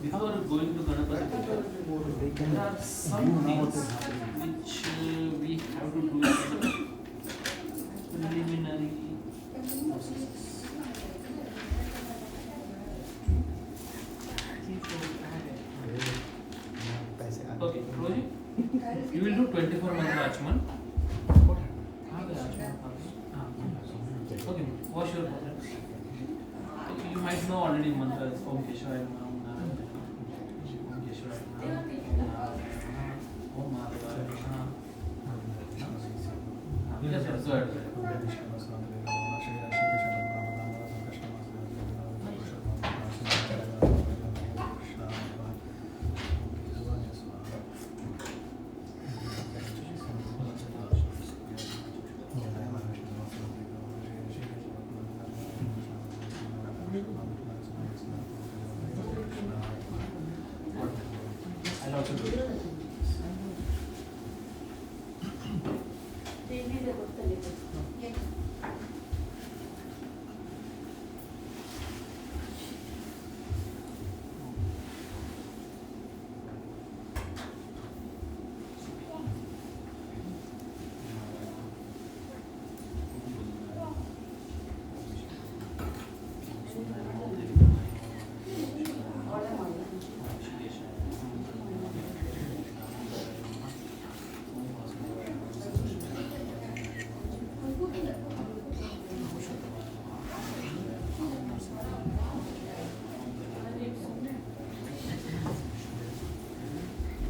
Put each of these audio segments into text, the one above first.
Before going to Ganapati, there are some things which we have to do in preliminary processes. Okay, Roji, you will do 24 mantra Achman. Okay, wash your hands. You might know already mantras Om Keshwaya Namaha, Om Narayana Namaha, Om Keshwaya Namaha, Om Madhavaya Namaha. Yes, yes, go ahead. I'll also do it.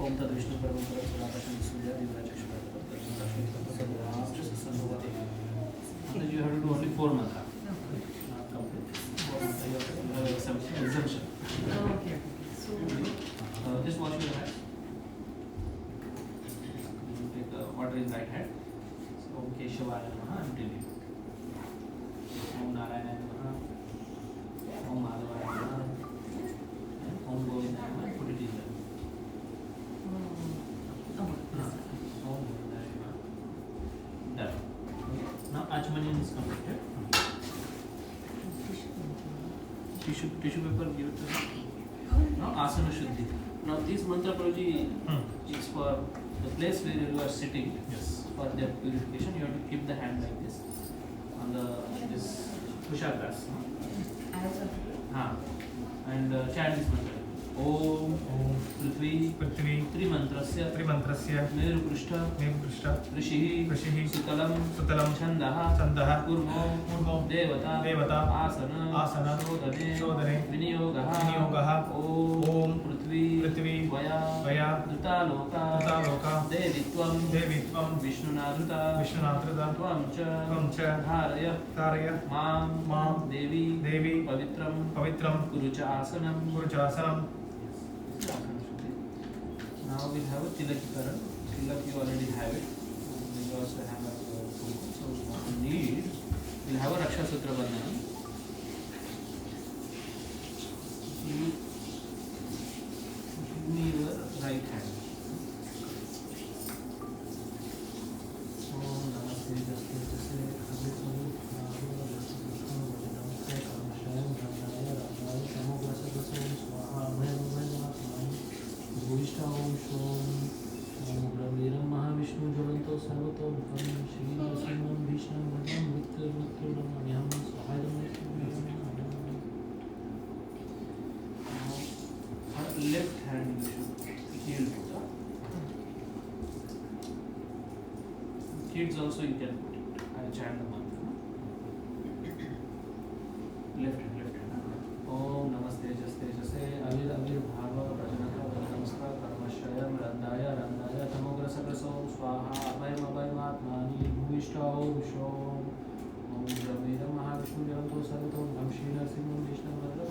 ओम तद विष्णु परम परम सदाशिव सूर्य you have to do only 4 mantra. Not complete. 4 mantra you have exemption. Okay. So just wash your hands. You take water in right hand. So Om Keshwaya Namaha until you. Om Narayana Namaha. Om Madhavaya Namaha. And Om Govinda Namaha. Put it in there. Done. Now Achmanin is completed. Tissue paper, give it to me. Now Asana Shuddhi. Now this mantra Prabhuji is for the place where you are sitting. Yes. For their purification, you have to keep the hand like this on the this Kushagrass. And chant this mantra. Om Prithvi Trimantrasya Meru Prishta Rishihi Sutalam Chandaha Kurmo Devata Asana Shodane Viniyogaha Om Prithvi Vaya Dutaloka Devitvam Vishnunadruta Tvam Cha Dharaya Mam Devi Pavitram Kurucha Asanam. Now we have a Tilakikaran. Tilak you already have it. We also have a so what we need, we'll have a Raksha Sutra Bandhanam. Give me your right hand. Om Namaste Jaste Jaste Om Brahmiram Mahavishnu Jalanto Sarvato Bham Shri Nasimam Vishnam Bhagam Mrityu Namyam Sahayam. Left hand you should heal. Kids also you can put it. I'll chant the mantra. Left hand. Om Namaste Jaste Jaste Avir Bhava Prajanaka Namaskar Karmashayam Randaya Tamogra Sagraso Swaha Abhayam Atmani Bhuvishta Om Shom Om Brahmira Mahavishnu Jalanto Sarvato Bham Shri Nasimam Vishnam Bhagam.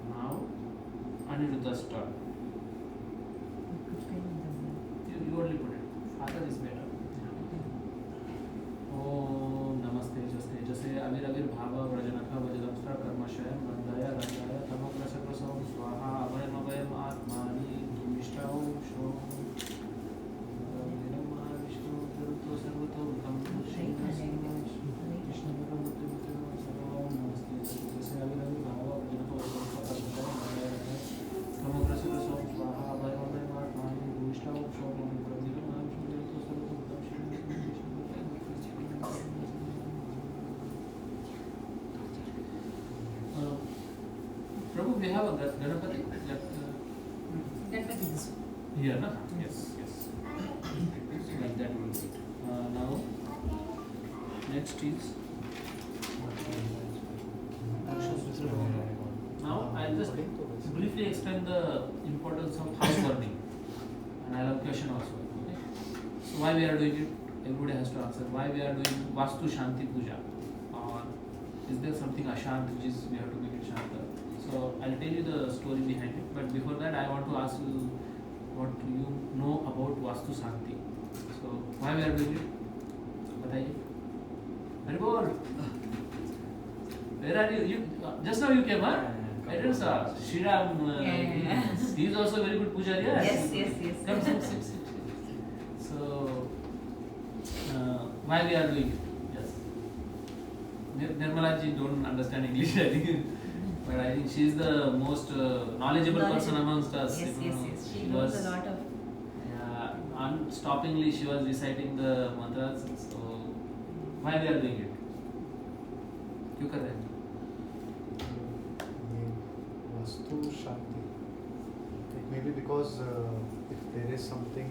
Now Aniruddha start. You only put it. Father is better. Om Namaste Jaste Jase Avir Bhava Vrajanaka Vajadamstra Karmashayam Randaya Tamogra Sagrasom Swaha Abhayam Atmani Bhuvishta Om Shom Brahmiram Mahavishnu Jalanto Sarvato Bham Shri Nasimam Vishnam Bhagam. we have a Ganapati Ganpati this one. here, na? Yes. Like that will be. Now, next is. Now I'll just briefly explain the importance of house burning, and I'll have a question also. Okay? So why we are doing it? Everybody has to answer. Why we are doing Vastu Shanti Puja? Or is there something Ashant which is we have to make it Shanta? So I'll tell you the story behind it. But before that, I want to ask you what you know about Vastu Shanti. So why we are doing it? बताइए. Very good. Where are you? Just now you came, huh? I didn't saw. Shriram. He is also very good pujari. Yes. Come, sit. So, why we are doing it? Yes. Nirmala ji don't understand English, I think. But I think she is the most knowledgeable person amongst us. Yes. She knows a lot of. Yeah, unstoppingly she was reciting the mantras. So, why we are doing it? क्यों कर रहे हैं? Vastu Shanti. It may be because if there is something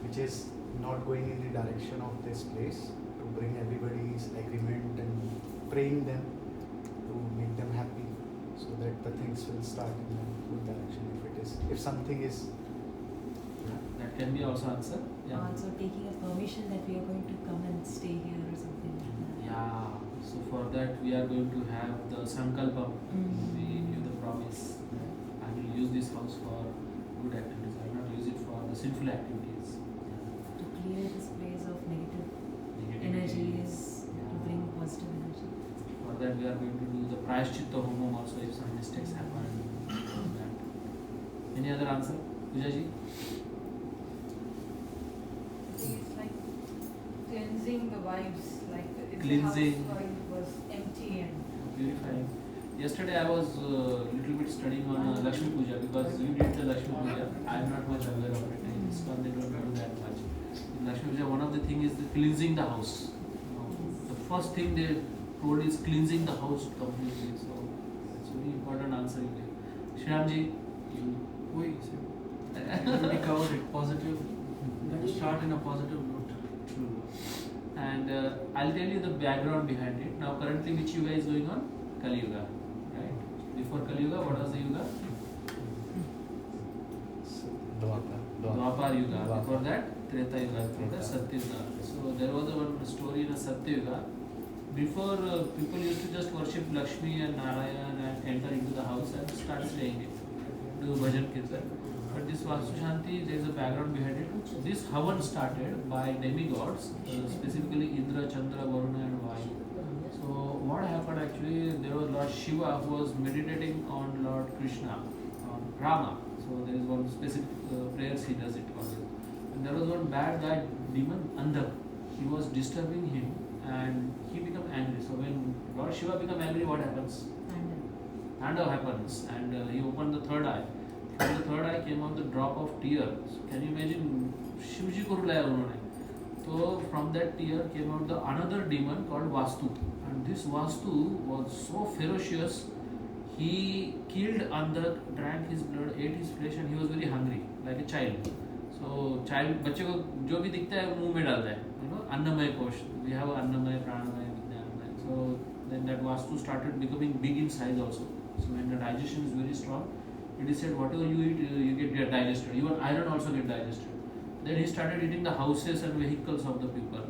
which is not going in the direction of this place, to bring everybody's agreement and praying them to make them happy, so that the things will start in a good direction. If something is, That can be also answer. Yeah. Also taking a permission that we are going to come and stay here or something like that. Yeah. So for that we are going to have the sankalpa. We give the promise that I will use this house for good activities. I will not use it for the sinful activities. To clear this place of negative Negativity. energies, to Yeah. bring positive energy. For that we are going to do the prayashchitta homam also if some mistakes happen. That. Any other answer? Pooja ji? It's like cleansing the vibes, like if Cleansing. the house was empty and Purifying. Yesterday I was little bit studying on Lakshmi Puja because you did the Lakshmi Puja. I am not much aware of it. In ISKCON they don't do that much. In Lakshmi Puja, one of the thing is the cleansing the house. The first thing they told is cleansing the house completely. So it's very important answer you gave. Shriramji, you. We covered it positive. Start in a positive note. True. And I'll tell you the background behind it. Now currently which yuga is going on? Kali Yuga. Right? Before Kali Yuga, what was the yuga? Dwapar Yuga. Before that, Treta Yuga. Before that, Satya Yuga. So there was one story in a Satya Yuga. Before people used to just worship Lakshmi and Narayan and enter into the house and start saying it. Do bhajan kirtan. But this Vastu Shanti, there is a background behind it. This Havan started by demigods, specifically Indra, Chandra, Varuna and Vayu. So what happened actually, there was Lord Shiva who was meditating on Lord Krishna, on Rama. So there is one specific prayers he does it always. And there was one bad guy, demon, Andha. He was disturbing him and he became angry. So when Lord Shiva became angry, what happens? Tandava happens and he opened the third eye. From the third eye came out the drop of tear. So can you imagine? Shivji को रुलाया उन्होंने. So from that tear came out the another demon called Vastu. And this Vastu was so ferocious. He killed Andhra, drank his blood, ate his flesh, and he was very hungry, like a child. So child बच्चे को जो भी दिखता है मुंह में डालता है. You know, अन्नमय कोश. We have अन्नमय, प्राणमय, विज्ञानमय. So then that Vastu started becoming big in size also. So when the digestion is very strong, it is said whatever you eat, you get digested. Even iron also get digested. Then he started eating the houses and vehicles of the people.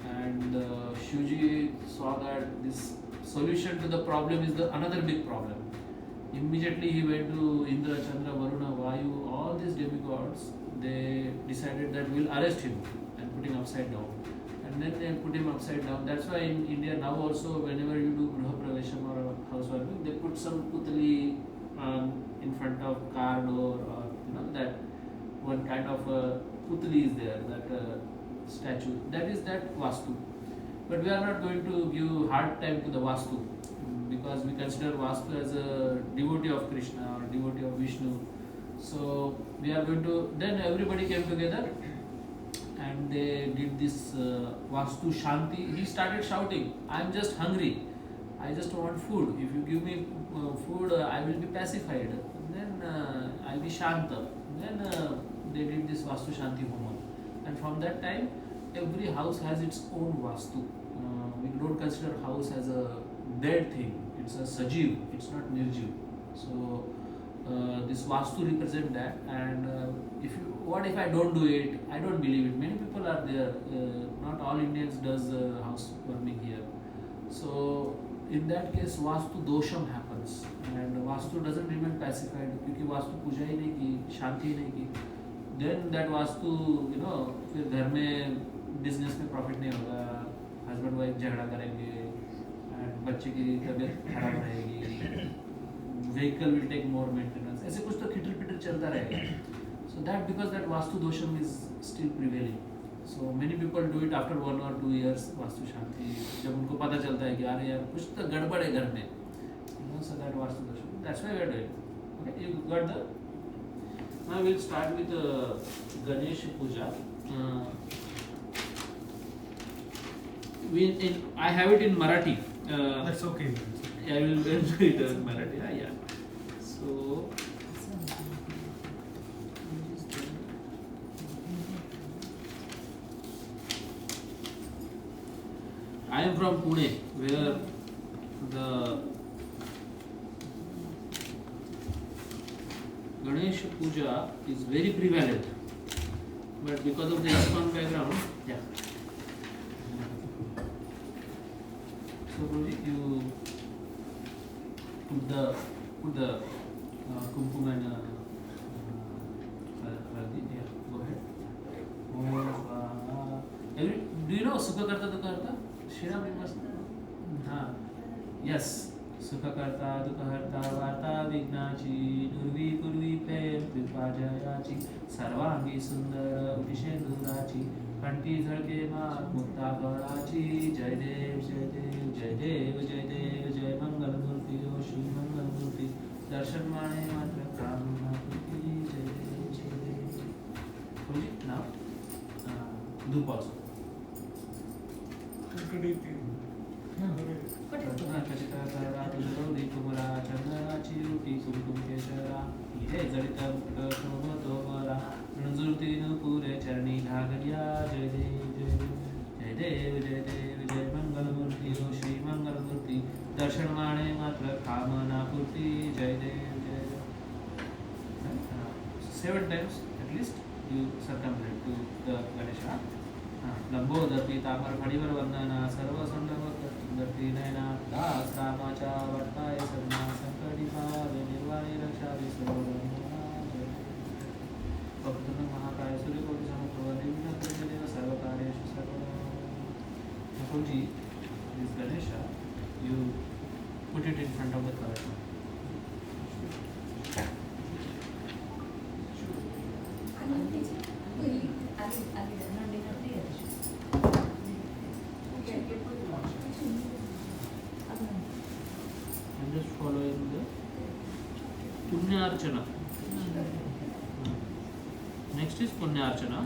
And Shivji saw that this solution to the problem is the another big problem. Immediately he went to Indra, Chandra, Varuna, Vayu, all these demigods. They decided that we'll arrest him and put him upside down. And then they put him upside down. That's why in India now also whenever you do Gruha Pravesham or housewarming, they put some putali in front of car door or that one kind of putli is there, that statue. That is that Vastu. But we are not going to give hard time to the Vastu because we consider Vastu as a devotee of Krishna or devotee of Vishnu. So we are going to, then everybody came together and they did this Vastu Shanti. He started shouting, I am just hungry. I just want food. If you give me food, I will be pacified. Then I'll be shanta. Then they did this Vastu Shanti Homa. And from that time, every house has its own Vastu. We don't consider house as a dead thing. It's a Sajiv, it's not Nirjiv. So this Vastu represent that. And what if I don't do it? I don't believe it. Many people are there. Not all Indians does house warming here. So in that case, Vastu dosham happens, and Vastu doesn't remain pacified क्योंकि Vastu पूजा ही नहीं की, शांति ही नहीं की. Then that Vastu, फिर घर में business में profit नहीं होगा, husband wife झगड़ा करेंगे, and बच्चे की तबीयत खराब रहेगी, vehicle will take more maintenance. ऐसे कुछ तो खिटर पिटर चलता रहेगा. So that because that Vastu dosham is still prevailing. So many people do it after 1 or 2 years Vastu Shanti. जब उनको पता चलता है कि अरे यार कुछ तो गड़बड़ है घर में, so that Vastu dosham. That's why we are doing. Okay, you got the. Now we'll start with Ganesh Puja. I have it in Marathi. That's okay. I will do it in Marathi. Yeah. So. I am from Pune, where the Ganesh Puja is very prevalent, but because of the ISKCON background, yeah. So Guruji, you put the kumkum and haldi. Yeah, go ahead. Do you know Sukha Karta Dukha Harta? Shriram you must know. Yes. Sukha Karta Dukha Harta Varta Vignachi Nurvi Purvi Prem Kripa Jayachi Sarvangi Sundara Utishendurachi Kanti Dharke Maat Mukta Gaurachi Jai Dev Jai Dev Jai Dev Jai Dev Jai Mangal Murti O Shri Mangal Murti Darshan Mane Matra Kamna Purti Jai Dev Jai Dev. Now Dup also. पूरे चरणी घाघरिया जय देव जय देव जय देव जय मंगल मूर्ति ओ श्री मंगल मूर्ति दर्शन माणे मात्र कामना पूर्ति जय देव जय देव. 7 times at least you circumambulate to the Ganesha. Lambodar तापर फणिवर वंदना सर्व संदर्ती नयना दास रामाचा वर्ताय सर्मा संकटी भावे निर्वाणी रक्षा भक्तन महाकाय सूर्यकोटि समप्रभ निर्विघ्नं कुरु सर्वकार्येषु सर्वदा. Nakulji, this Ganesha, you put it in front of the Kalash. I'm just following the Punya Archana. Next is Punya Archana.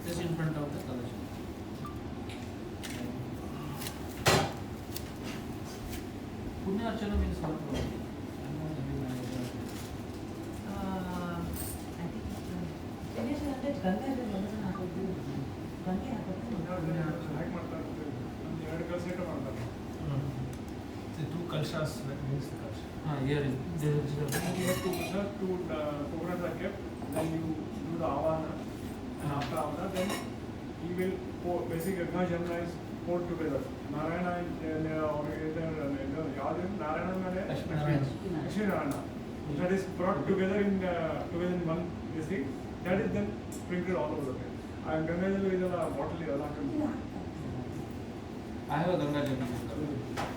Just in front of the Kalash. Punya Archana means what? The two kalshas means the kalsha. Here is there is You have to coconuts are kept, then you do the avana, and after avana, then he will pour, basically Ganga Jamuna is poured together. Narayana or Yadin, Narayana Lakshmi Narayana. That is brought together in one this thing. That is then sprinkled all over the place. And Ganga Jamuna is a bottle. I have a Ganga Jamuna.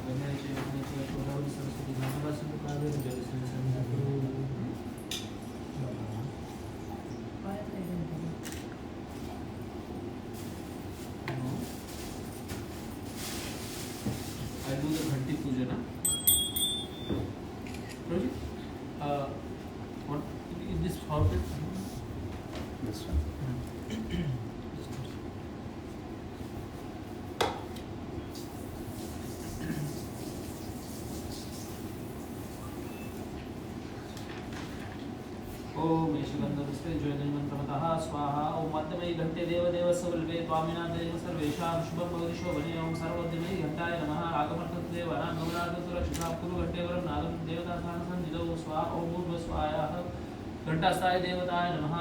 Ganga Jamuna, Godavari, Saraswati, Mahabharata, Kaveri, Jalishri, I do the Ghanti Puja na. Roji, what is this fountain? This one. निशिगन्धपुष्पे ज्योतिर्मन्त्रमतः स्वाहा ॐ मध्यमयि घण्टे देवदेवस्य valve त्वामिनादेव सर्वेषां शुभं भवति शोभने ॐ सर्वमध्यमयि घण्टाय नमः आगमर्थं देवानां गमनार्थं सुरक्षितां कुरु घण्टे वरं नागं देवतास्थानसंजितौ स्वाहा ॐ भूर्भुवस्वाहाः घण्टास्थाय देवताय नमः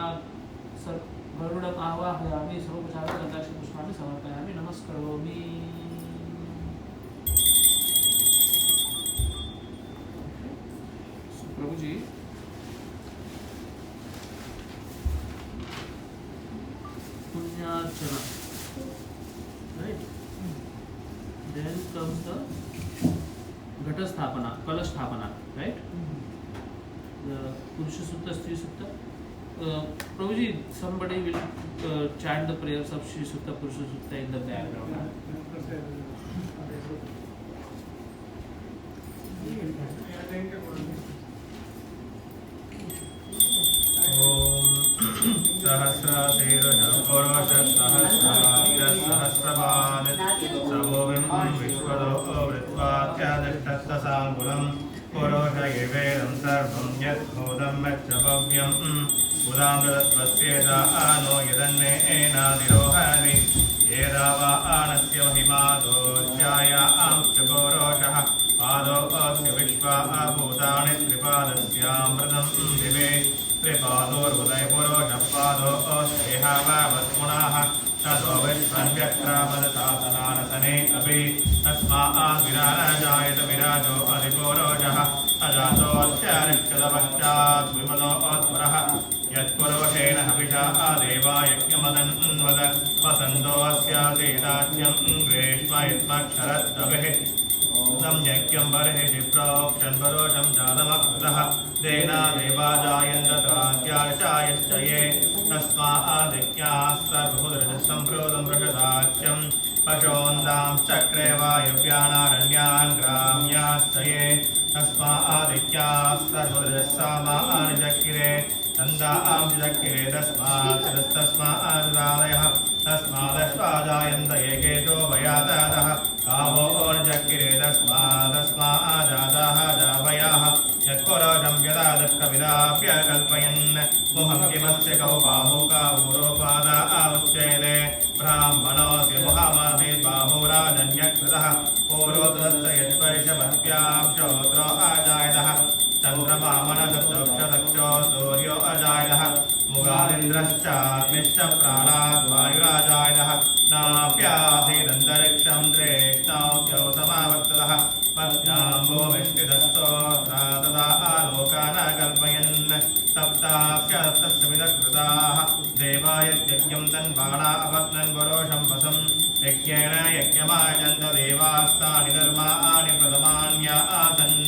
गरुडम् आवाहयामि सर्वोपचारं घण्टाक्षपुष्पाणि समर्पयामि नमस्करोमि। प्रभु जी पुण्यार्चना, right? Then comes the घट स्थापना, कलश स्थापना, right? The Purusha Sutta, Stri Sutta. Prabhu ji, somebody will chant the prayers of Shri Sutta, Purusha Sutta in the background. सहस्रशीर्षं पुरुषसहस्राब्जसहस्रपाद समोविं विश्वतो वृत्वात्यादिष्टस्तसाङ्कुलं पुरुष एवेदं सर्वं यद्भूतं यच्च भव्यं उदामृतत्वस्येत आनो यदन्नेनादिरोहति येदा वा आनस्य महिमादोज्यायाश्च पुरुषः पादो अस्य विश्वा भूतानि त्रिपादस्यामृतं दिवे त्रिपादोर्वदय पुरुषपादो अस्तेहावत्पुनः ततो विश्वव्यक्रामदशासनानसने अपि तस्माद्विराजायत विराजो अधिपुरुषः अजातोऽस्यारिष्टदपश्चात् विमलो अध्वरः यत्पुरुषेण हविषा देवा यज्ञमदन्वद वसन्तोऽस्यासीताख्यं ग्रीष्म इत्मक्षरत्तभिः यज्ञं बर्हिषि प्रोक्षन् पुरुषं जातमकृतः तेना देवा जायन्त त्राद्याश्चायश्च ये तस्मादित्याः सर्वभूतरजसम्प्रोतं वृषदाख्यं पशोन्दां चक्रे वायव्यानारण्यान् ग्राम्याश्च ये तस्मादित्याः सर्वभूतरजसामानि चक्रे तन्दां चक्रे तस्मादयः तस्मादश्वाजायन्त एकेशो भयातः कावो चक्रे तस्मादस्माजाताः जावयाः यत्पुरुषं व्यदादष्टविदाप्यकल्पयन् मुहं किमस्य कौ बाहुकावूरोपादा उच्येते ब्राह्मणोऽस्य मुहमासीत् बाहुराजन्यकृतः पूर्वोत्तरस्य यत्वर्षभक्त्यां श्रोत्रो अजायतः चन्द्रमामनसक्षो सूर्यो अजायतः मुगादिन्द्रश्चाग्निश्च प्राणाद् वायुराजायतः नाप्यासीदन्तरिक्षं त्रेष्णौ समावर्ततः पद्याम्बो विष्टिदस्तोत्रा तदा आलोकान् कल्पयन् सप्तास्यस्तस्यविदकृताः देवायज्ञं तन्बाणा अपत्नन् पुरुषं वसं यज्ञेन यज्ञमायजन्त देवास्तानि धर्माणि प्रथमान्या आसन्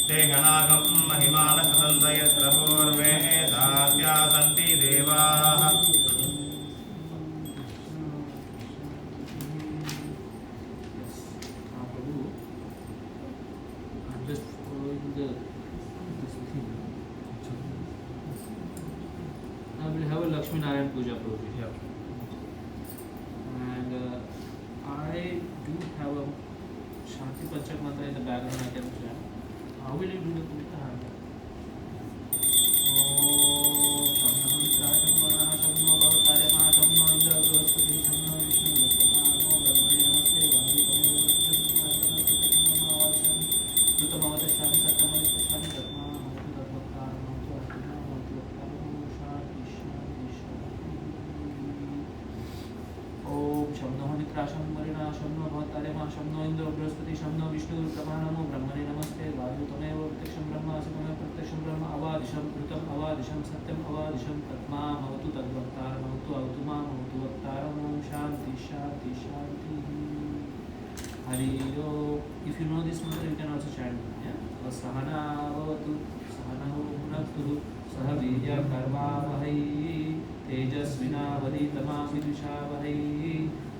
ते गणागं महिमानसन्त यत्र पूर्वे एतास्या सन्ति देवाः। I will have a Lakshmi Narayan Puja Prabhu. Yeah. And I do have a Shanti Panchak mantra in the background I can chant. How will you do the puja? शम्नो Indra Brihaspati शम्नो Vishnu नमो ब्रह्मणे नमस्ते वायु तमेव प्रत्यक्षं ब्रह्मासि तमेव प्रत्यक्षं ब्रह्म अवादिशं कृतम् अवादिशं सत्यम् अवादिशं तत्मामवतु तद्वक्तारमवतु अवतु मामवतु वक्तारम् ओम शांति शांति शांति हरि ओम. If you know this mantra, you can also chant. Yeah. सहना भवतु सहनौ भुनक्तु सह वीर्यकर्वावहै तेजस्विनावधीतमस्तु विद्विषावहै.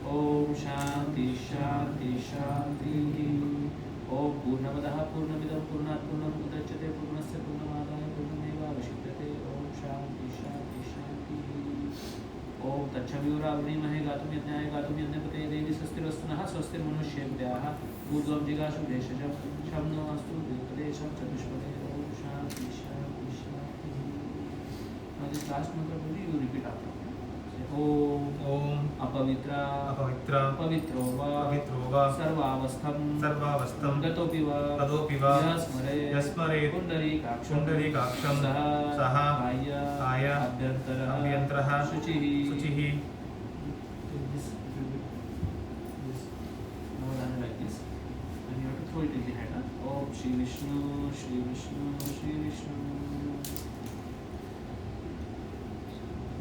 ओम शांति शांति शांति. ओम पूर्णमदः पूर्णमिदं पूर्णात् पूर्णमुदच्यते पूर्णस्य पूर्णमादाय पूर्णमेवावशिष्यते. ओम शांति शांति शांति. ओम तच्छवियुरावृणीमहे गातुं यज्ञाय गातुं यज्ञपते देवी स्वस्तिरस्तु नः स्वस्तिर्मनुष्येभ्यः ऊर्ध्वं जिगाशु भेषजं शं नो अस्तु द्विपदेशं चतुष्पदे. ओम शांति शांति शांति. Now this last mantra you repeat after me. Om Om अपवित्रा Apavitra पवित्रो वा Pavitro va सर्वावस्थं Sarvavastam गतोऽपि वा Gadopi va यस्मरेत् Yasmaret पुण्डरीकाक्षं Pundarikaksham सः Saha बाह्य Aya अभ्यन्तरः Abhyantarah शुचिः Suchihi this now done like this and you have to throw it in the hand. Om Shri Vishnu Shri Vishnu Shri Vishnu.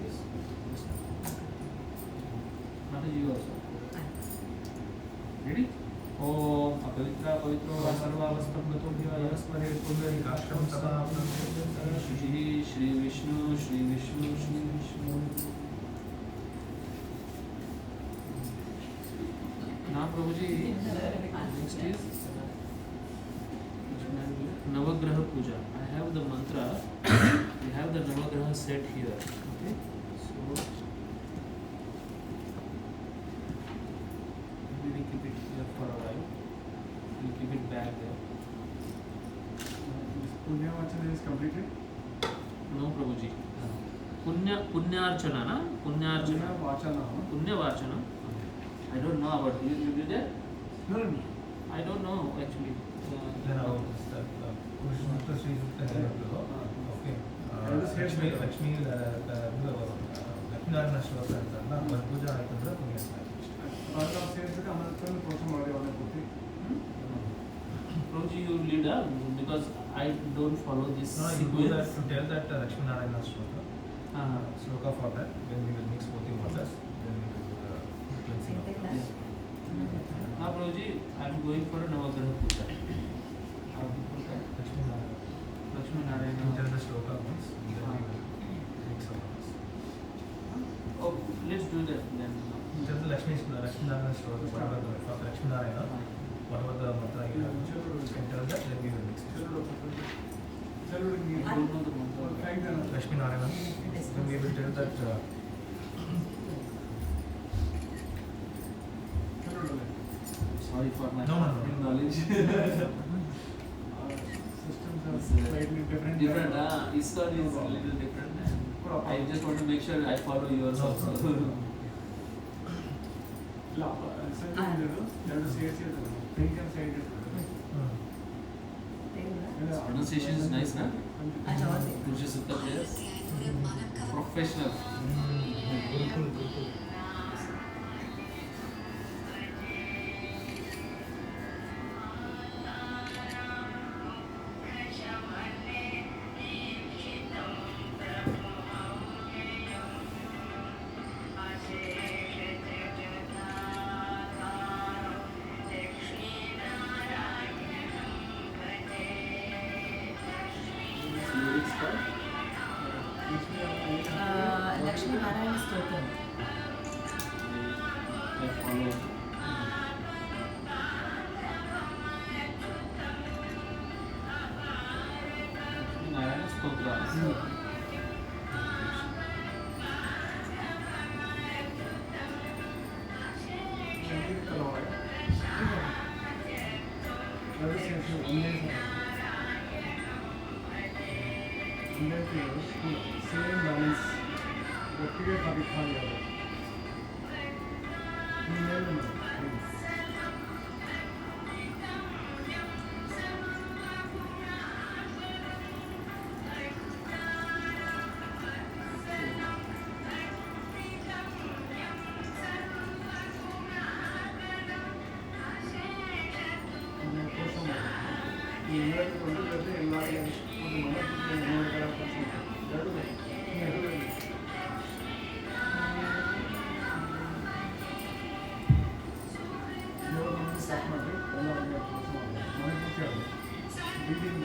Yes. Mataji, you also. Ready? Om Apavitra Pavitro Va Sarvavastam Gatobhi Va Yasmaret Pundarikaksham Saha Abhyantarah शुचिः Shri Vishnu Shri Vishnu Shri Vishnu. Now Prabhuji, next is Navagraha Puja. I have the mantra, we have the Navagraha set here. Okay, so maybe we keep it here for a while. We keep it back there. Punya Vachana is completed. No Prabhuji. Punyarchana, na? Punyarchana. Punya Vachana. Punyavachana. I don't know about you. You did it? No, no. I don't know actually. Then our Pushpa Sri Sukta okay. Lakshmi Lakshminarayana Shloka ಅಂತಲ್ಲ ಒಂದು ಪೂಜಾ ಆಯ್ತಂದ್ರೆ ಪುಣ್ಯ ಸೇರಿಸಿದ್ರೆ ಅನಂತನ ಪೋಷ ಮಾಡಿ ಅವನ ಕೊಟ್ಟು Prabhuji, you lead up because I don't follow this No, you do that to tell that Lakshminarayana Shloka. Shloka for that. When we will mix both the waters, then we will do the cleansing of Like the that? Now Prabhuji, I am going for a Navagraha Puja. Lakshminarayana. Lakshmi You Narayana. tell the shloka once, then we will mix our waters. Oh, let's do that then. Tell the Lakshminarayana Shloka, whatever the for Lakshminarayana, whatever the mantra you have, you can tell that, then we will mix it. ಚಲುಡು I don't know the mantra. Lakshminarayana, then we will tell that Sorry for my No, no, no. knowledge. systems are It's, slightly different. Different, ISKCON is a little different. I just want to make sure I follow yours No, also. ಇಲ್ಲ ಸಂಜೆ ಎರಡು ಸೇರಿಸಿ ಬೆಂಕಿ side Pronunciation is nice, na? I love it. Pujya Sutta players. Professional. बिल्कुल बिल्कुल Lyrics called? Lakshmi Narayana Stotram. I follow. Narayana Stotra. Same balance ಒಟ್ಟಿಗೆ ಖಾಲಿ ಆಗುತ್ತೆ ಎಲ್ಲರಿಗೂ ಕೊಂಡೊಯ್ದರೆ ಎಲ್ಲರಿಗೂ ಒಂದು ಮನೆ ಎರಡು ಸ್ಟಾರ್ಟ್ ಮಾಡಿ ಎಲ್ಲರಿಗೆ ಮನೆ ಪೂರ್ತಿ ಆಗುತ್ತೆ ಬಿಲ್ಡಿಂಗ್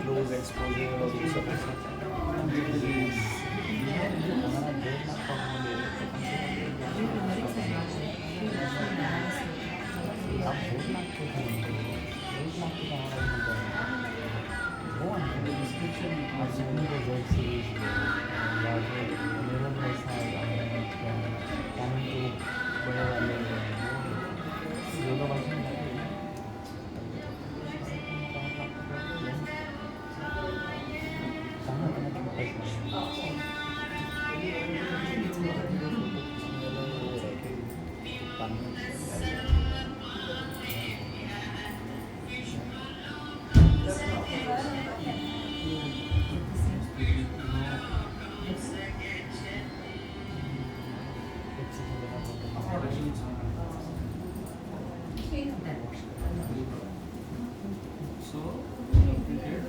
Close exposure और ये सब So, we have prepared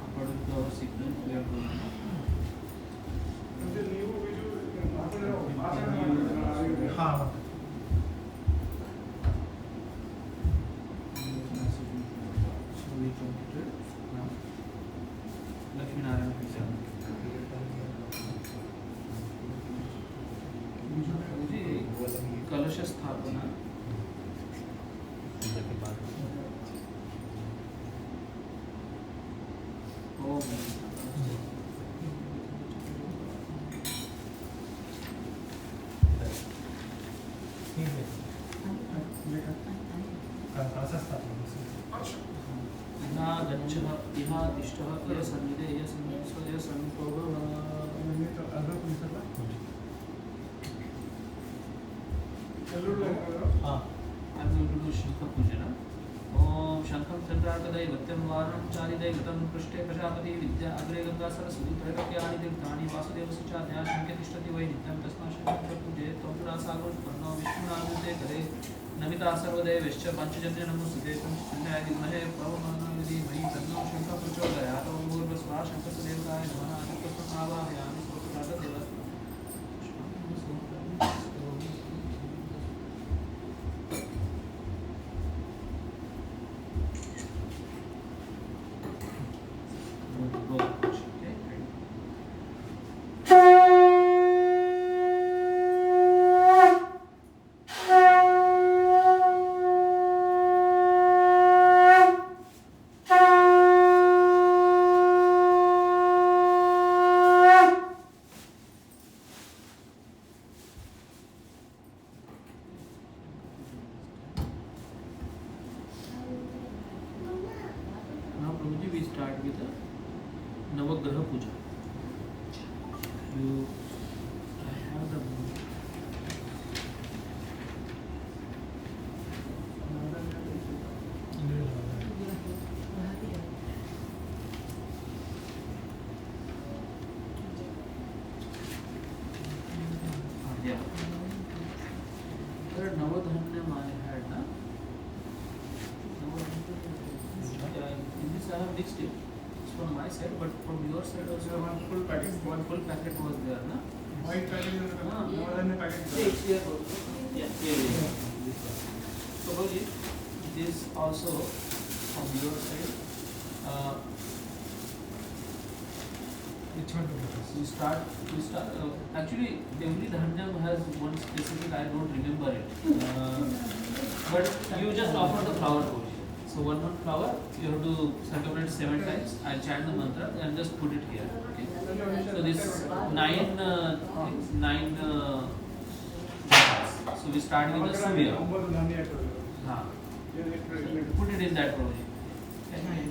according to our sequence. We are going to हाँ So we completed now. Lakshmi Narayana Puja. मुझे कलश स्थापना ओम ना गच्छः इहा तिष्ठः य सन्निधे य सन्निधे सन्तो हाँ I'm going to do Shankha Pujana. Om Shankham Chandrakadai Vatyam Varanam Chariday Gatam Prishte Prajapati Vidya Agre Ganga Saraswati Trayakayani Devdani Vasudeva Suchadya Shankha Tishtati Vai Nityam Tasma Shankha Puje Tomtura Sagar Panno Vishnu Kare Namita Sarvade Vishcha Panchajanya Namusite Panchajanya Dimhe Pavamana Vidhi Mai Tanno Shankha Prachodayat Om Gurva Sva Shankha Sadevaya Namaha Adipasam Avahayami Sotaka Deva Now, Prabhuji, we start with the Navagraha Puja. You have the yeah. There are Navadhanya I had, na? Yeah, in this I have mixed it. It's from my side, but from your side also one full packet. one full packet was there, na? White packet is Ah. more than a packet. Yeah, it's here also. Yeah, here. This one. So, Bhauji, this also from your side. Attachment to lotus. We start. Actually, every dhanjam has one specific. I don't remember it. But you just offer the flower over here. So one flower, you have to circumvent 7 times. I'll chant the mantra and just put it here. Okay. So this 9 so we start with the surya. हाँ. Put it in that provision.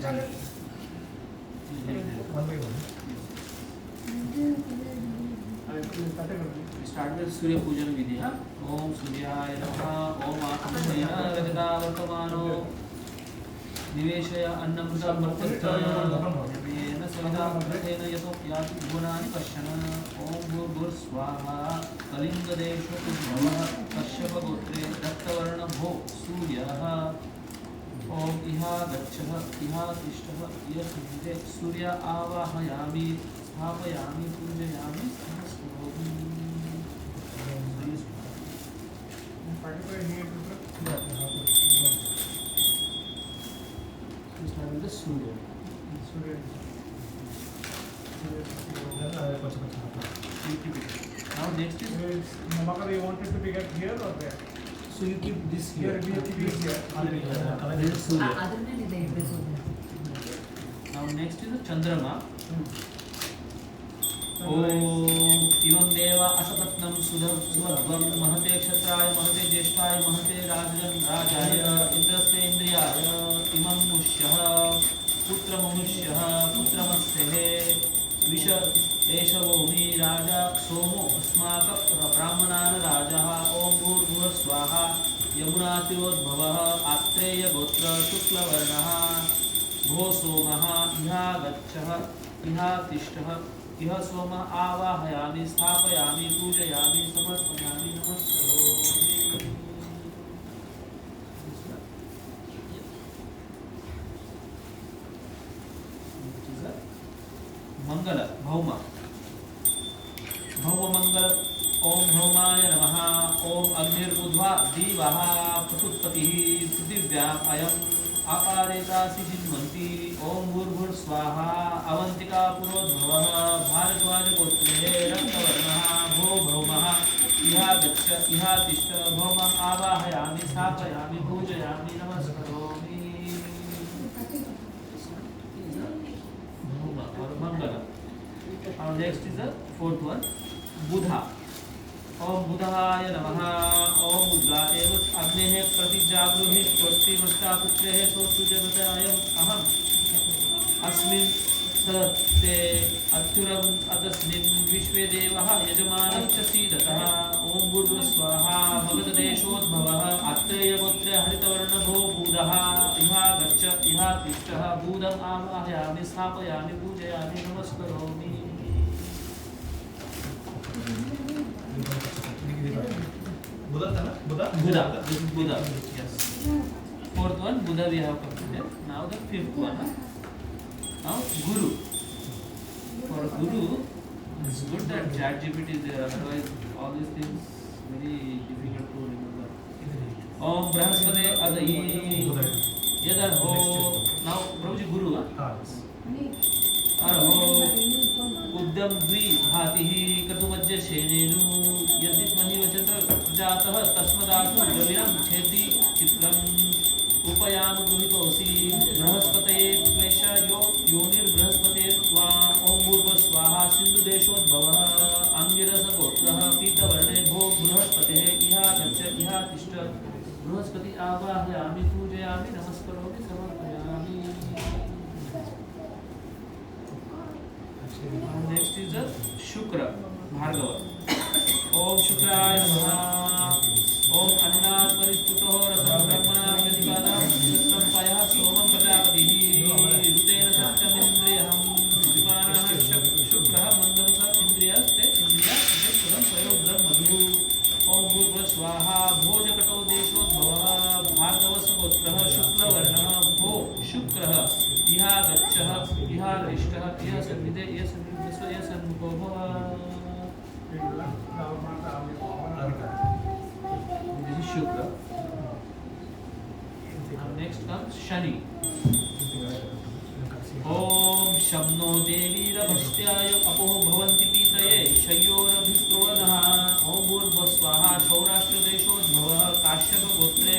Okay. One by one. We start with Surya Pujan Vidhi. Om Suryaya Namaha. Om Atmaya Rajata Vartamano. Niveshaya Annamruta Martya. Yena Savita Prathena Yato Yati Bhunani Pashana. Om Bhur Swaha. Kalinga Desho Udbhava. Kashyapa Gotre. Raktavarna Bho. Suryaha. Om Iha Gacchaha. Iha Tishtha. Yasmide. Surya Avahayami. Stapayami. Pujayami. The Surya. Now next is Namakara, you wanted to be get here or there? so you keep this Here, here. we keep it here. This is Surya. ಅದನ್ನೇ ಇದೆ ಇಡಬೇಕು. Now next is the Chandrama. Om Imam Deva Asapatnam Sudhavam Mahate Kshatraya Mahate Jeshvaya Mahate Rajaya Indraste Indriyaya Imam Mushyaha Putra Mushyaha Putra Massehe Visha Eshavoni Raja Somo Asmaka Brahmanana Rajaha Om Bhur Swaha Yamuna Tirodbhavaha Atreya Gotra Shukla Varnaha Bho Somaha Iha Gacchaha Iha Tishtaha Iha Soma Avahayami Sthapayami Pujayami Samarpayami Namaskaromi. Mangala Bhauma Bhauma Mangala Om Bhaumaya Namaha Om Agnir Budva Divaha Pratutpatihi Prithivyam Ayam Aparetasi Jinvanti Om Bhur Swaha Avantika Purodbhavaha Bharadwaja Gotre Raktavarnaha Bho Bhaumaha Iha Gaccha Iha Tishta Bhaumam Avahayami Sthapayami Pujayami Namaskaromi. Bhauma or Mangala. Our next is the 4th one. Buddha. Om Buddhaya Namaha. Om Buddha Eva Agnehe Pratijagruhi Twasti Mashta Putrehe Sotujavata Aham Asmin Sate Athuram Adasmin Vishwe Devaha Yajamanascha Sidataha Om Bhurva Swaha Bhagata Deshodbhavaha Atreya Gotre Haritavarna Bho Buddhaha Iha Gaccha Iha Tishtaha Buddham Avahayami Sthapayami Pujayami Namaskaromi. Buddha, Buddha. This is Buddha. Yes. 4th one, Buddha we have completed. Now the 5th one. Now Guru. For Guru, it's good that ChatGPT is there. Otherwise, all these things very difficult to remember. Om Brahaspade Adayi Yadarho. Now Prabhuji Guru. Arho Uddam Dvi Bhatihi Katuvajya Shenenu Yadit Mahivachatra Jatah Tasmadatu Dravinam Chedi Chitram Upayam Guhitosi Brahaspate Tvesha Yonir Brahaspate Tvam Om Bhurva Swaha Sindhu Deshodbhavaha Angirasa Gotraha Pita Varne Bho Brahaspate Iha Gaccha Iha Tishta Brahaspati Avahayami Pujayami Namaskaromi Samarpayami. Next is the Shukra Bhargava. Om Shukraya Namaha. Om Annat Paristuto Rasam Brahmana Vyadipadam Shukram Paya Somam Prajapatihi Rutena Satyam Indriyaham Shukranah Shukrah Mandarasa Indriyaste Indriya Shukram Prayogdam Madhu. Om Bhurva Swaha Bhojakato Deshodbhavaha Bhargava Sagotrah Shukla Varnah Bho Shukrah Iha Gacchaha Iha Rishtaha Iha Samvide Iha Samvide Iha Samvukobhava. This is Shukra. Now next comes Shani. Om Shamno Devi Rabhashtya सूर्याय अपोह भवन्ति पीतये शय्योरभिस्त्रोणः ॐ भूर्भुवस्वाहा सौराष्ट्रदेशोद्भवः काश्यपगोत्रे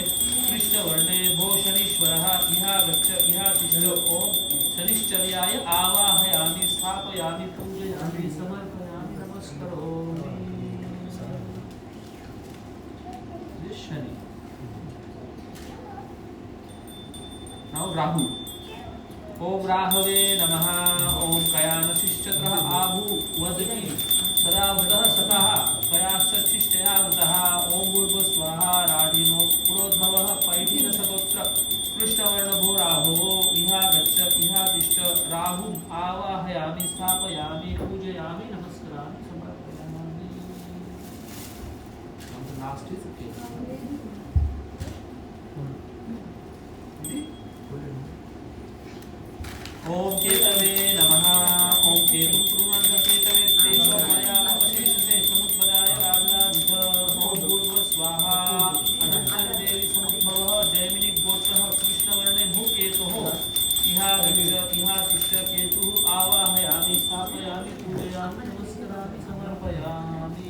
कृष्णवर्णे भो शनीश्वरः इहा गच्छ इहा तिष्ठ ॐ शनिश्चर्याय आवाहयामि स्थापयामि पूजयामि समर्पयामि नमस्करोमि। This Shani. Now Rahu. Om राहवे नमः। ओम कयानशिश्चत्रः आहु वदति सदा वृतः सतः कयाश्चिष्टया वृतः। ओम भूर्भुवस्वाहा राधिनो पुरोद्भवः पैठीनसगोत्र कृष्णवर्णभो राहो इहा गच्छ इहा तिष्ठ राहुम् आवाहयामि स्थापयामि पूजयामि नमस्करामि समर्पयामि। Now the last is okay. ओम केतवे नमः। ओम केतुं कुर्वन्तः केतवे तेजो मया अपशिष्यते समुद्भवाय राजराज। ओम भूर्भुवस्वाहा अनन्तं देवी समुद्भवः जैमिनि गोत्रः कृष्णवर्णे भूकेतुः इहा गच्छ इहा तिष्ठ केतुः आवाहयामि स्थापयामि पूजयामि नमस्करामि समर्पयामि।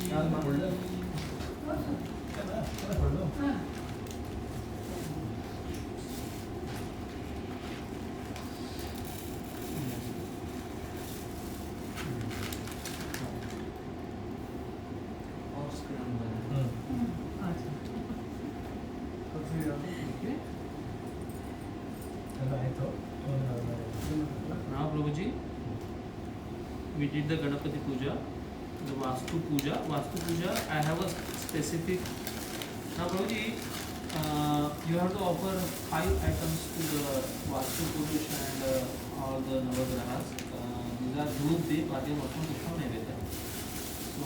Now Prabhuji, we did the Ganapati Puja, the Vastu Puja. Vastu Puja, I have a specific. Now Prabhuji, you have to offer 5 items to the Vastu Purush and all the Navagrahas. These are Dhoop, Deep, Adyam, Asham, Pushpam, Naivedya. So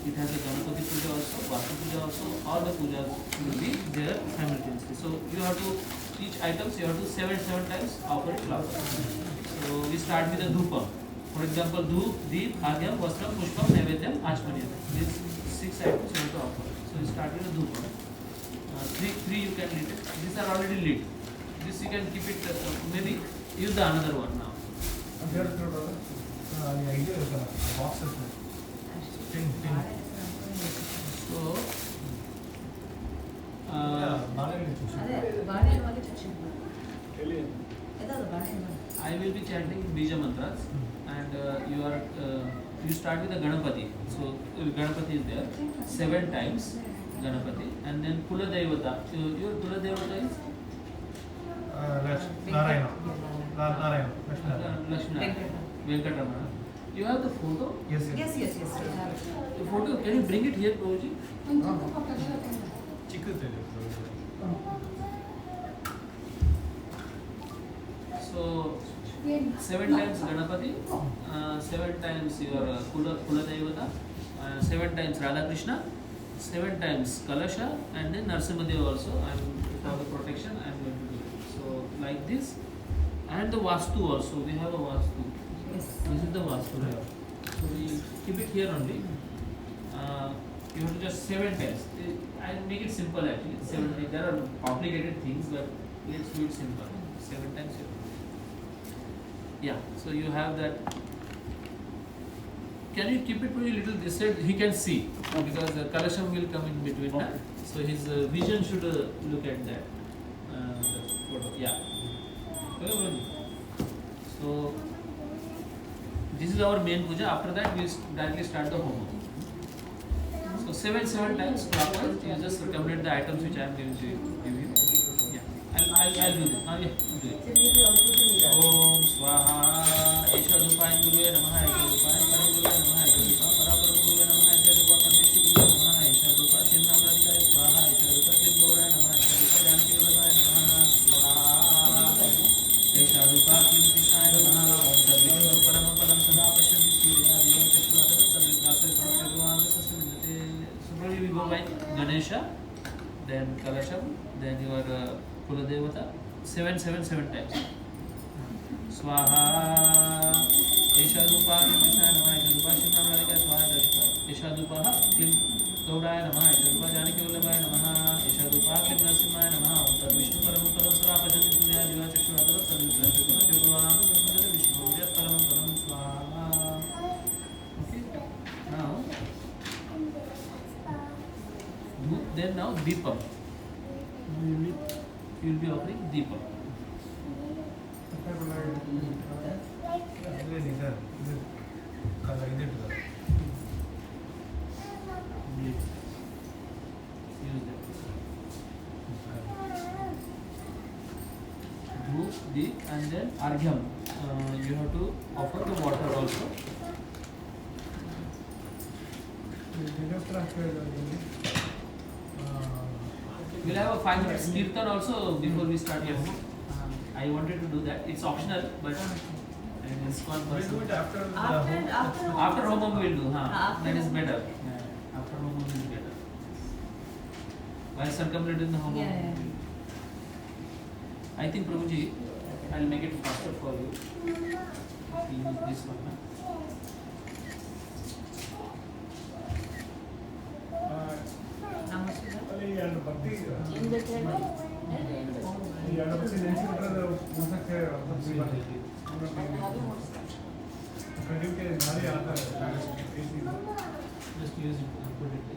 it has a Ganapati Puja also, Vastu Puja also, all the pujas will be there simultaneously. So you have to, each items you have to 7 times offer it last. So we start with the Dhupa. For example, Dhoop, Deep, Adyam, Vastram, Pushpam, Naivedyam, Achmanyam. These 6 items you have to offer. So we start with the Dhupa. Three you can lit it. These are already lit. This you can keep it, maybe use the another one now. So, I will be chanting Bija mantras and you start with the Ganapati. So Ganapati is there 7 times Ganapati and then Kula Devata. So your Kula Devata is Narayana. Lakshmana. Venkatamana. You have the photo? Yes. Yes. We have The photo, can you bring it here, Prabhuji? So 7 times Ganapati, 7 times your Kula Devata, 7 times Radha Krishna, 7 times Kalasha, and then Narsimhadev also. For the protection, I am going to do it. So like this, and the Vastu also. We have a Vastu. Yes. This is the Vastu here. So we keep it here only. You have to just 7 times. I make it simple actually. 7 times. There are complicated things, but let's do it simple. 7 times. Yeah. So you have that. Can you keep it pretty little this side? He can see because the Kalasham will come in between. Okay. So his vision should look at that. Photo. Yeah. Okay. So this is our main puja. After that, we directly start the homa. So 7 times clockwise. You just recommend the items which I am going to give you. Yeah. I'll do it. Yeah. Do it. Om Swaha. Esha Dupain Guru Namaha. Esha Dupain Param Guru Namaha. Esha Dupa Paraparam Guru Namaha. Esha Dupa Parmeshi Guru Namaha. Esha Dupa Shinna Radhika Swaha. Esha Dupa Klim Gaura Namaha. Esha Dupa Janaki Vallabhaya Namaha. Swaha. Esha Dupa Klim Krishna Namaha. Om Tad Vishnu Paramam Padam Sada Pashyam Surya Divam Chakshurata Tad Vikrasa Sarvam Sasmindate. So probably we go by Ganesha, then Kalasham, then your Kula Devata. 7 times. Swaha. Esha Dupa Klim Krishna Namaha. Esha Dupa Shinna Radhika Swaha. Esha Dupa Klim Gauraya Namaha. Esha Dupa Janaki Vallabhaya Namaha. Esha Dupa Klim Narsimhaya Namaha. Om Tad Vishnu Paramam Padam Sada Pashyam Surya Divam Chakshurata Tad Vikrasa Sarvam Vishnu Paramam Padam Swaha. then now Deepam. You will be offering Deepam. ಅಂದ್ರೆ ಇದು colour ಇದೆ Use that. Dhoop, Deep, and then Argyam. You have to offer the water also. We'll have a 5 minutes kirtan also before we start. Yes. I wanted to do that. It's optional, but an ISKCON we'll person. do it after the After Homam we'll do. After That is Homam. better. After Homam will be better. While circumambulating the Homam. Yeah. I think Prabhuji, I'll make it faster for you. We'll use this one. ಅಲ್ಲಿ ಎರಡು ಭಕ್ತಿ ಈ ಎರಡು ಭಕ್ತಿ ನೆನೆಸಿಬಿಟ್ರೆ ಮುಗಿಸಕ್ಕೆ ಕಡಿಮೆ ಭಾರಿ ಆಗ್ತಾರೆ Just use it and put it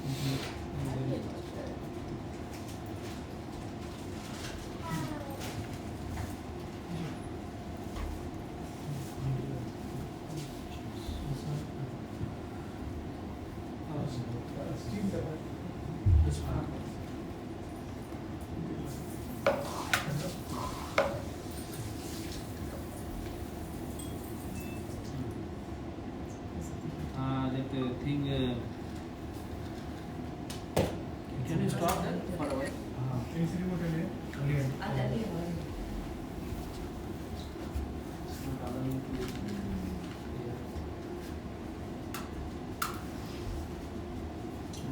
into that thing. Can you stop that for a while? AC remote ಅಲ್ಲಿ It's not allowing to.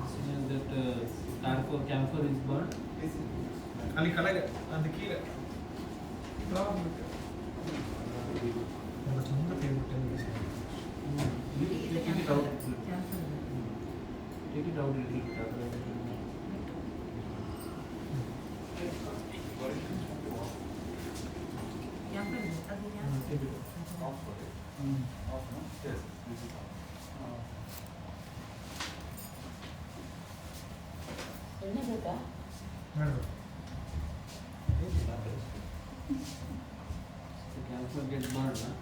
As soon as that camphor is burned, ಅಲ್ಲಿ ಕೆಳಗೆ ಅದು ಕೀழே ಒಂದು ತುಂಬ favourite you take it out. Take it out a little bit. ಮಾಡಬೇಕು The camphor gets burned, huh?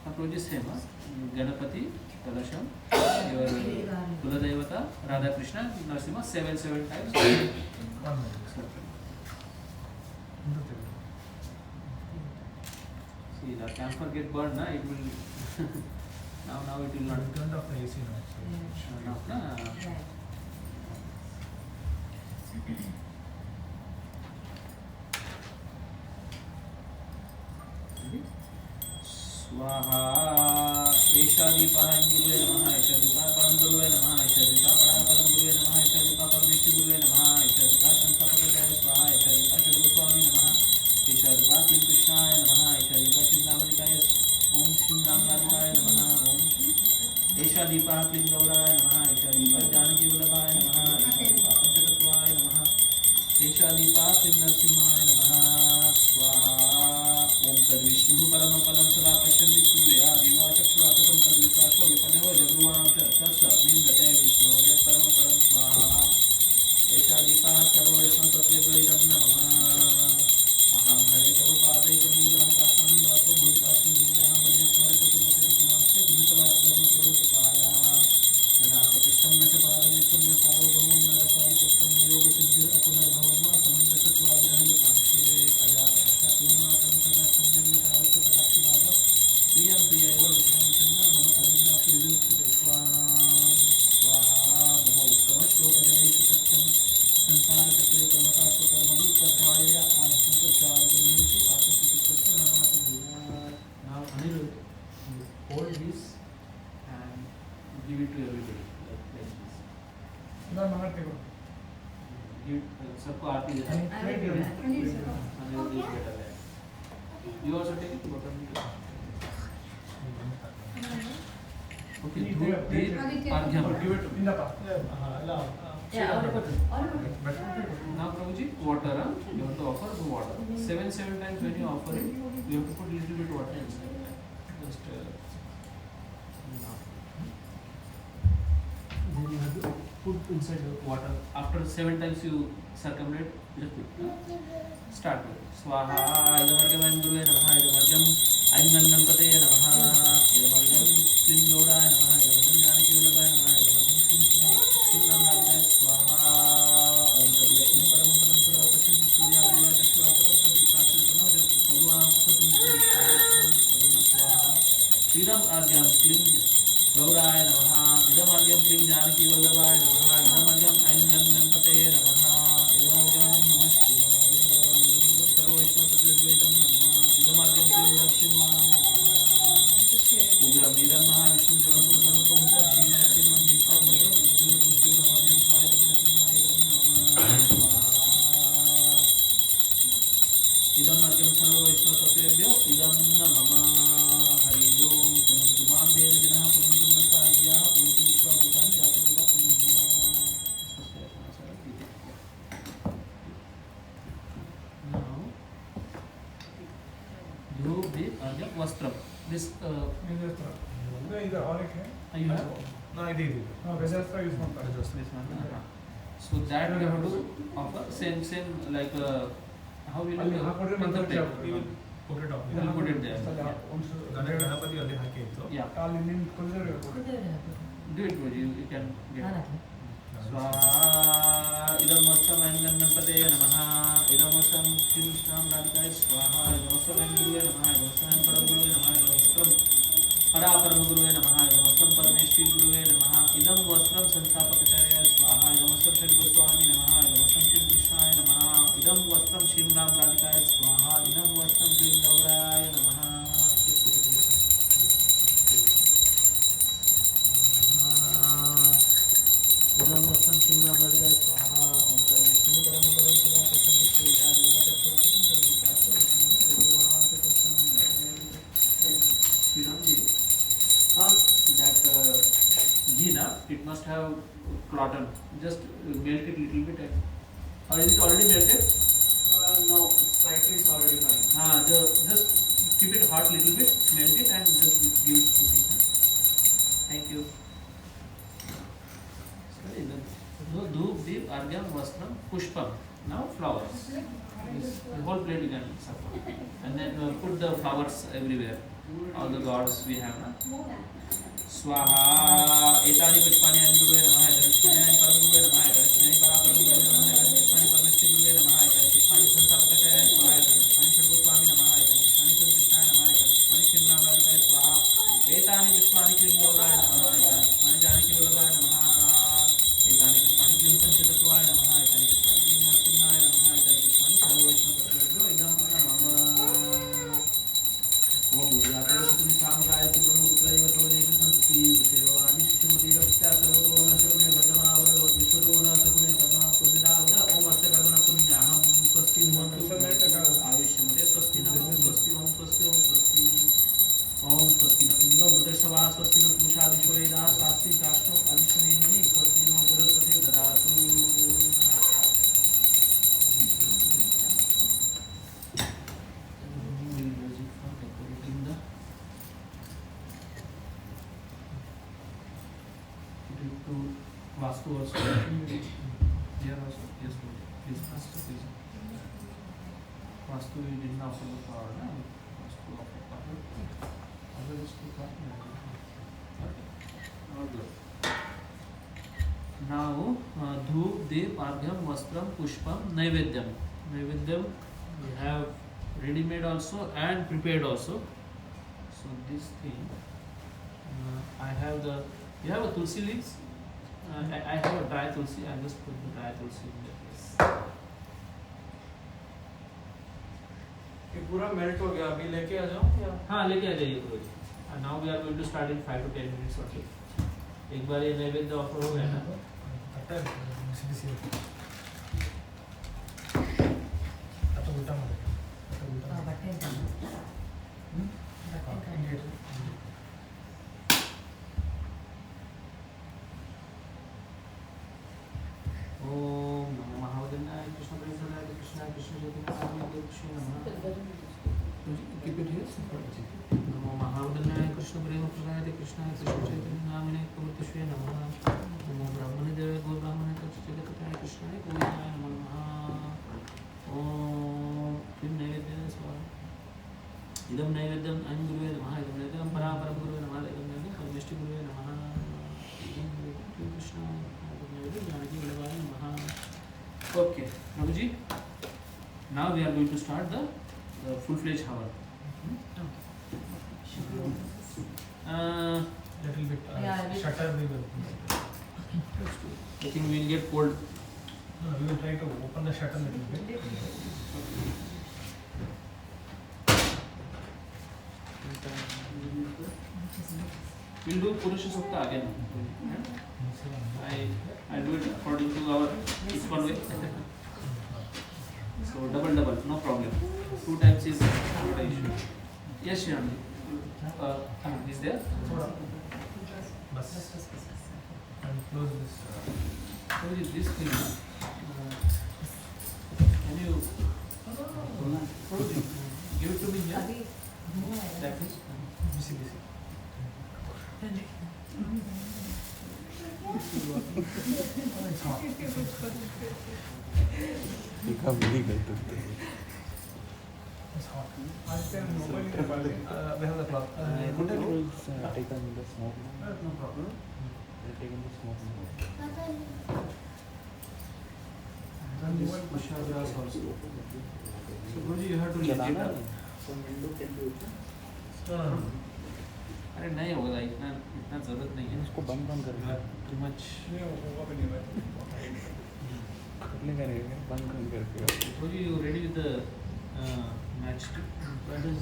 Approach is same, huh? Ganapati, Kalasham, your Kuladevata, Radha Krishna, Narasimha, 7 times. See, the camphor get burned, na? It will now it will not turned off the AC now. turn off, na? स्वाहा एषा दीपः गुरुवे नमः एषा दीपः परम गुरुवे नमः एषा दीपः परम गुरुवे नमः एषा दीपः परमेश्वर गुरुवे नमः एषा दीपः संस्थापकाय स्वाहा एषा दीपः षड्गोस्वामी नमः एषा दीपः क्लीं कृष्णाय नमः एषा दीपः श्रीरामलिकाय ओम श्री रामलालिकाय नमः ओम एषा दीपः क्लीं गौराय नमः एषा दीपः जानकी वल्लभाय नमः एषा दीपः पंचतत्वाय नमः एषा दीपः क्लीं नरसिंहाय नमः स्वाहा ओम तद्विष्णुः परमं पदं सदा पश्यन्ति सूर्या दिवा चक्षुराततं तद्विकाशो विपन्नव जगृहां च तत्समिन्दते विष्णो यत्परमं परं स्वाहा एषा दीपः सर्वैष्णवतत्त्वेभ्यो इदं नमः अहं हरे तव पादैकमूलः दासान् दासो भवितास्मि भूयः मन्ये स्मरतु सुमतिर्गुणांश्च गुणितवाक्यं करोतु काया ननाकपृष्ठं न च पारमिष्टं न सार्वभौमं न रसादिपत्रं न योगसिद्धिरपुनर्भवं वा समञ्जसत्वादिरहितकाङ्क्षे अजातपश्चात्माकं सदा संयम्यतावस्ततराक्षिभाव प्रियं प्रियैव विक्रमचन्द्र मम अविनाशविदुच्यते स्वां स्वाहा मम उत्तमश्लोकजनैषु सत्यं संसारचक्रे क्रमशः स्वकर्मभिः त्वत्मायया आत्मप्रचारगुणेषु आत्मप्रतिपत्ति नामातभूयात्. Now Anirudh, you hold this and give it to everybody like this. ನಾನು ಮಾಡ್ತೀವಿ Give सबको आरती देना है. Anirudh is better there. You also take it, bottom. Okay, Give Dhruv, it- Deep, Argyam. give it to ಇಂದಪ್ಪ ಎಲ್ಲ Yeah, all But good. now Prabhuji, water, huh? You have to offer the water. 7 times when you offer it, you have to put little bit water inside. Just now. Then you have to put inside the water. After 7 times you circumambulate, just put. Start with Swaha, Idamargam Gurve Namaha, Idamargam Aingan Ganpate Namaha, Idamargam Klim Yoda Namaha, Idamargam Janaki Vallabha Namaha, Idamargam Srim Ramadaya Swaha, Om Tabishim Param Param Sudha Pashan Surya Viva Chakshuvatatam Tadvikrasya Jati Sarvam Satum Swaha, Idam Argyam Klim Gauraya Namaha, Idam Argyam Klim Janaki Vallabhaya Namaha, Idam Argyam Aingan Ganpate Namaha, Idam Argyam Namah Shivaya, Idam Argyam Sarva Vaishnava Tattvedam Namaha, Idam Argyam Klim Lakshmaya Namaha, Ugram Niram Mahavishnu Jalantu Sarvatam Sat Shri Narasimham Vishnu Madhya Mૃત્યુ Mૃત્યુ Namahyam Swayam Narasimhaya Namaha, Idam Argyam Sarva Vaishnava Tattvedyo Idam Namah Hari Om Punantu Mam Devajana Punantu Manasagya Punantu Vishwa Bhutani Jati Vita Punya. Now, Dhruv Deep Argyam Vastram. This इधर और एक है you have No, I did it. वेजस्त्र use करता है this one. So that we have to offer same like how will ಅಲ್ಲಿ you ಹಾಕಿದ್ರೆ put the ಮಾತ್ರ plate? We will put it up. We will put it there. Ganapati ಅಲ್ಲಿ ಹಾಕಿತ್ತು. Yeah. ಅಲ್ಲಿ ನಿನ್ನ ಕುಲದೇವ್ರು Do it, Guruji. You can get it. Anatha. Swaha idam vastam Ganpate namaha idam vastam Shri Ram Radhikaya Swaha idam vastam Gurve namaha idam vastam Param Gurve namaha idam vastam Paraparam Gurve namaha idam vastam Parameshwari Gurve namaha idam vastam Sanstapakacharya Swaha idam vastam Shri Goswami namaha idam vastam Shri Krishnaya namaha idam vastam Shri Ram Radhikaya Swaha idam vastam Shri Gauraya namaha. Idam vastam Shri Ram Radhikaya Swaha Om Tar Vishnu Param Param Sada Pashan Vishnu Yadva Chakshuvatatam Tadvikrasya Vishnu Yadva Tatasam Shri Ramji, that ghee na, it must have clotted. Just melt it little bit. Or is it already melted? No, slightly is already fine. Just keep it hot little bit, melt it and just give it to me. Thank you. Dhoop, Deep, Argyam, Vastram, Pushpam. Now flowers. The whole plate you can suffer. And then put the flowers everywhere. All the gods we have. Na? Swaha Etani Pushpani Gurve Namaha Etani Param Gurve Namaha Etani Paraparam Gurve Namaha Etani Pushpani Parameshwari Gurve Namaha Etani Pushpani Sanstapakacharya Swaha Etani Pushpani Shri Goswami Namaha Etani Pushpani Shri Krishnaya Namaha Etani Pushpani Shri Ram Radhikaya Swaha Etani Pushpani Klim Gauraya Namaha Etani Pushpani Janaki Vallabhaya Namaha Etani Pushpani Klim Panchatatvaya Namaha Etani Pushpani Klim Narasimhaya Namaha Etani Pushpani Sarva Vaishnava Tattvedyo Idam Namah. Om Yatara Sutuni Samgaya Brahmaputra Yavatavane Santi Sevani Shrimati Rapsya Sarvapona Shakune Bhatama Avada Vishwadona Shakune Padma Purnida Avada Om Astakarbana Punyaham Swasti Mantu Ayushamate Swasti Na Om Swasti Om Swasti Om Swasti Om Swasti Na Indra Vrutasava Swasti Na Pusha Vishwaveda Swasti Kashno Avishwaneni Swasti Na Bharaspati Dadatu. To Vastu also. Here also. Yes, please. Please. Vastu we did not offer the power. Vastu offer power. Otherwise, we can't. Now, Dhoop, Deep, Argyam, Vastram, Pushpam, Naivedyam. Naivedyam we have ready-made also and prepared also. So this thing, I have the. You have a tulsi leaves? I have a dry tulsi. I just put the dry tulsi in the place. ये पूरा melt हो गया, अभी लेके आ जाऊँ क्या? हाँ लेके आ जाइए गुरुजी. And now we are going to start in 5 to 10 minutes only. एक बार ये नैवेद्य ऑफर हो गया ना? बट्टे नमो महावदनाय कृष्ण प्रेम प्रदाय कृष्णाय कृष्ण चैतन्य नामिने प्रभुतश्वे नमः। नमो ब्राह्मणे देवे गो ब्राह्मणे जगत्ताय कृष्णाय गोविंदाय नमो नमः। ओम किं नैवेद्येन स्वाहा। इदं नैवेद्यम् अयं गुरुवे नमः। इदं नैवेद्यं परापरं गुरुवे नमः। इदं नैवेद्यं परमेष्टि गुरुवे नमः। इदं नैवेद्यं कृष्ण इदं नैवेद्यं जानकी वल्लभाय नमः। Okay, Prabhuji. Now we are going to start the full-fledged hour. Little bit Yeah, shutter we will. I think we will get cold. No, we will try to open the shutter little bit. We will do Purusha Sukta again. I do it according to our ISKCON way. So double, no problem. 2 times is not an issue. Yes, Shyam. Is there? Bus. And close this. What is this thing? Can you give it to me here? That is. Busy. It's hot. It's hot. We have the cloth. Put it. No problem. And this Pushabhyas also. So Guruji, you have to lift it up. No. अरे नहीं होगा, इतना जरूरत नहीं है इसको बंद कर टू मच करने का नहीं बंद करके Guruji, you ready with the match? That is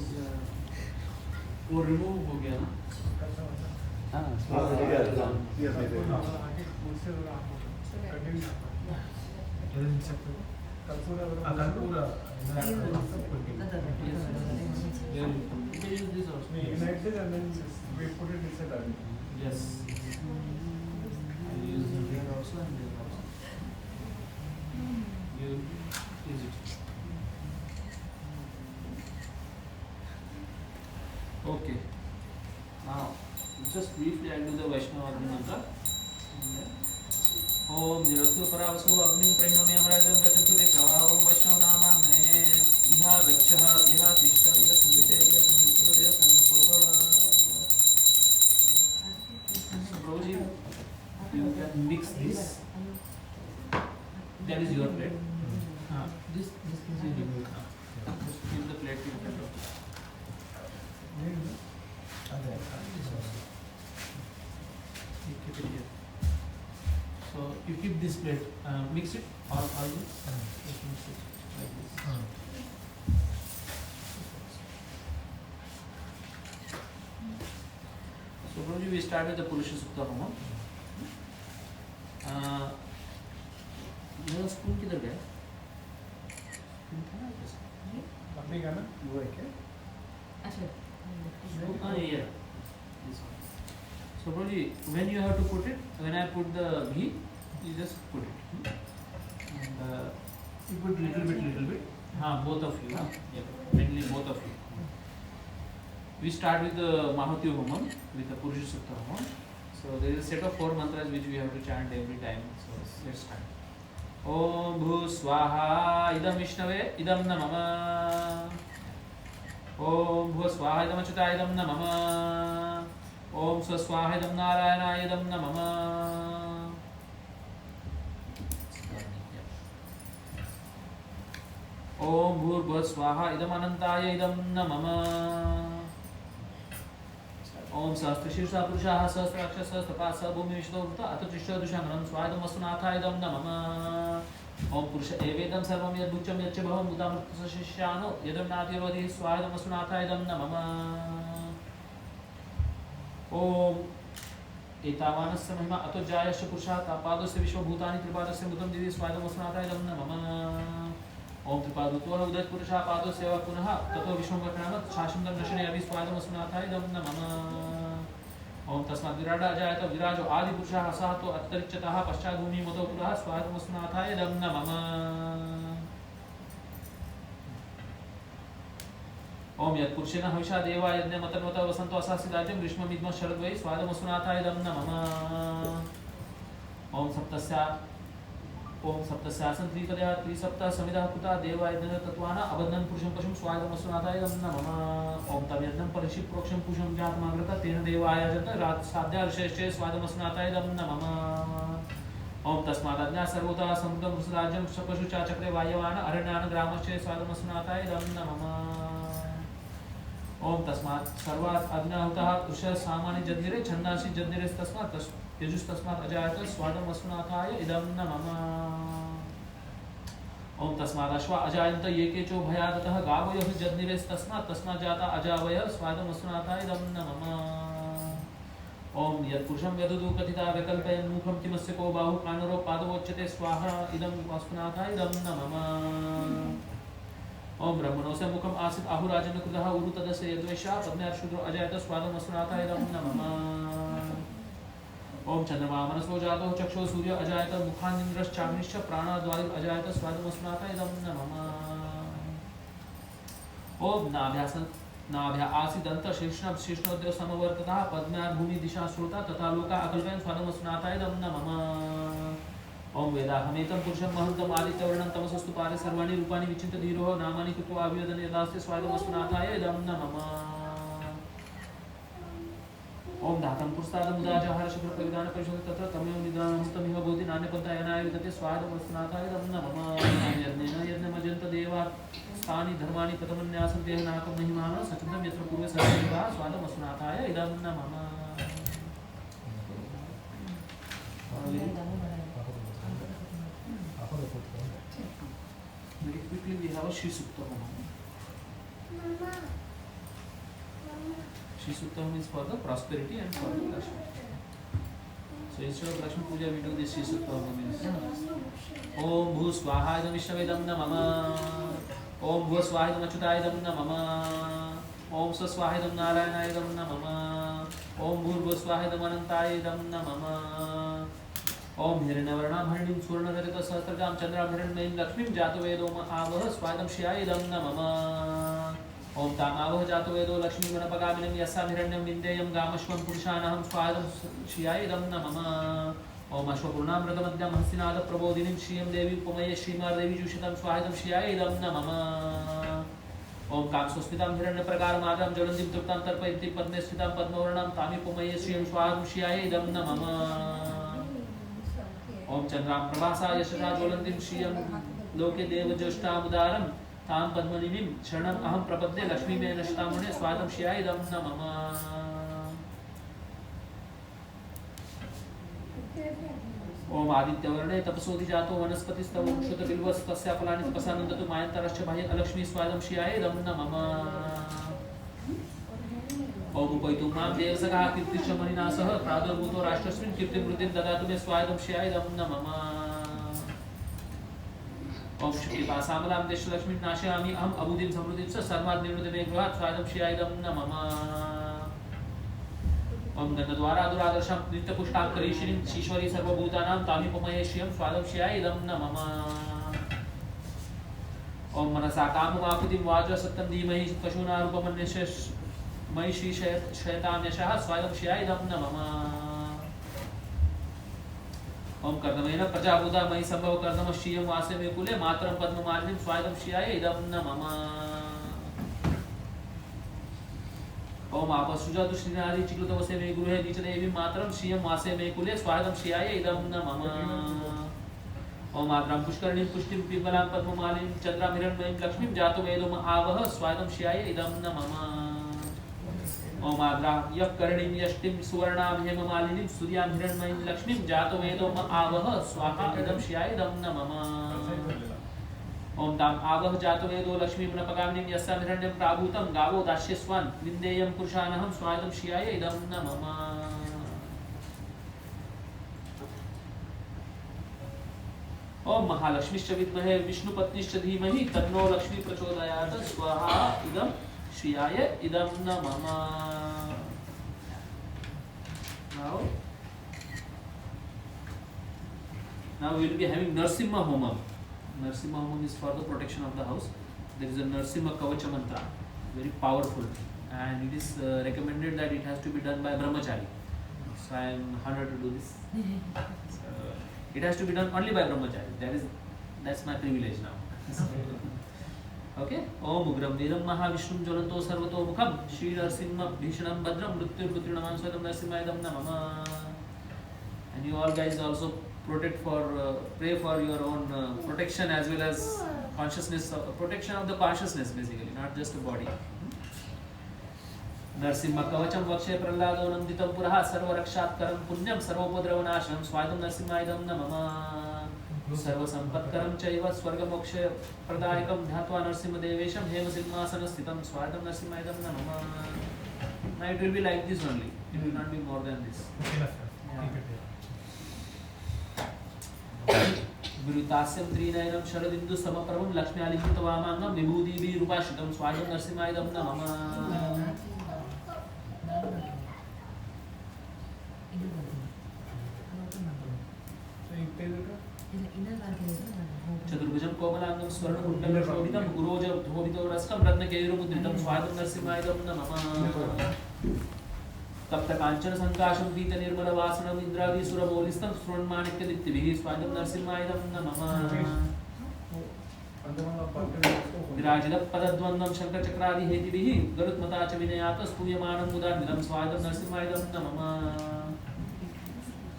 वो remove हो गया ना? हाँ Kalpura. This also. Ignite it and then we put it inside that. Yes. I use it here also and there also. You use it. Okay. Now, just briefly I do the Vaishnava Agni mantra. Om Nirastu Paravasu Agni Pranami Amrajam Gachantu Rekava Om Vaishnava Nama Nayane Iha Gachaha Iha Tishta Iha Sandhite Iha Sandhite Iha Sandhukobhava. So Prabhuji, you can mix this. That is your plate. This is your plate. Just give the plate to your plate. You keep it here. So you keep this plate, mix it all this, just mix it like this. So Guruji, we start with the Purusha Sukta Homa. मेरा spoon किधर गया? अपने का ना वो है क्या? Yeah. This one. So Guruji, when you have to put it, when I put the ghee, you just put it. And you put little bit. Both of you. Yeah, mainly both of you. We start with the Mahati Homam, with the Purusha Sukta Homam. So there is a set of 4 mantras which we have to chant every time. So let's start. Om Bhu Swaha Idam Vishnave Idam Namama. Om Bhu Swaha Idam Achyuta Idam Namama. Om Swaswaha Idam Narayana Idam Namama. Om Bhurbhuv Swaha Idam Anantaya Idam Namama. Om Sahasrashirsa Purushaha Sahasraksha Sahasrapasa Bhumi Vishnovruta Atatrisha Dushangaram Swadam Vasunatha Idam Namama. Om Purusha Evedam Sarvam Yadbhucham Yaccha Bhavam Bhutamrta Shishyano Yadam Natirvadi Swadam Vasunatha Idam Namama. Om एतावानस्य महिमा अतो जायस्य पुरुषः तापादस्य विश्वभूतानि त्रिपादस्य मुदं दिवि स्वादं वसनाथा इदं नमः. ओम त्रिपादत्वः उदयत् पुरुषः पादस्य वा पुनः ततो विश्वं शासनं दर्शने अभि स्वादं वसनाथा इदं नमः. ओम तस्मात् विराट जायत विराजो आदि पुरुषः असहतो अन्तरिक्षतः पश्चात् भूमि मतो पुरः स्वादं वसनाथा इदं नमः. ओम यत्पुरुषेण हविषा देवा यज्ञमतन्वत वसन्तो असासिदाज्यं ग्रीष्ममिद्म शरद्वै स्वादमसुनाथाय नमः। ओम सप्तस्या ओम सप्तस्यासन त्रिपदया त्रिसप्तः समिदः कुता देवा यज्ञ तत्वाना अबद्धन पुरुषं पशुं स्वादमसुनाथाय नमः। ओम तम यज्ञं परिषि प्रोक्षं पुरुषं जातमाग्रत तेन देवायजत रात साध्या ऋषेश्चे स्वादमसुनाथाय नमः। ओम तस्मादज्ञा सर्वतः समुद्रं वृषराज्यं पशु चक्रे वायवान अरण्यान ग्रामश्चे स्वादमसुनाथाय नमः। ओम तस्मात् सर्वात् अज्ञाहुतः उषः सामान्य जद्निरे छन्दांसि जद्निरे तस्मात् यजुस्तस्मात् अजायत स्वादमसुनाथाय इदं नमः। ओम तस्मादश्वा अजायन्त येकेचो भयादतः गावयः जद्निरे तस्मात् जाता अजावयः स्वादमसुनाथाय इदं नमः। ओम यत्पुरुषं यदुदु कथिता विकल्पयन् मुखं किमस्य को बाहु कानरो पादवोच्यते स्वाहा इदं वसुनाथाय इदं नमः। ओम ब्रह्मणो से मुखम आसित आहुराजन कृतः उरु तदस्य यद्वैषा पद्मे शूद्रो अजायत स्वादमसुनाथाय नमः। ओम चंद्रमा मनसो जातो चक्षो सूर्य अजायत मुखानिन्द्रश्चाग्निश्च प्राणाद्वायु अजायत स्वादमसुनाथाय नमः। ओम नाभ्या आसीदंत शीर्ष्ण शीर्ष्णोद्य समवर्ततः पद्म्याद् भूमि दिशा श्रोता तथा लोका अकल्पयन् स्वादमसुनाथाय नमः। ओम वेदाहमेतं पुरुषं महन्तं आदित्यवर्णं तमसस्तु पारे सर्वाणि रूपाणि विचिन्त्य धीरो नामानि कृत्वा अभिवदन् यदास्ते स्वादमसुनाथाय नमः। ओम धातं पुरस्तादमुदाजहार शुक्रप्रविधान परिशोध तत्र तमेव निदानस्तमिह बोधि नान्यपन्थायनाय विदते स्वादमसुनाथाय नमः। यज्ञेन यज्ञमजन्त देवा स्थानि धर्माणि प्रथमन्यासं देहनाकं महिमानः सचन्दं यत्र पूर्वे सर्वदेवा स्वादमसुनाथाय नमः। Very quickly we have a Shri Sukta Homa. Shri Sukta Homa is for the prosperity and for the Lakshmi. So instead of Lakshmi Puja we do this Shri Sukta Homa means Om Bhu Swaha Idam Vishnavedam Namama. Om Bhu Swaha Idam Achyuta Idam Namama. Om Sa Swaha Idam Narayana Idam Namama. Om Bhu Bhu Swaha Idam Ananta Idam Namama. ओम हिरण्यवर्णां हरिणीं सुवर्णधरित सहस्रजां चंद्रां हिरण्मयीं लक्ष्मीं जातवेदो आवह स्वादं श्रियाय इदं नमः। ओम तामावह जातवेदो लक्ष्मीं वनपगामिनीं यस्यां हिरण्यं विन्देयं गामश्वं पुरुषानहं स्वादं श्रियाय इदं नमः। ओम अश्वपूर्णामृतमद्यं हस्तिनाद प्रबोधिनीं श्रियं देवी उपमये श्रीमादेवी जुषितं स्वादं श्रियाय इदं नमः। ओम कामसुस्मितां हिरण्यप्रकारमादां ज्वलन्तीं तृप्तां तर्पयन्तीं पद्मे स्थितां पद्मवर्णां तामिपुमये श्रियं स्वादं श्रियाय इदं नमः। ओम चंद्रां प्रभासा यशसा ज्वलन्तीं श्रियं लोके देवज्येष्ठामुदारं तां पद्मनिमिं शरणम् अहं प्रपद्ये लक्ष्मीमेन शतामुने स्वादं श्रियाय इदं नमः। ओम आदित्यवर्णे तपसोधि जातो वनस्पतिस्तव वृक्षोतबिल्वस्तस्या फलानि तपसा नन्दतु मायन्तरश्च बाह्ये अलक्ष्मी स्वादं श्रियाय इदं नमः। ओम उपैतु मां देवसखा कीर्तिश्च मणिना सह प्रादुर्भूतो राष्ट्रस्मिन् कीर्तिं वृद्धिं ददातु मे स्वादं श्रियाय इदं नमः। ओम शुक्तिपासामलां देशलक्ष्मीं नाशयामि अहम् अबुधिं समृद्धिं च सर्वाद् निर्वृते मे गृहात् स्वादं श्रियाय इदं नमः। ओम गन्धद्वारा दुरादर्शं नित्यपुष्टां करीशिनीं ईश्वरी सर्वभूतानां तामिपुमये श्रियं स्वादं श्रियाय इदं नमः। ओम मनसा काममाकुतिं वाच सत्यं धीमहि पशूनां रूपमन्यस्य मयि श्री शयतां यशः स्वादं श्रियाय इदं नमः। ओम कर्दमेन प्रजाभूता मयि संभव कर्दम श्रियं वासे मे कुले मातरं पद्ममालिनीं स्वादं श्रियाय इदं नमः। ओम आपसृजतु श्रीनारी चिक्लुतवसे मे गृहे नीचदेवीं मातरं श्रियं वासे मे कुले स्वादं श्रियाय इदं नमः। ओम आद्रां पुष्करणीं पुष्टिं पिङ्गलां पद्ममालिनीं चन्द्रां हिरण्मयीं लक्ष्मीं जातो वेदो आवह स्वादं श्रियाय इदं नमः। ओम आद्रा यक्कर्णीं यष्टिं सुवर्णां हेममालिनीं सूर्यां हिरण्मयीं लक्ष्मीं जातो वेदो आवह स्वाहा इदं श्रियाय इदं नमः। ओम ताम् आवह जातो वेदो लक्ष्मीं नपगामिनीं यस्यां हिरण्यं प्राभूतं गावो दास्यस्वान् विन्देयं पुरुषानहं स्वादं श्रियाय इदं नमः। ओम महालक्ष्मीश्च विद्महे विष्णुपत्नीश्च धीमहि तन्नो लक्ष्मी प्रचोदयात् स्वाहा इदं श्रियाय इदं नमः। Now we will be having Narsimha Homam. Narsimha Homam is for the protection of the house. There is a Narsimha Kavacha mantra. very powerful, and it is recommended that it has to be done by brahmachari. So I am honored to do this. So it has to be done only by brahmachari. That's my privilege now. Okay. Om Ugram Veeram Mahavishnu Jwalanto Sarvato Mukham Shri Narsimha Bhishanam Bhadram Mrityu Putrinamam Swadam Narsimhaidam Namama. And you all guys also pray for your own protection as well as consciousness, protection of the consciousness basically, not just the body. Narsimha Kavacham Vakshe Prahlado Nanditam Puraha Sarva Rakshatkaram Punyam Sarvopodravanaşam Swadam Narsimhaidam Namama. सर्व संपत्करं चैव स्वर्गमोक्ष प्रदायकं ध्यात्वा नरसिंहदेवेशं हेमसिंहासनस्थितं स्वागतं नरसिंहायदं नमः. Now it will be like this only. It will not be more than this. विरुतास्यं त्रिनयनं Sharadindu समप्रभं लक्ष्म्यालिङ्गित वामाङ्गं विभूतिभिरुपाश्रितं स्वागतं नरसिंहायदं नमः. चतुर्भुजं कोमलांगं स्वर्णकुण्डलं शोभितं गुरोजधोभितोरस्कं रत्नकेयुरमुद्रितं स्वागतं नरसिंहायदं नमः. तप्तकाञ्चन सङ्काशं पीतनिर्मलवासनम् इन्द्रादिसुरमौलिस्तं स्फुरन्माणिक्यदीप्तिभिः स्वागतं नरसिंहायदं नमः. विराजितपदद्वन्द्वं शङ्खचक्रादिहेतिभिः गरुत्मता च विनयात् स्तूयमानं मुदान्वितं स्वागतं नरसिंहायदं नमः.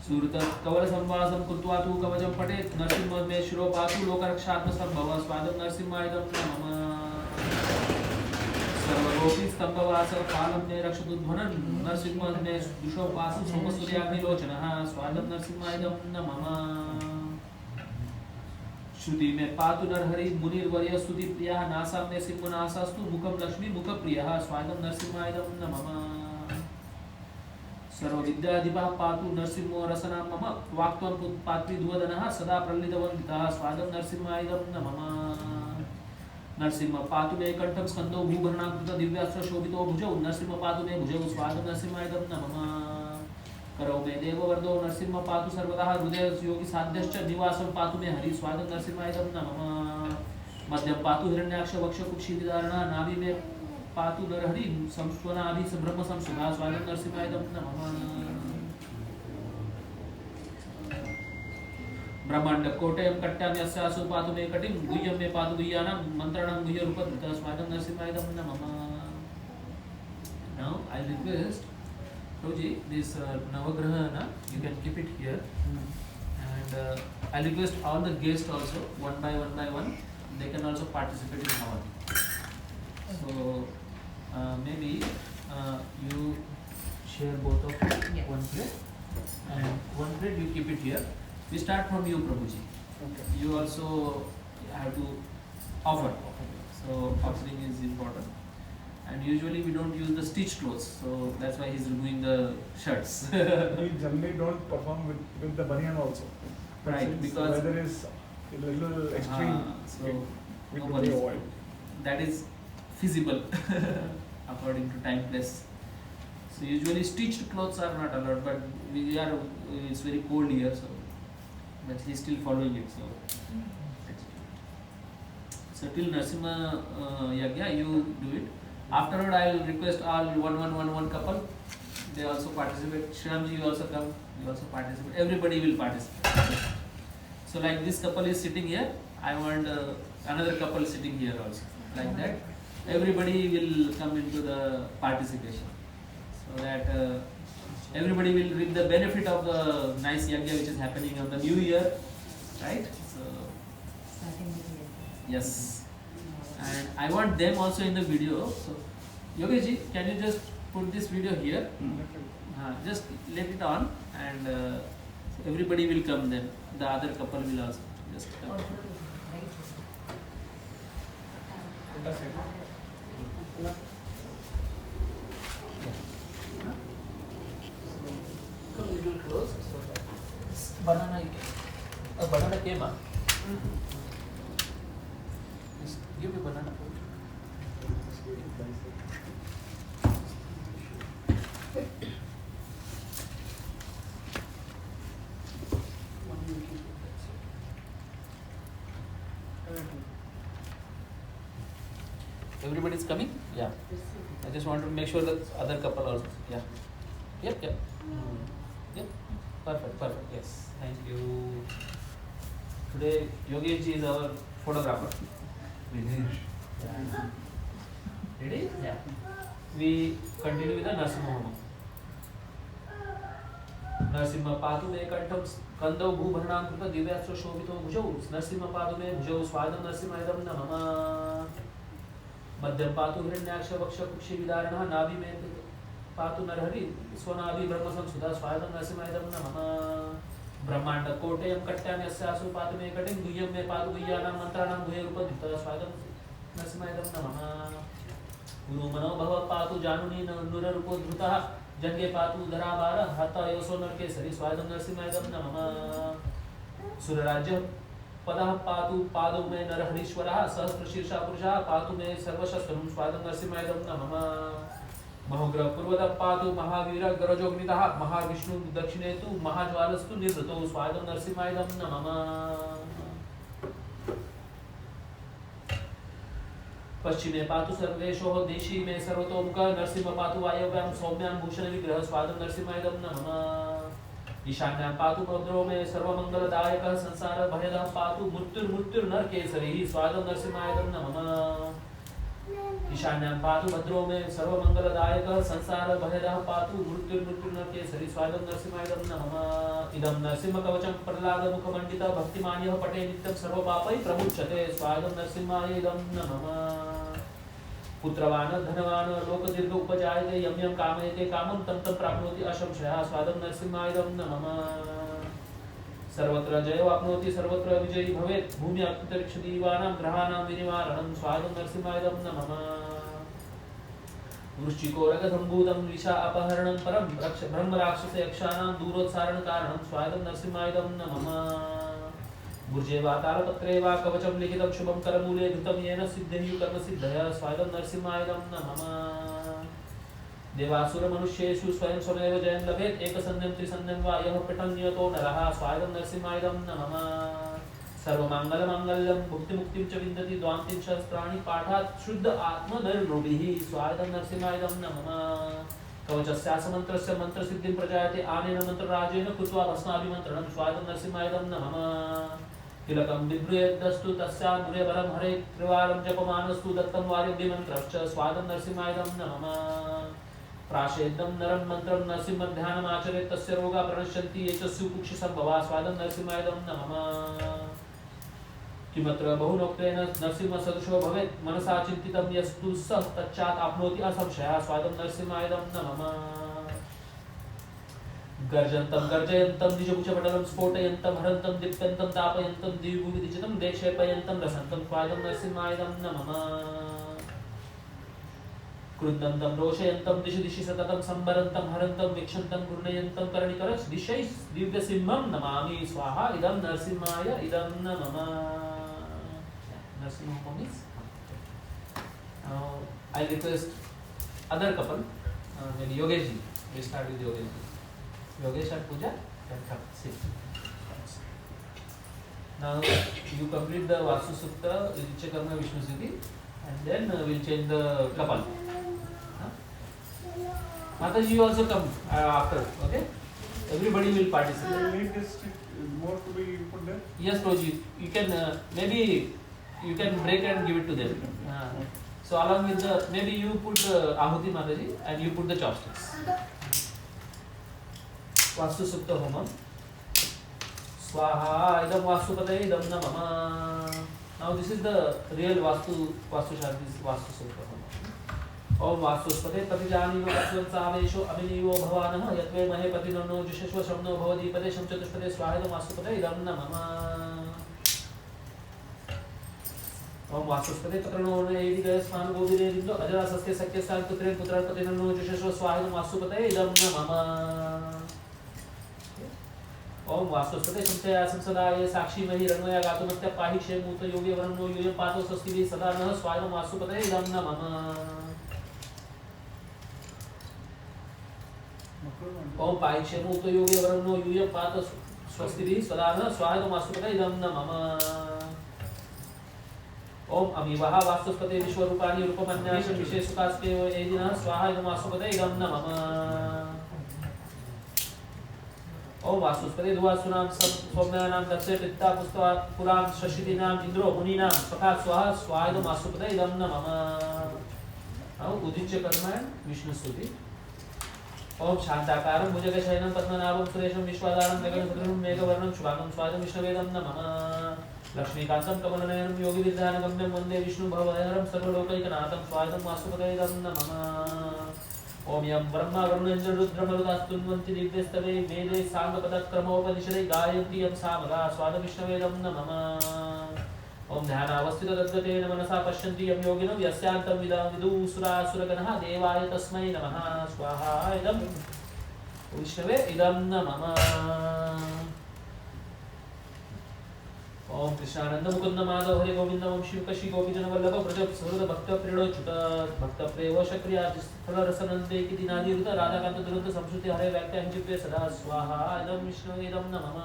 सूरत कवल संवासं कृत्वा तु कवचं पठेत् नरसिंहमे शिरो पातु लोकरक्षात्मसम्भव स्वागतं नरसिंहायदं नमः. सर्वलोकी स्तंभवास कालं मे रक्षतु ध्वनन् नरसिंहमे दुषो पासु सोमसूर्याग्निलोचनः स्वागतं नरसिंहायदं नमः. श्रुति में पातु नरहरि मुनिर्वर्य स्तुति प्रियः नासा मे सिंहनासास्तु मुखं लक्ष्मी मुखप्रियः स्वागतं नरसिंहायदं नमः. सर्वविद्याधिपः पातु नरसिंहो रसना मम वाक्त्वं पात्रीध्वदनः सदा प्रलितवन्दितः स्वागतं नरसिंहायदं नमः. नरसिंह पातु मे कंठं स्कंदो भूभरणाकृत दिव्यास्त्र शोभितो भुजौ नरसिंह पातु मे भुजौ स्वागतं नरसिंहायदं नमः. करौ मे देववर्धो नरसिंह पातु सर्वदा हृदय योगी साध्यश्च निवासं पातु मे हरि स्वागतं नरसिंहायदं नमः. मध्यम पातु हिरण्याक्ष वक्ष कुक्षिधारणा नाभि मे पातु नरहरि संस्वनाभि ब्रह्म संसुधा स्वागतं नरसिंहायदं नमः. ब्रह्मांड कोटयं कट्टामि अस्यासु पातु मे कटिं गुह्यं मे पातु गुह्यानां मंत्राणां गुह्यरूपधृतः स्वागतं नरसिंहायदं नमः. Now I request Prabhuji, this Navagraha, you can keep it here, and I request all the guests also one by one they can also participate in Havan. So maybe you share both of you one plate, and one plate you keep it here. We start from you, Prabhuji. Okay. You also have to offer. So offering is important. And usually we don't use the stitched clothes, so that's why he's removing the shirts. We generally don't perform with the banyan also. But Right, since because the weather is a little extreme, so we no do worries. avoid. That is feasible according to time place. So usually stitched clothes are not allowed, but it's very cold here, so but he's still following it. So till Narasimha Yagya, you do it. Afterward, I will request all one couple. They also participate. Shramji, you also come. You also participate. Everybody will participate. So like this couple is sitting here. I want another couple sitting here also. Like that, everybody will come into the participation, so that everybody will reap the benefit of the nice yagya which is happening on the new year, right? So Starting with the yes. And I want them also in the video. So, Yogesh, can you just put this video here? Just let it on, and everybody will come then. The other couple will also just come. Come a little close. So that banana came up. Just give me banana. Everybody is coming? Yeah. I just want to make sure that other couple also. Yeah. Yep. Yep. Yep. Perfect. Yes. Thank you. Today Yogesh ji is our photographer. Yeah. Ready? Yeah. We continue with the Narsimha Homa. Narasimha पातु मे कंठम कंदौ भूभरणां कृत दिव्यास्त्र शोभितो भुजौ नरसिंह पातु मे भुजौ स्वादं नरसिंहायदं नमः मध्यम पातु हिरण्याक्ष वक्ष कुक्षि विदारणः नाभि मे पातु नरहरि स्वनाभि ब्रह्म संसुधा स्वादं नरसिंहायदं नमः ब्रह्मांड कोटयं कट्यामि अस्यासु पातु मे कटिं गुह्यं मे पातु गुह्यानां मंत्राणां गुह्यरूपधृतः स्वादं नरसिंहायदं नमः गुरु मनो भव पातु जानुनी नुररूपो धृतः जंगे पातु धरावार हता योसो नरकेसरी स्वादं नरसिंहायदं नमः सुरराज्य पदः पातु पादौ मे नरहरीश्वरः सहस्रशीर्षा पुरुषः पातु मे सर्वशस्त्रं स्वादं नरसिंहायदं नमः महोग्रह पूर्वतः पातु महावीर गरजोग्नितः महाविष्णु दक्षिणे तु महाज्वालस्तु निवृतो स्वादं नरसिंहायदं नमः पश्चिमे पातु सर्वेशो देशी मे सर्वतोमुख नरसिंह पातु वायव्यां सौम्यां भूषण विग्रह स्वादं नरसिंहायदं नमः ईशान्यां पातु भद्रो मे सर्वमंगलदायकः संसार भयदः पातु मृत्युर्नरकेसरी स्वादं नरसिंहायदं नमः ईशान्यां पातु भद्रो मे सर्वमंगलदायकः संसार भयदः पातु मृत्युर्नरकेसरी स्वादं नरसिंहायदं नमः इदं नरसिंह कवचं प्रह्लाद मुखमंडित भक्तिमान्यः पठे नित्यं सर्वपापै प्रमुच्यते स्वादं नरसिंहायदं नमः पुत्रवान धनवान लोकदीर्घ उपजायते यं यं कामयते कामं तं तं प्राप्नोति अशंशयः स्वादं नरसिंहायदं नमः सर्वत्र जयवाप्नोति सर्वत्र विजयी भवेत् भूमि अंतरिक्षदीवानां ग्रहाणां विनिवारणं स्वादं नरसिंहायदं नमः वृश्चिकोरगसम्भूतं विषा अपहरणं परं ब्रह्मराक्षस यक्षाणां दूरोत्सारण कारणं स्वादं नरसिंहायदं नमः भुजे वा तालपत्रे वा कवचं लिखितं शुभं करमूले धृतं येन सिद्धिः कर्मसिद्धयः स्वादं नरसिंहायदं नमः देवासुर मनुष्येषु स्वयं स्वमेव जयं लभेत् एकसन्ध्यं त्रिसन्ध्यं वा यः पठन् नियतो नरः स्वादं नरसिंहायदं नमः सर्वमाङ्गल्यं भुक्तिमुक्तिं च विन्दति द्वान्तिं सहस्राणि पाठात् शुद्ध आत्मनिर्नृभिः स्वादं नरसिंहायदं नमः कवचस्यास्य मन्त्रसिद्धिं प्रजायते आनेन मन्त्रराजेन कृत्वा भस्माभिमन्त्रणं स्वादं नरसिंहायदं नमः तिलकं बिभ्रयेदस्तु तस्यामुरेबलं हरे त्रिवारं जपमानस्तु दत्तं वार्यमन्त्रश्च स्वादं नरसिंहायदं नमः प्राशेद्यं नरं मन्त्रं नरसिंहध्यानमाचरेत् तस्य रोगा प्रणश्यन्ति ये च सुकुक्षिसम्भवा स्वादं नरसिंहायदं नमः किमत्र बहुनोक्तेन नरसिंहसदृशो भवेत् मनसा चिन्तितं यस्तु सः तच्चात् आप्नोति असंशयः स्वादं नरसिंहायदं नमः गर्जन्तं गर्जयन्तं निजभुजपटलं स्फोटयन्तं हरन्तं दीप्यन्तं तापयन्तं दिव्यविदिचितं देक्षेपयन्तं रसन्तं स्वादं नरसिंहायदं नमः क्रुद्धन्तं रोषयन्तं दिशि दिशि सततं संभरन्तं हरन्तं वीक्षन्तं घूर्णयन्तं करणिकरश् दिशैः दिव्यसिंहं नमामि स्वाहा इदं नरसिंहाय इदं नमः Narasimha Homa is now I request other couple maybe Yogesh ji. We start with Yogesh ji. Yogesh and Pooja can come sit. Now you complete the Vastu Sukta, Richa Karma Vishnu Siddhi, and then we'll change the couple. Mataji, you also come after, okay? Everybody will participate. You need this more to be put there? Yes, Proji. You can maybe you can break and give it to them. So along with the maybe you put the Ahuti Mataji and you put the chopsticks. Vastu Sukta Homa. Swaha idam Vastupate idam namama. Now this is the real Vastu Shanti Vastu Sukta Homa. ओम वास्तुस्पते प्रतिजानीनो अस्वंसावेशो अभिनीवो भवानः यत्वे महे प्रतिनन्नो जुषस्व शम्नो भवदीपदे शं चतुष्पदे स्वाहेदं वास्तुपते इदं नमः ओम वास्तुस्पते पत्रणो नेदि गयस्मान गोविदे दिन्दो अजरासस्ते सत्यस्तान् पुत्रेण पुत्रान् प्रतिनन्नो जुषस्व स्वाहेदं वास्तुपते इदं नमः ओम वास्तुस्पते संशया संसदाय साक्षी महि रणमया गातुमत्य पाहि क्षेमूत योगे वरन्नो यूयं पातो स्वस्तिभिः सदा नः स्वाहेदं वास्तुपते इदं नमः ओम पाइक्षेमूत योगे वरन्नो यूयं पात स्वस्तिभिः सदा नः स्वाहेदं वास्तुपते इदं नमः ओम अमीवः वास्तुस्पते विश्वरूपाणि रूपमन्यासं विशेषुकास्ते एदिनः स्वाहा इदं वास्तुपते इदं नमः ओम वास्तुस्पते दुवासुनां सौम्यानां दक्षे पित्ता पुष्पा पुरां शशिदीनां इंद्रो मुनीनां सखा स्वाहा स्वाहा इदं वास्तुपते इदं नमः अब उदिच्य कर्म है विष्णु स्तुति ओम शांताकारं भुजगशयनं पद्मनाभं सुरेशं विश्वाधारं गगनसदृशं मेघवर्णं शुभांगं स्वादं विष्णुवेदं नमः लक्ष्मीकान्तं कमलनयनं योगिविद्यानगम्यं वन्दे विष्णुभवहरं सर्वलोकैकनाथं स्वादं वास्तुपते इदं नमः ओम यं ब्रह्मा वरुणेन्द्ररुद्रमरुदास्तुन्वन्ति दिव्यस्तवे वेदे साङ्गपदक्रमोपनिषदे गायन्ति यं सामगा स्वादविष्णवेदं नमः ओम ध्यानावस्थितो तद्गतेन मनसा पश्यन्ति यं योगिनो यस्यान्तं विदुसुरासुरगणः देवाय तस्मै नमः स्वाहा इदं विष्णवे इदं नमः ओम कृष्णानंद मुकुंद माधव हरे गोविंद ओम शिव कशी गोपीजन वल्लभ ब्रज सुहृद भक्त प्रेणोच्युत भक्त प्रेव शक्रिया फल रसनंदे की दिनादिरुत राधाकांत दुरंत संस्कृति हरे व्याख्या हिंजित्वे सदा स्वाहा इदं विष्णवे इदं नमः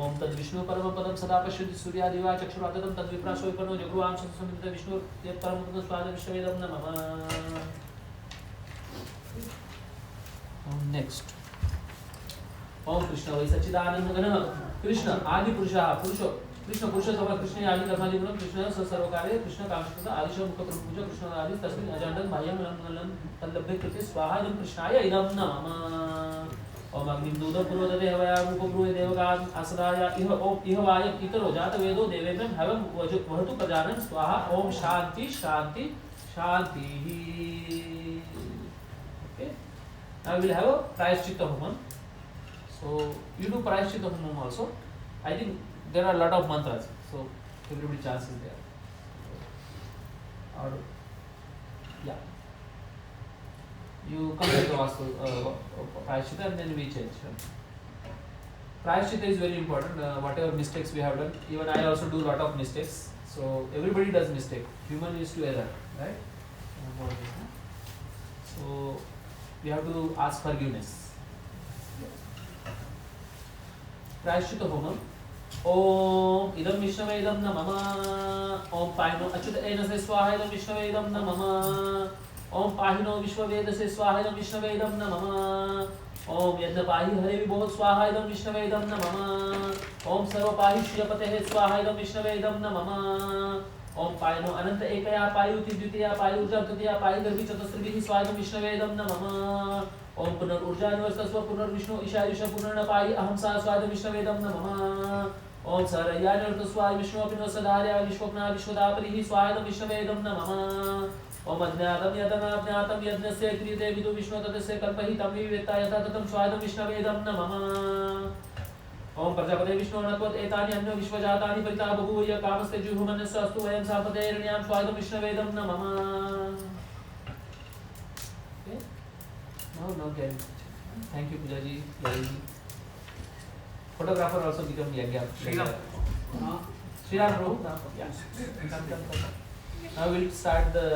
ओम तद विष्णु परम पदम सदा पश्यति सूर्यादिवा चक्षुरागतम तद विप्राशोपनो जगुवां संसमित विष्णु यत् परम पदम स्वाद विष्णवे इदं नमः नेक्स्ट ओम कृष्ण वै सच्चिदानंद घन कृष्ण आदि पुरुषः पुरुषो कृष्ण पुरुषोत्तम कृष्ण आदि कर्मादि गुण कृष्ण सर्वकार्य कृष्ण कामकृत आदिशो मुख प्रभुज कृष्ण आदि तस्मिन् अजानन् बाह्यं नं तल्लभ्य कृते स्वाहा इदं कृष्णाय इदं नमः ओम अग्निदूतं पुरोदते हवया रूपब्रूहे देवगान् आसदाय इह वायम् इतरो जातवेदो देवेभ्यं हवं वहतु प्रजानं स्वाहा ओम शांति शांति शांति okay now we will have a prayaschitta homan so you do prayaschitta homan also I think there are a lot of mantras so everybody chance is there or yeah you complete the vastu prayaschitta and then we change. Prayaschitta is very important. Whatever mistakes we have done, even I also do a lot of mistakes. So everybody does mistake. Human is to error, right? So we have to ask forgiveness. Prayaschitta homam. ओम इदं विष्णवे इदं नमः ओम पाहिनो अच्युत एनसे स्वाहा इदं विष्णवे इदं नमः ओम पाहिनो विश्ववेदसे स्वाहा इदं विष्णवे इदं नमः ओम यज्ञपाहि हरे विभो स्वाहा इदं विष्णवे इदं नमः ओम सर्वपाहि श्रियपतेः स्वाहा इदं विष्णवे इदं नमः ओम पाहिनो अनंत एकया पायुति द्वितीया पायुर्जा तृतीया पाहि गर्भी चतुस्रभिः स्वाहा इदं विष्णवे इदं नमः ओम पुनर्ऊर्जान्वस्तस्व पुनर्विष्णु ईशायुष पुनर्नपाहि अहं सा स्वाहा इदं विष्णवे इदं नमः ओम सरयानर्त स्वाहा विष्णु अपिनो सदार्या विश्वप्ना विश्वदापरिः स्वाहा इदं विष्णवे इदं नमः ओम अज्ञातं यतनाज्ञातं यज्ञस्य क्रियते विदु विष्णु तदस्य कल्पहितं विवेत्ता यथा ततं स्वाहा इदं विष्णवे इदं नमः ओम प्रजापते विष्णु अनत्वत् एतानि अन्य विश्वजातानि परिता बभूव य कामस्ते जुहुमन्यस्य अस्तु वयं सापतेरण्यां स्वाहा इदं विष्णवे इदं नमः okay now get thank you Pujaji Lalaji photographer also become Yagya Shriram Prabhu yeah now we'll start the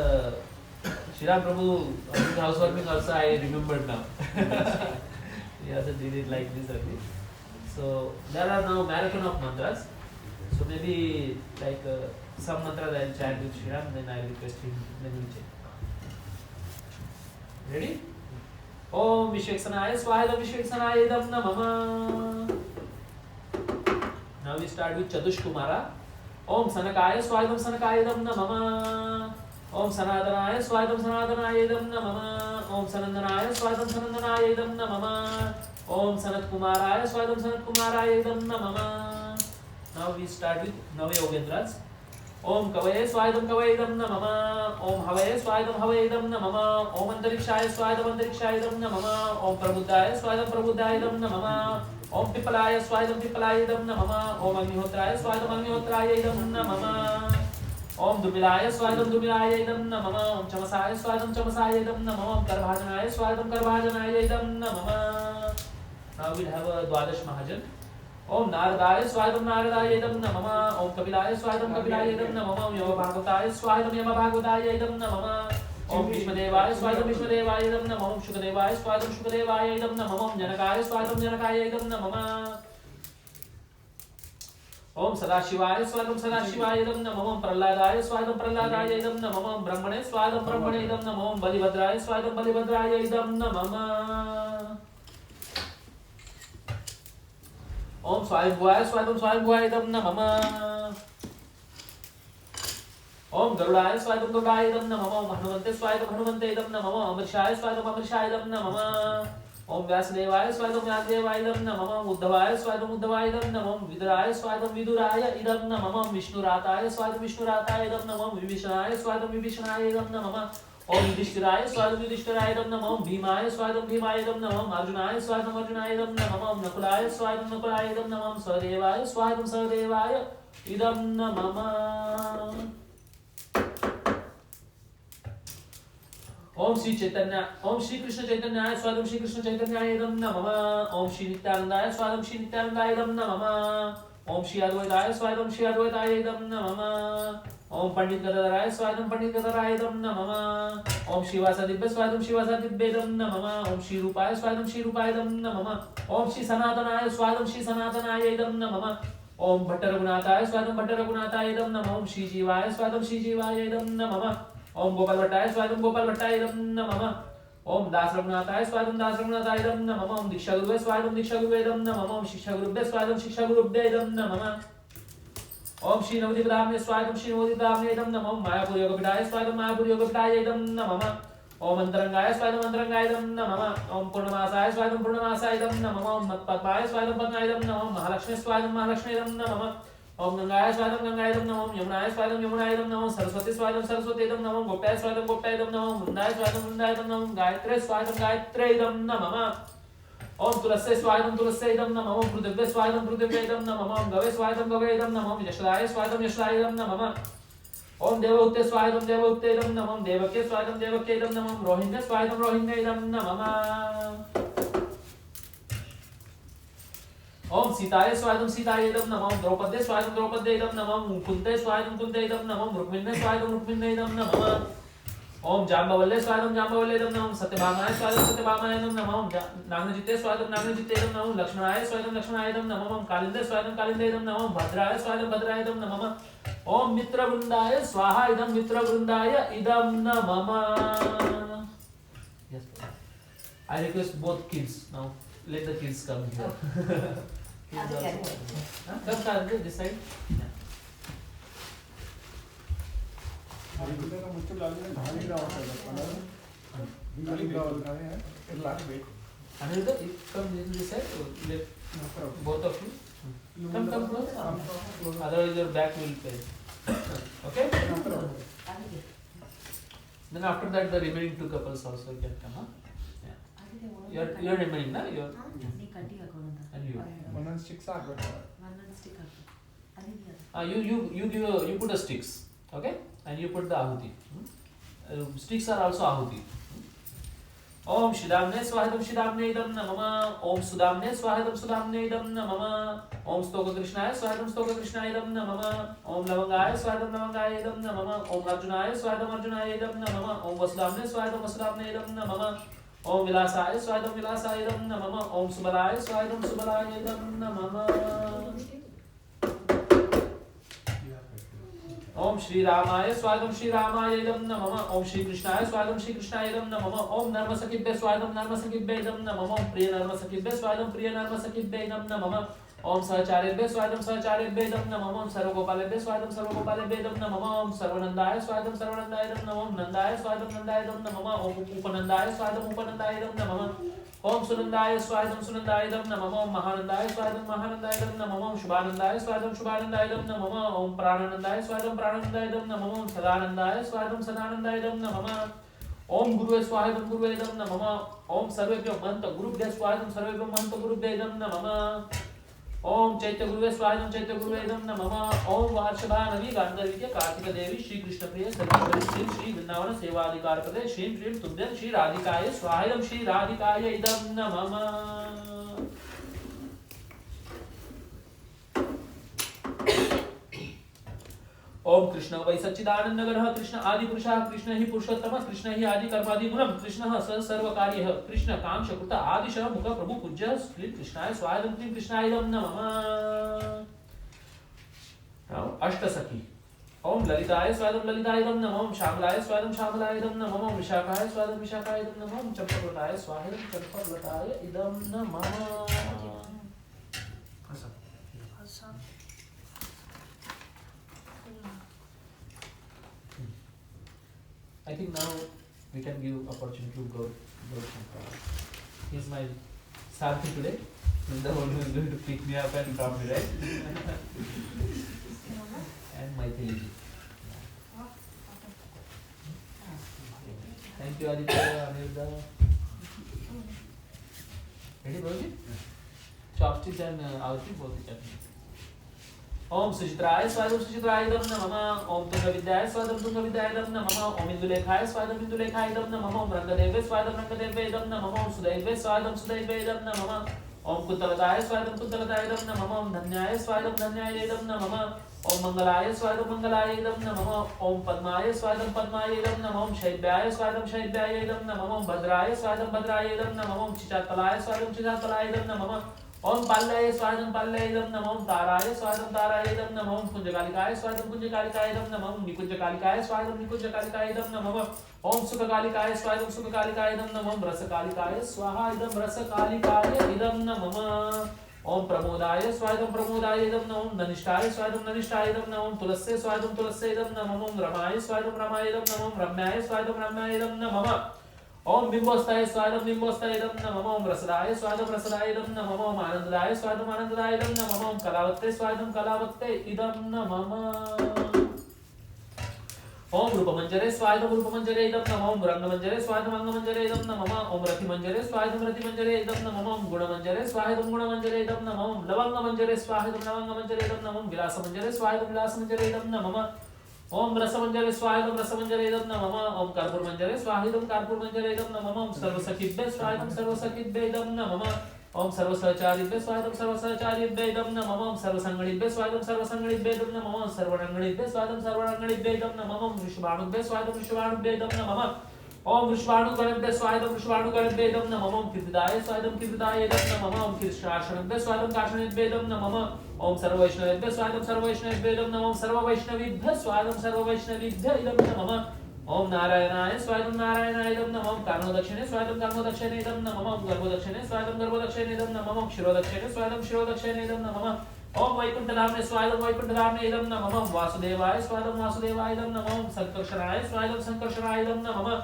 Shriram Prabhu housewarming also I remembered now he also did it like this only so there are now marathon of mantras so maybe like some mantras I'll chant with Shriram then I'll request him then we'll change ready ओम विश्वेक्षणाय स्वाहा इदं विश्वेक्षणाय इदं नमः now we start with चतुष्कुमारा ओम सनकाय स्वाहा इदं सनकाय इदं नमः ओम सनातनाय स्वाहा इदं सनातनाय इदं नमः ओम सनंदनाय स्वाहा इदं सनंदनाय इदं नमः ओम सनत्कुमाराय स्वाहा इदं सनत्कुमाराय इदं नमः now we start with नव योगेंद्रास ओम कवये स्वाहा इदं कवये इदं नमः ओम हवये स्वाहा इदं हवये इदं नमः ओम अंतरिक्षाय स्वाहा इदं अंतरिक्षाय इदं नमः ओम प्रबुद्धाय स्वाहा इदं प्रबुद्धाय इदं नमः ओम पिपलाय स्वाहा इदं पिपलाय इदं नमः ओम अग्निहोत्राय स्वाहा इदं अग्निहोत्राय इदं नमः ओम दुर्मिलाय स्वाहा इदं दुर्मिलाय इदं नमः ओम चमसाय स्वाहा इदं चमसाय इदं नमः ओम करभाजनाय स्वाहा इदं करभाजनाय इदं नमः now we'll have a द्वादश महाजन ओम नारदाय स्वाहा इदं नारदाय इदं नमः ओम कपिलाय स्वाहा इदं कपिलाय इदं नमः ओम यमभागवताय स्वाहा इदं यमभागवताय इदं नमः ओम विष्णुदेवाय स्वाहा इदं विष्णुदेवाय इदं नमः ओम शुकदेवाय स्वाहा इदं शुकदेवाय इदं नमः ओम जनकाय स्वाहा इदं जनकाय इदं नमः ओम सदाशिवाय स्वागतम सदाशिवाय इदं नमः ओम प्रह्लादाय स्वागतम प्रह्लादाय इदं नमः ओम ब्रह्मणे स्वागतम ब्रह्मणे इदं नमः ओम बलिभद्राय स्वागतम बलिभद्राय इदं नमः ओम स्वायंभुवाय स्वागतम स्वायंभुवाय इदं नमः ओम गरुडाय स्वागतम गरुडाय इदं नमः ओम हनुमन्ते स्वागतम हनुमन्ते इदं नमः ओम अमृषाय स्वागतम अमृषाय इदं नमः ओम व्यासदेवाय स्वागतम व्यासदेवाय इदं नमः ओम उद्धवाय स्वागतम उद्धवाय इदं नमः ओम विदुराय स्वागतम विदुराय इदं नमः ओम विष्णुराताय स्वागतम विष्णुराताय इदं नमः ओम विभीषणाय स्वागतम विभीषणाय इदं नमः ओम युधिष्ठिराय स्वागतम युधिष्ठिराय इदं नमः ओम भीमाय स्वागतम भीमाय इदं नमः ओम अर्जुनाय स्वागतम अर्जुनाय इदं नमः ओम नकुलाय स्वागतम नकुलाय इदं नमः ओम सहदेवाय स्वागतम सहदेवाय इदं नमः ओम श्री चैतन्य ओम श्री कृष्ण चैतन्याय स्वागतम श्री कृष्ण चैतन्याय इदं नमः ओम श्री नित्यानंदाय स्वागतम श्री नित्यानंदाय इदं नमः ओम श्री अद्वैताय स्वागतम श्री अद्वैताय इदं नमः ओम पंडित गदाधराय स्वागतम पंडित गदाधराय इदं नमः ओम श्रीवासादिभ्य स्वागतम श्रीवासादिभ्य इदं नमः ओम श्री रूपाय स्वागतम श्री रूपाय इदं नमः ओम श्री सनातनाय स्वागतम श्री सनातनाय इदं नमः ओम भट्ट रघुनाथाय स्वागतम भट्ट रघुनाथाय इदं नमः ओम श्री जीवाय स्वागतम श्री जीवाय इदं नमः ओम गोपाल भट्टाय स्वागतम गोपाल भट्टाय इदं नमः ओम दास रघुनाथाय स्वागतम दास रघुनाथाय इदं नमः ओम दीक्षा गुरुवे स्वागतम दीक्षा गुरुवे इदं नमः ओम शिक्षा गुरुभ्य स्वागतम शिक्षा गुरुभ्य इदं नमः ओम श्री नवदीपधाम्ने स्वागतम श्री नवदीपधाम्ने इदं नमः ओम मायापुर योगपीठाय स्वागतम मायापुर योगपीठाय इदं नमः ओम अंतरंगाय स्वागतम अंतरंगाय इदं नमः ओम पूर्णमासाय स्वागतम पूर्णमासाय इदं नमः ओम पद्माय स्वागतम पद्माय इदं नमः महालक्ष्मी स्वागतम महालक्ष्मी इदं नमः ओम गंगाय स्वागतम गंगाय इदं नमः ओम यमुनाय स्वागतम यमुनाय इदं नमः सरस्वती स्वागतम सरस्वती इदं नमः गोप्याय स्वागतम गोप्याय इदं नमः वृंदाय स्वागतम वृंदाय इदं नमः गायत्रे स्वागतम गायत्रे इदं नमः ओम तुलस्ये स्वागतम तुलस्ये इदं नमः ओम पृथिव्ये स्वागतम पृथिव्ये इदं नमः ओम गवे स्वागतम गवे इदं नमः ओम यशोदाय स्वागतम यशोदाय इदं नमः ओम देवहूते स्वागतम देवहूते इदं नमः ओम देवके स्वागतम देवके इदं नमः ओम रोहिण्ये स्वागतम रोहिण्ये इदं नमः ओम सीताय स्वागतम सीताय इदं नमः ओम द्रौपदे स्वागतम द्रौपदे इदं नमः ओम कुन्ते स्वागतम कुन्ते इदं नमः ओम रुक्मिण्ये स्वागतम रुक्मिण्ये इदं नमः ओम जाम्बवल्ले स्वागतम जाम्बवल्ले इदं नमः ओम सत्यभामाय स्वागतम सत्यभामाय इदं नमः ओम नागनजिते स्वागतम नागनजिते इदं नमः ओम लक्ष्मणाय स्वागतम लक्ष्मणाय इदं नमः ओम कालिन्दे स्वागतम कालिन्दे इदं नमः ओम भद्राय स्वागतम भद्राय इदं नमः ओम मित्रवृन्दाय स्वाहा इदं मित्रवृन्दाय इदं नमः Yes, I request both kids now. Let the kids come here. Kids also. Come, this side. मुझको लागू है धानी का होता है धानी का होता है फिर लास्ट वेट Another, come this side. Let both of you. Come close. Otherwise your back will pain. Okay. Then after that the remaining two couples also can come. Huh? You're remaining, na? You're and you. one on sticks are good. You put the sticks, okay, and you put the ahuti. Sticks are also ahuti. ओम शिदाम्ने स्वाहतम शिदाम्ने इदं नमः ओम सुदाम्ने स्वाहतम सुदाम्ने इदं नमः ओम स्तोक कृष्णाय स्वाहतम स्तोक कृष्णाय इदं नमः ओम लवंगाय स्वाहतम लवंगाय इदं नमः ओम अर्जुनाय स्वाहतम अर्जुनाय इदं नमः ओम वसुदाम्ने स्वाहतम वसुदाम्ने इदं नमः ओम विलासाय स्वाहतम विलासाय इदं नमः ओम सुबलाय स्वाहतम सुबलाय इदं नमः ओम श्री रामाय स्वागतम श्री रामाय इदं नमः ओम श्री कृष्णाय स्वागतम श्री कृष्णाय इदं नमः ओम नर्म सखिभ्य स्वागतम नर्म सखिभ्य इदं नमः ओम प्रिय नर्म सखिभ्य स्वागतम प्रिय नर्म सखिभ्य इदं नमः ओम सहचारेभ्य स्वागतम सहचारेभ्य इदं नमः ओम सर्वगोपालेभ्य स्वागतम सर्वगोपालेभ्य इदं नमः ओम सर्वनंदाय स्वागतम सर्वनंदाय इदं नमः ओम नंदाय स्वागतम नंदाय इदं नमः ओम उपनंदाय स्वागतम उपनंदाय इदं नमः ओम सुनंदाय स्वागतम सुनंदाय इदं नमः ओम महानंदाय स्वागतम महानंदाय इदं नमः ओम शुभानंदाय स्वागतम शुभानंदाय इदं नमः ओम प्राणानंदाय स्वागतम प्राणानंदाय इदं नमः ओम सदानंदाय स्वागतम सदानंदाय इदं नमः ओम गुरुवे स्वागतम गुरुवे इदं नमः ओम सर्वेभ्यो महंत गुरुभ्यः स्वागतम सर्वेभ्यो महंत गुरुभ्यः इदं नमः ओम चैत्य गुरुवे स्वागतम चैत्य गुरुवे इदं नमः ओम वार्षभानवी गांधर्विके कार्तिक देवी श्री कृष्ण प्रिय सर्वेश्वरी श्री वृंदावन सेवाधिकार पदे श्री प्रिय तुभ्यं श्री राधिकाय स्वाहायं श्री राधिकाय इदं नमः ओम कृष्ण वै सच्चिदानंद गणः कृष्ण आदि पुरुषः कृष्ण ही पुरुषोत्तमः कृष्ण ही आदि कर्मादि गुणम् कृष्णः स सर्वकार्यः कृष्ण कामशकृत आदिशः मुख प्रभु पूज्य श्री कृष्णाय स्वागतम श्री कृष्णाय इदं नमः अष्टसखी। ओम ललिताय स्वादम ललितायदम नमः। ओम श्यामलाय स्वादम श्यामलायदम नमः। ओम विशाखाय स्वादम विशाखायदम नमः। ओम चंपकलताय स्वादम चंपकलताय इदम नमः। I think now we can give opportunity to Gaurav Shankar. He is my Sarthi today. He is the one who is going to pick me up and drop me, right? And Maithili ji. Thank you, Aditya, Aniruddha. Ready, Babuji? Chopsticks and Avuti, both the chutney. ओम सुचित्राय स्वादम सुचित्रायदम नमः। ओम तुंगविद्याय स्वादम तुंगविद्यायदम नमः। ओम इंदुलेखाय स्वादम इंदुलेखायदम नमः। ओम रंगदेवे स्वादम रंगदेवेदम नमः। ओम सुदैवे स्वादम सुदैवेदम नमः। ओम कुंतलताय स्वादम कुंतलतायदम नमः। ओम धन्याय स्वादम धन्यायदम नमः। ओम मंगलाय स्वादम मंगलायदम नमः। ओम पद्माय स्वादम पद्मायदम नमः। ओम शैब्याय स्वादम शैब्यायदम नमः। ओम भद्राय स्वादम भद्रायदम नमः। ओम चिचातलाय स्वादम चिचातलायदम नमः। ओम पाल्याय स्वादम पाल्यायदम नमः। ओम ताराय स्वादम तारायदम नमः। ओम कुंजकालिकाय स्वादम कुंजकालिकायदम नमः। ओम निकुंजकालिकाय स्वादम निकुंजकालिकायदम नमः। ओम सुखकालिकाय स्वादम सुखकालिकायदम नमः। ओम रसकालिकाय स्वाहा इदम रसकालिकाय इदम नमः। ओम प्रमोदाय स्वादम प्रमोदायदम नमः। ओम ननिष्ठाय स्वादम ननिष्ठायदम नमः। ओम तुलस्य स्वादम तुलस्यदम नमः। ओम रमाय स्वादम रमायदम नमः। ओम रम्याय स्वादम रम्यायदम नमः। ओम बिंबोस्ताय स्वादम बिंबोस्तायदम नमः। ओम रसदाय स्वादम रसदायदम नमः। ओम आनंददाय स्वादम आनंददायदम नमः। ओम कलावत्ते स्वादम कलावत्ते इदम नमः। ओम रूपमंजरे स्वादम रूपमंजरे इदम नमः। ओम रंगमंजरे स्वादम अंगमंजरे इदम नमः। ओम रतिमंजरे स्वादम रतिमंजरे इदम नमः। ओम गुणमंजरे स्वादम गुणमंजरे इदम नमः। ओम लवंगमंजरे स्वादम लवंगमंजरे इदम नमः। ओम विलासमंजरे स्वादम विलासमंजरे इदम नमः। ओम रसमंजरे स्वादम रसमंजरे इदम नमः। ओम कर्पूरमंजरे स्वादम कर्पूरमंजरे इदम नमः। ओम सर्वसखिभ्ये स्वादम सर्वसखिभ्ये इदम नमः। ओम सर्वसहचारिभ्ये स्वादम सर्वसहचारिभ्ये इदम नमः। ओम सर्वसंगणिभ्ये स्वादम सर्वसंगणिभ्ये इदम नमः। ओम सर्वरंगणिभ्ये स्वादम सर्वरंगणिभ्ये इदम नमः। ओम वृषभाणुभ्ये स्वादम वृषभाणुभ्ये इदम नमः। ओम वृषभाणुगणभ्ये स्वादम वृषभाणुगणभ्ये इदम नमः। ओम कीर्तिदाय स्वादम कीर्तिदाय इदम नमः। ओम कीर्षाशनभ्ये स्वादम काशनेभ्ये इदम नमः। ओम सर्ववैष्णवेभ्ये स्वादम सर्ववैष्णवेभ्ये इदम नमः। ओम सर्ववैष्णवेभ्ये स्वादम सर्ववैष्णवेभ्ये इदम नमः। ओम नारायणाय स्वादम नारायणाय इदम नमः। ओम कर्णोदक्षिणे स्वादम कर्णोदक्षिणे इदम नमः। ओम गर्भोदक्षिणे स्वादम गर्भोदक्षिणे इदम नमः। ओम शिरोदक्षिणे स्वादम शिरोदक्षिणे इदम नमः। ओम वैकुंठधामने स्वादम वैकुंठधामने इदम नमः। ओम वासुदेवाय स्वादम वासुदेवाय इदम नमः। ओम संकर्षणाय स्वादम संकर्षणाय इदम नमः।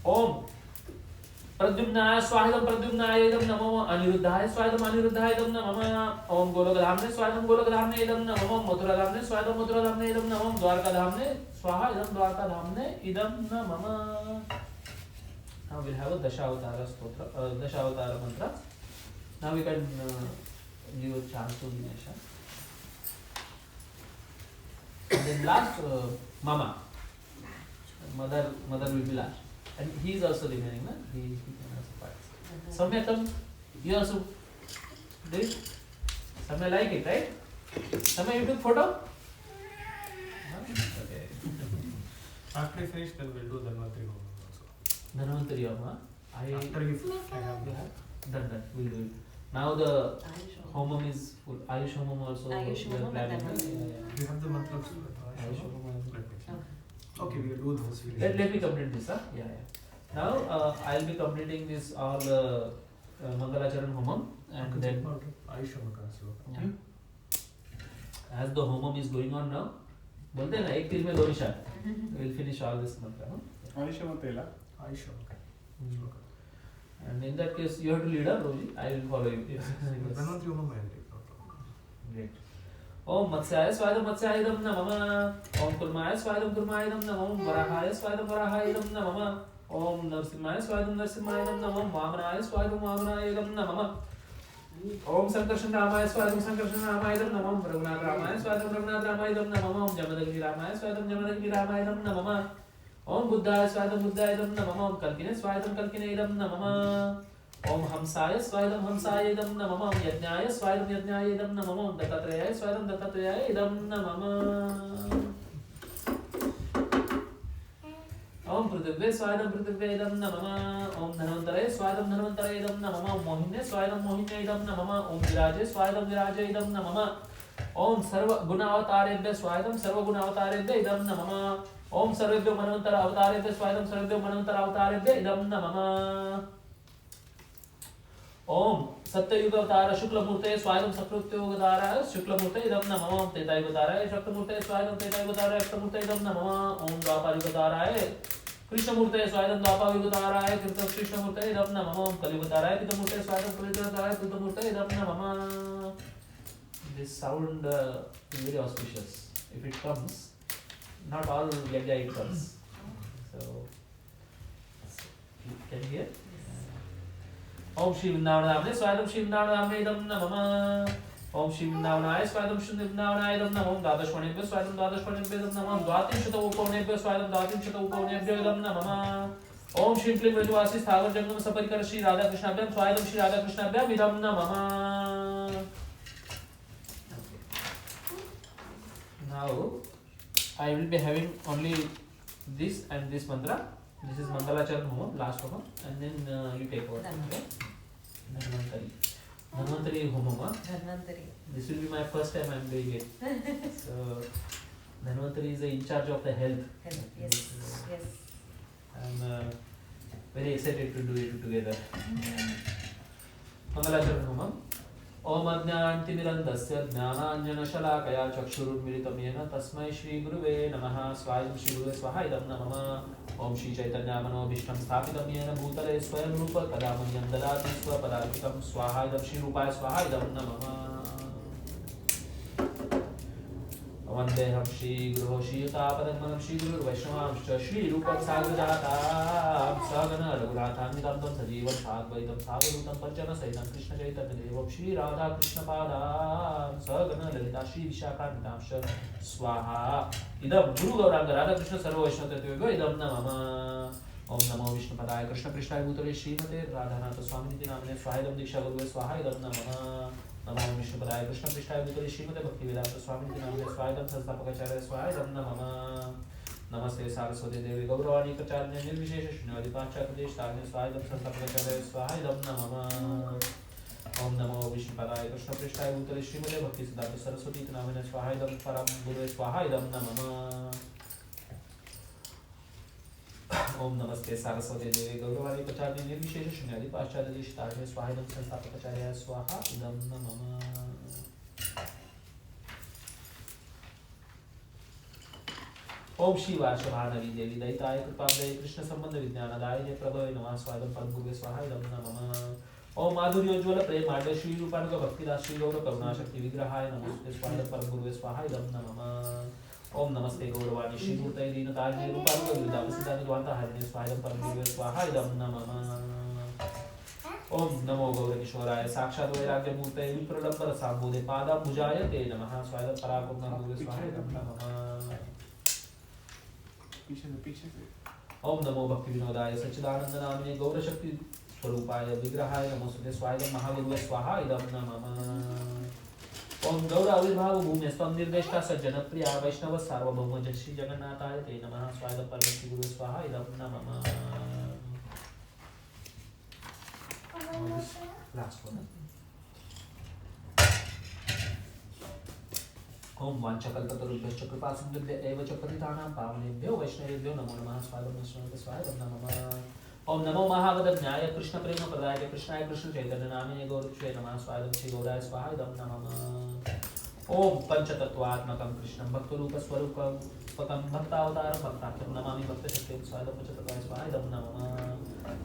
ओम प्रद्युम्नाय स्वादम प्रद्युम्नाय इदम नमः। अनिरुद्धाय स्वादम अनिरुद्धाय इदम नमः। ओम गोलोकधामने स्वादम गोलोकधामने इदम नमः। ओम मथुराधामने स्वादम मथुराधामने इदम नमः। ओम द्वारकाधामने स्वाहा इदम द्वारकाधामने इदम नमः। Now we'll have a Dashavatara Stotra, Dashavatara mantra. Now we can give a chant to Dinesha. And then last, Mama. Mother will be last. And he is also remaining, na? He can also participate. Samya, come. You also do it. Samya like it, right? Samya, you took photo? Okay. After we finish, then we'll do Dhanvantari Homa also. Dhanvantari Homa. After I have Done. We'll do it. Now the Homam is full. Ayush Homam also. Ayush we are Homam planning, and na? We have the mantras. Ayush Homam. Okay, we will do those. Let me complete this, huh? Yeah. Now I'll be completing this all Mangalacharan Homam, and then Ayush Homam. yeah. As the Homam is going on now, बोलते हैं ना एक तीर में दो निशान. We'll finish all this mantra, no? Ayush Matela. Ayush Homam. And in that case, you have to lead up, Roji. I will follow you. Yes. Dhanvantari Homa I will take, no problem. Great. ओम मत्स्याय स्वादम मत्स्यायदम नमः। ओम कुर्माय स्वादम कुर्मायदम नमः। ओम वराहाय स्वादम वराहायदम नमः। ओम नरसिंहाय स्वादम नरसिंहायदम नमः। ओम वामनाय स्वादम वामनायदम नमः। ओम संकर्षण रामाय स्वादम संकर्षण रामायदम नमः। ओम रघुनाथ रामाय स्वादम रघुनाथ रामायदम नमः। ओम जमदग्नि रामाय स्वादम जमदग्नि रामायदम नमः। ओम बुद्धाय स्वादम बुद्धायदम नमः। ओम कल्किने स्वादम कल्किनेयदम नमः। ओम हंसाय स्वादम हंसायदम नमः। ओम यज्ञाय स्वादम यज्ञायदम नमः। ओम दत्तात्रेयाय स्वादम दत्तात्रेयायदम नमः। ओम पृथिव्ये स्वादम पृथिव्येदम नमः। ओम धन्वन्तरे स्वादम धन्वन्तरेदम नमः। ओम मोहिन्ये स्वादम मोहिन्येदम नमः। ओम विराजे स्वादम विराजेदम नमः। ओम सर्व गुणावतारेभ्यः स्वाहायं सर्व गुणावतारेभ्यः इदं नमः ओम सर्वेभ्यो मनवंतर अवतारेभ्यः स्वाहायं सर्वेभ्यो मनवंतर अवतारेभ्यः इदं नमः ओम सत्ययुग अवतार शुक्लमूर्ते स्वाहायं सकृत्योगताराय शुक्लमूर्ते इदं नमः ओम त्रेतायुगताराय शक्तमूर्ते स्वाहायं त्रेतायुगताराय शक्तमूर्ते इदं नमः ओम द्वापारयुगताराय कृष्णमूर्ते स्वाहायं द्वापारयुगताराय कृष्णमूर्ते इदं नमः ओम कलियुगताराय कृतमूर्ते स्वाहायं कलियुगताराय कृतमूर्ते इदं नमः. This sound is very auspicious. If it comes, not all yajna it comes. So you can hear. Om Shri Vrindavanamne Swadam Shri Vrindavanamne Idam Namah. Om Shri Vrindavanaya Swadam Shri Vrindavanaya Idam Namah. Om Dvadashvanebhyo Swadam Dvadashvanebhyo Idam Namah. Om Dvatinshata Upavanebhyo Swadam Dvatinshata Upavanebhyo Idam Namah. Om Shri Plim Vrajavasi Thagar Jangam Saparikar Shri Radha Krishnabhyam Swadam Shri Radha Krishnabhyam Idam Namah. Now I will be having only this and this mantra. This is Mangalacharan Homa, last Homa, and then you take over. Dhanvantari. Dhanvantari Homa. Dhanvantari. This will be my first time I am doing it. So Dhanvantari is in charge of the health. Yes. Yes. I am very excited to do it together. Mangalacharan Homa. ओम अज्ञानतिमिरन्धस्य ज्ञानाञ्जनशलाकया चक्षुरुन्मीलितं येन तस्मै श्रीगुरुवे नमः. स्वाहायं श्रीगुरुवे स्वाहा इदं नमः. ओम श्री चैतन्यामनोभीष्टं स्थापितं येन भूतले स्वयं रूप कदा मह्यं ददाति स्वपदार्पितं स्वाहा इदं श्रीरूपाय स्वाहा इदं नमः. वन्देऽहं श्रीगुरोः श्रीयुतापदकमलं श्रीगुरुर्वैष्णवांश्च श्रीरूपं साग्रजातां सगण रघुनाथान्वितं तं सजीवं साद्वैतं सावधूतं परिजनसहितं कृष्णचैतन्यदेवं श्रीराधाकृष्णपादां सगण ललिता श्रीविशाखान्वितांश्च स्वाहा. इदं गुरुगौराङ्ग राधाकृष्ण सर्ववैष्णवतत्त्वयो इदं नमः. ओम नमो विष्णुपदाय कृष्णपृष्ठाय भूतले श्रीमते राधानाथ स्वामिनिति नाम्ने स्वाहा इदं दीक्षागुरुवे स्वाहा इदं नमः. नमो विष्णुपदाय कृष्णपृष्ठाय भूतले श्रीमते भक्तिवेदांत स्वामिनिति नाम्ने स्वाहा इदं संस्थापकाचार्य स्वाहा इदं नमः. नमस्ते सारस्वती देवी गौरवाणी प्रचारणे निर्विशेष शून्यवादी पाश्चात्यदेशतारिणे स्वाहा इदं संस्थापकाचार्य स्वाहा इदं नमः. ओम नमो विष्णुपदाय कृष्णपृष्ठाय भूतले श्रीमते भक्तिसिद्धान्त सरस्वती नाम्ने स्वाहा इदं परम गुरुवे स्वाहा इदं नमः. ओम नमस्ते सारस्वती देवी गौरवाणी प्रचारणे निर्विशेष शून्यादि पाश्चात्यदेशतारिणे स्वाहा इदं संस्थापकाचार्य स्वाहा इदं नमः. ओम श्री वार्षभानवी देवी दयिताय कृपाब्दये कृष्ण संबंध विज्ञानदायिने प्रभवे नमः. स्वाहा इदं परम गुरुवे स्वाहा इदं नमः. ओम माधुर्योज्वल प्रेमाढ्य श्री रूपानुग भक्तिदास श्री गौर करुणा शक्ति विग्रहाय नमस्ते. स्वाहा इदं परम गुरुवे स्वाहा इदं नमः. ओम नमस्ते गौरवाणी श्रीमूर्तये दीनतारिणे रूपानुग विद्यापसिद्धान्तहरिणे स्वाहा इदं परम गुरुवे स्वाहा इदं नमः. ओम नमो गौरकिशोराय साक्षात् वैराग्यमूर्तये विप्रलम्बर साम्बोधे पादाम्बुजाय ते नमः. स्वाहा इदं पराक्रम गुरुवे स्वाहा इदं नमः. ओम नमो भक्ति विनोदाय सच्चिदानंद नामिने गौरशक्ति स्वरूपाय विग्रहाय नमोस्तुते. स्वाहा इदं महागुरुवे स्वाहा इदं नमः. ओम गौर आविर्भाव भूमि स्वं निर्देष्टा सज्जनप्रिया वैष्णव सार्वभौम जय श्री जगन्नाथाय ते नमः. स्वाहा इदं परम श्री गुरुवे स्वाहा इदं नमः. Last one. ओम वाञ्छाकल्पतरुभ्यश्च कृपासिन्धुभ्य एव च पतितानां पावनेभ्यो वैष्णवेभ्यो नमो नमः. स्वाहा इदं नमः. ओम नमो महावदज्ञाय कृष्ण प्रेम प्रदाय कृष्णाय कृष्ण चैतन्य नामिने गौरक्षे नमः. स्वाहा इदं श्री गौराय स्वाहा इदं नमः. ओम पंचतत्वात्मकं कृष्णं भक्तरूप स्वरूपकं भक्तावतारं भक्ताख्यं नमामि भक्तशक्तिं. स्वाहा इदं पंचतत्वाय स्वाहा इदं नमः.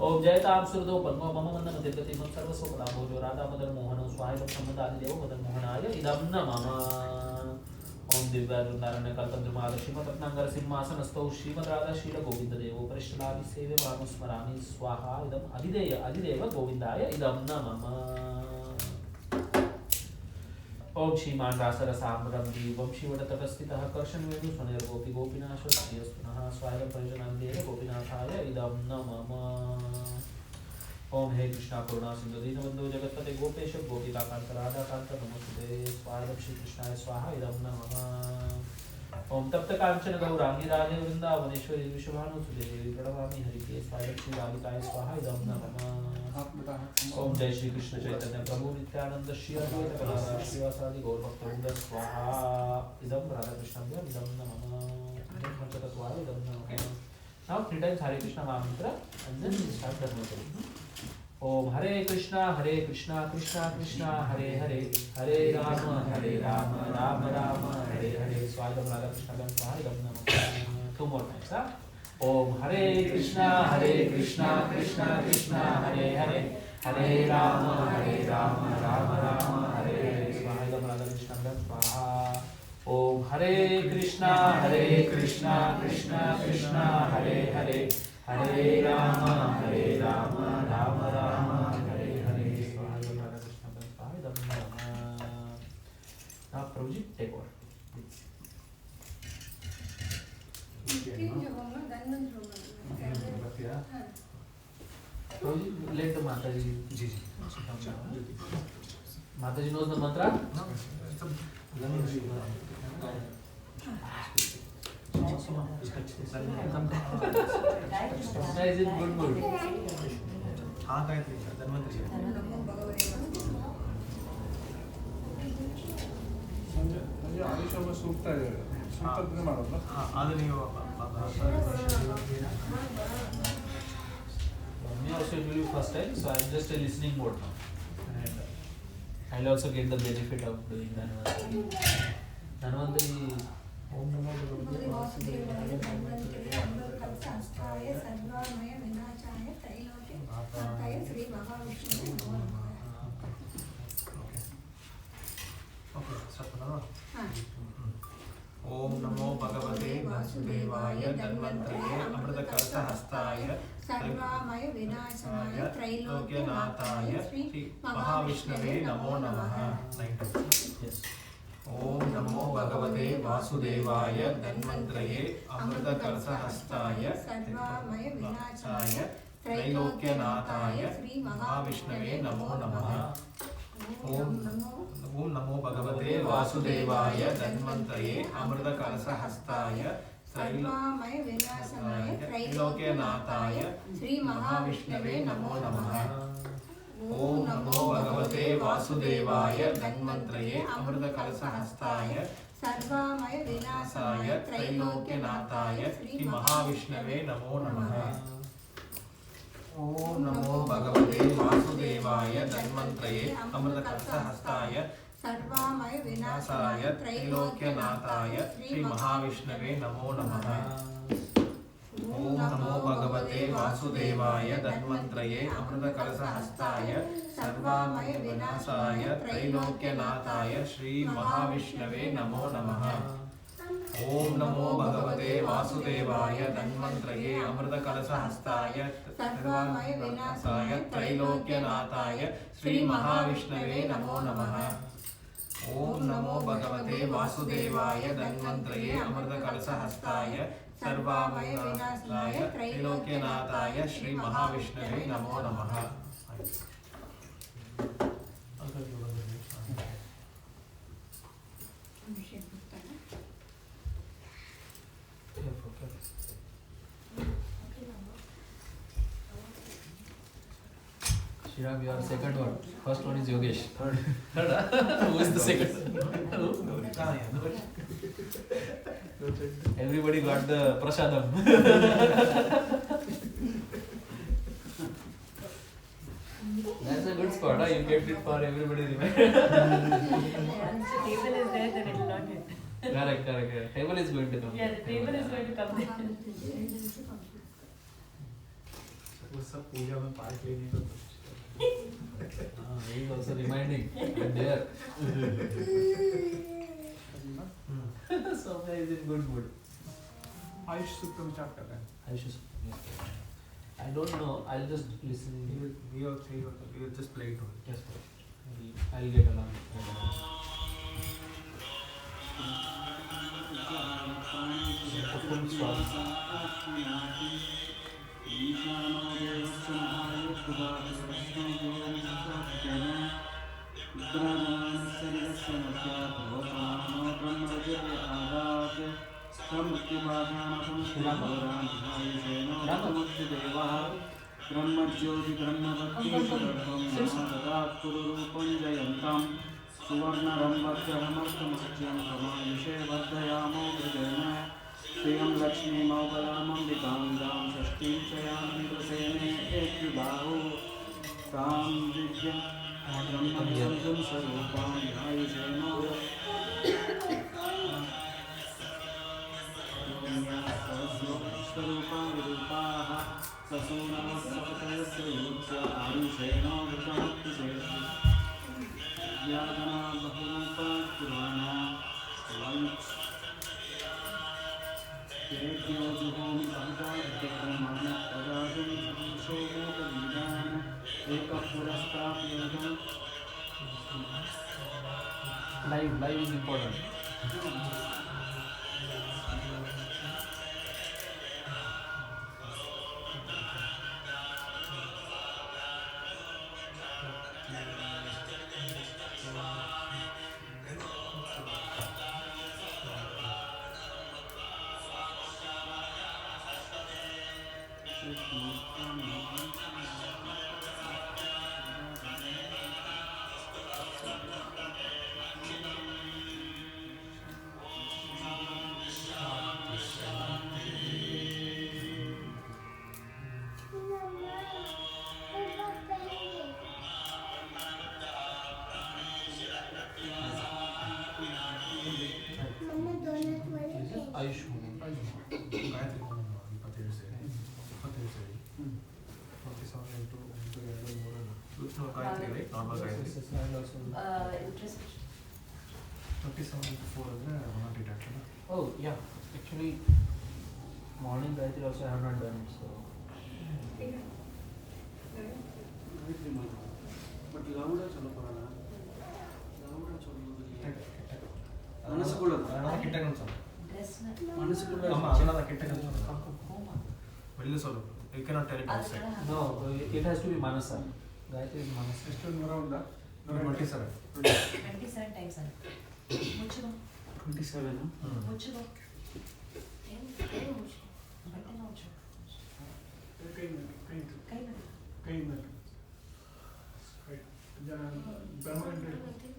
ओम जयतां सुरदो पद्मो मम वन्दन दीर्घतिमं सर्वस्वपदाम्भोजो राधा मदन मोहनो. स्वाहा इदं सम्मदादिदेव मदन मोहनाय इदं नमः. ओम दिव्यावृंदारण्य कल्पद्रुमाद श्रीमद्रत्नांगर सिंहासनस्थौ श्रीमद् राधा शील गोविंद देवो परिष्ठलाभि सेव्यमानो स्मरामि. स्वाहा इदं अधिदेव गोविंदाय इदं नमः. ओम श्रीमान रासरसाम्रं दीवं शिवतटस्थितः कर्षणवेणु स्वनिर्गोपी गोपीनाश्वस्तिस्तुनः. स्वाहा इदं परिजनान्देव गोपीनाथाय इदं नमः. ओम हे कृष्णा करुणा सिंधु दीनबंधु जगत्पते गोपेश गोपिकाकांत राधाकांत नमोस्तुते. स्वाहा इदं श्री कृष्णाय स्वाहा इदं नमः. ओम तप्त कांचन गौरांगी राधे वृंदावनेश्वरी विश्वभानुसुते देवी प्रणमामि हरिप्रिये. स्वाहा इदं श्री राधिकाय स्वाहा इदं नमः. ओम जय श्री कृष्ण चैतन्य प्रभु नित्यानंद श्री अद्वैत गदाधर श्रीवासादि गौर भक्तवृंद स्वाहा इदं राधा कृष्णाभ्याम इदं नमः पंचतत्वाय इदं नमः. Now 3 times Hare Krishna Mahamantra and then we start Dharmakari. Om Hare Krishna Krishna Krishna Hare Hare Hare Rama Rama Rama Hare Hare. So I am Radha Krishna Gam Swaha Idam Namah. 2 more times. Om Hare Krishna Krishna Krishna Hare Hare Hare Rama Rama Rama Hare Hare. So I am Radha Krishna Gam Swaha. Om Hare Krishna Krishna Krishna Hare Hare Hare Rama Rama Rama Hare Hare. Swahaya Radha Krishna Swahaya Dam Namah. Now Prabhuji, take over. Prabhuji, let the Mataji. Mataji knows the mantra? Is it good mood? हाँ गायत्री धन्वंतरी म्हणजे आयुष्यामध्ये सूक्त आहे सूक्त तुम्ही मारत ना हाँ आदरणीय Me also it will be first time, so I'm just a listening mode now. And I'll also get the benefit of doing Dhanvantari. Dhanvantari. Om Namo Bhagavate Vasudevaya Dhanvantari Ambarkalsastaya Sarvamaya Vinachaya Trailoke Nataya Sri Mahavishnu Namo Namah. Okay, start now. Om Namo Bhagavate Vasudevaya Dhanvantari Amritakalasahastaaya Sarvamaya Vinachaya Trailoke Nataya Sri Mahavishnave Namo Namaha. Yes. Om Namo Bhagavate Vasudevaya Dhanvantari Amritakalasahastaaya Sarvamaya Vinachaya Trailoke Nataya Mahavishnave Namo Namaha. Om Namo Bhagavate Vasudevaya Dhanvantari Amritakalasahastaaya Sarvamaya Vinachaya Trailoke Nataya Sri Mahavishnave Namo Namaha. Om Namo Bhagavate Vasudevaya Dhanvantari Amritakalasahastaaya Sarvamaya Vinachaya Trailoke Nataya Sri Mahavishnave Namo Namaha. Om Namo Bhagavate Vasudevaya Dhanvantari Amritakalasahastaaya Sarvamaya Vinachaya Trailoke Nataya Sri Mahavishnave Namo Namaha. Om Namo Bhagavate Vasudevaya Dhanvantari Amritakalasahastaaya Sarvamaya Vinachaya Trailoke Nataya Sri Mahavishnave Namo Namaha. Om Namo Bhagavate Vasudevaya Dhanvantari Amritakalasahastaaya Sarvamaya Vinachaya Trailoke Nataya Sri Mahavishnave Namo Namaha. Om Namo Bhagavate Vasudevaya Dhanvantari Amritakalasahastaaya Sarvamaya Vinachaya Trailoke Nataya Sri Mahavishnave Namo Namaha. Shriram, you are second one. First one is Yogesh. Third. Who is the second? Everybody got the prasadam. That's a good spot. Huh? You kept it for everybody. Once the table is there, then it will not hit. Correct. Table is going to come. Yeah, the table is going to come there. वो सब पूजा में part लेने को He is also reminding. I'm there. Someone is in good mood. Ayush सूक्त में start कर रहे हैं Ayush. I don't know. I'll just listen. We will just play it on. Yes, sir. I'll get along. Full swans. ब्रह्मज्योति ब्रह्मवत्तेश्वरं महाददात् पुरुरूपं जयन्तां सुवर्णरम्भग्रहमर्थमसज्जं समायुषे वर्धयामो गृहेण श्रियं लक्ष्मीमौकलामम्बिकां दां षष्ठीं च यामिन्द्रसेने एत्युबाहु तां दिव्यं ब्रह्मसंसं स्वरूपां आयुषेनो स्वरूपा विरूपाः ससूनवत्सवतयस्य युज्य आयुषेणो वृतमत्तिशेषु यातना बहुरूपा पुराणा तेभ्यो जुहोमि भवताद्यक्रमाणपदाजं शोभोपवीदान् एकः पुरस्ताप्योगम् Live is important. Ayush Gayatri Home, 27 series. 27 into 2 more. No, Gayatri, right? Normal Gayatri. Interest. 27 into 4 is 108 actually. Oh yeah, actually morning Gayatri also I have not done it, so but लाउडा चलो पड़ा लाउडा चलो మనసుకుள்ள ಕಿಟ್ಟಕ್ಕೆ ಒಂದು Dress మనసుకుள்ள ಅಮ್ಮ ಅದನ್ನ ಕಿಟ್ಟಕ್ಕೆ ಒಂದು வெளில சொல்லு. You cannot tell it outside. no, it has to be Manasa. Gayatri is Manasa. ಎಷ್ಟು ನೂರ ಒಂದಾ 27. 27 times on. Mucho. 27 Mucho. Mucho. Bate no mucho. ಕೈ Kay na. ಜನ ಬ್ರಹ್ಮಗಂಟೆ ಇಟ್ಕೋ okay.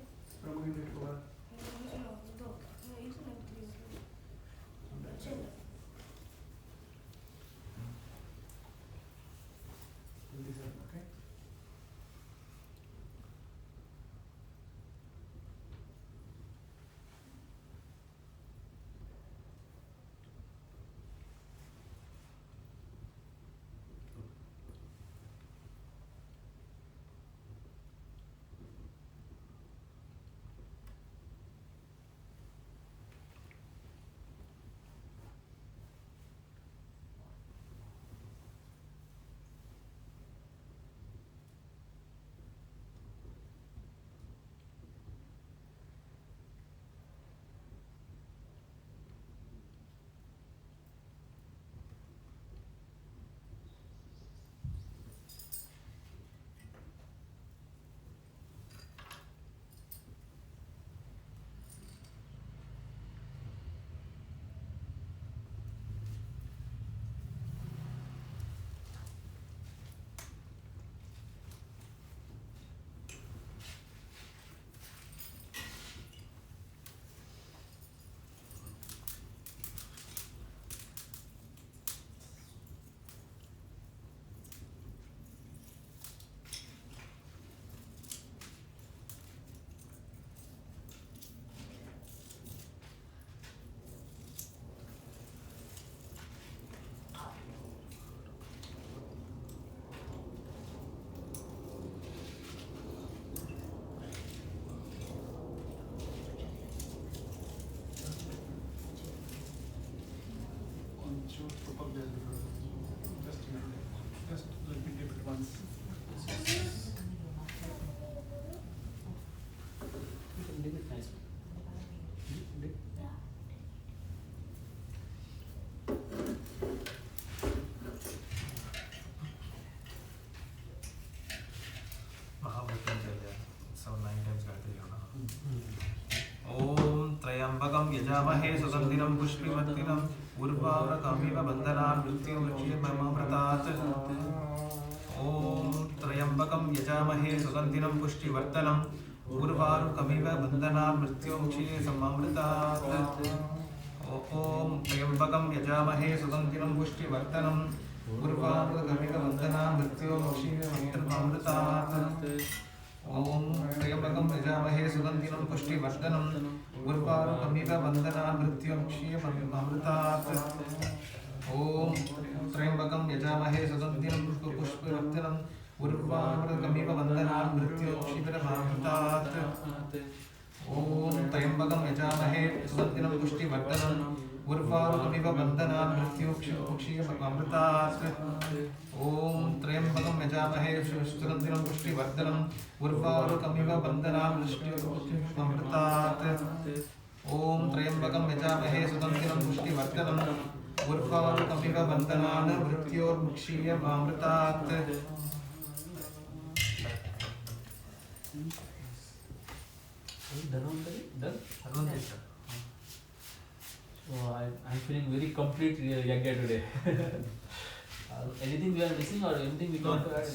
Just let me dip it once. you can dip it nicely. Dip. महाभूतं जय 9 times Gayatri Yana. Om Trayambakam यजामहे सुगन्धिनं पुष्टिवर्धनम् उर्वारुकमिव बन्धनान् मृत्युमुच्येममृतात् ॐ त्र्यम्बकं यजामहे सुगन्धिनं पुष्टिवर्धनम् उर्वारुकमिव बन्धनान् मृत्युमुच्येममृतात् ॐ त्र्यम्बकं यजामहे सुगन्धिनं पुष्टिवर्धनम् उर्वारुकमिव बन्धनान् मृत्युमुच्येममृतात् ॐ त्र्यम्बकं यजामहे सुगन्धिनं पुष्टिवर्धनम् उर्वारुकमिव बन्धनान् मृत्युमुच्येममृतात् ॐ त्र्यम्बकं यजामहे सुगन्धिनं पुष्टिवर्धनम् उर्वारुकमिव बन्धनान् मृत्युमुच्येममृतात् ॐ त्र्यम्बकं यजामहे सुगन्धिनं पुष्टिवर्धनम् उर्वारुकमिव बन्धनान् मृत्युमुच्येममृतात् ॐ त्र्यम्बकं यजामहे सुगन्धिनं पुष्टिवर्धनम् उर्वारुकमिव बन्धनान् मृत्युमुच्येममृतात् ॐ त्र्यम्बकं यजामहे सुगन्धिनं पुष्टिवर्धनम् उर्वारुकमिव बन्धनान् मृत्युमुच्येममृतात् Done? So I'm feeling very complete yagya today. Anything we are missing or anything we want to add?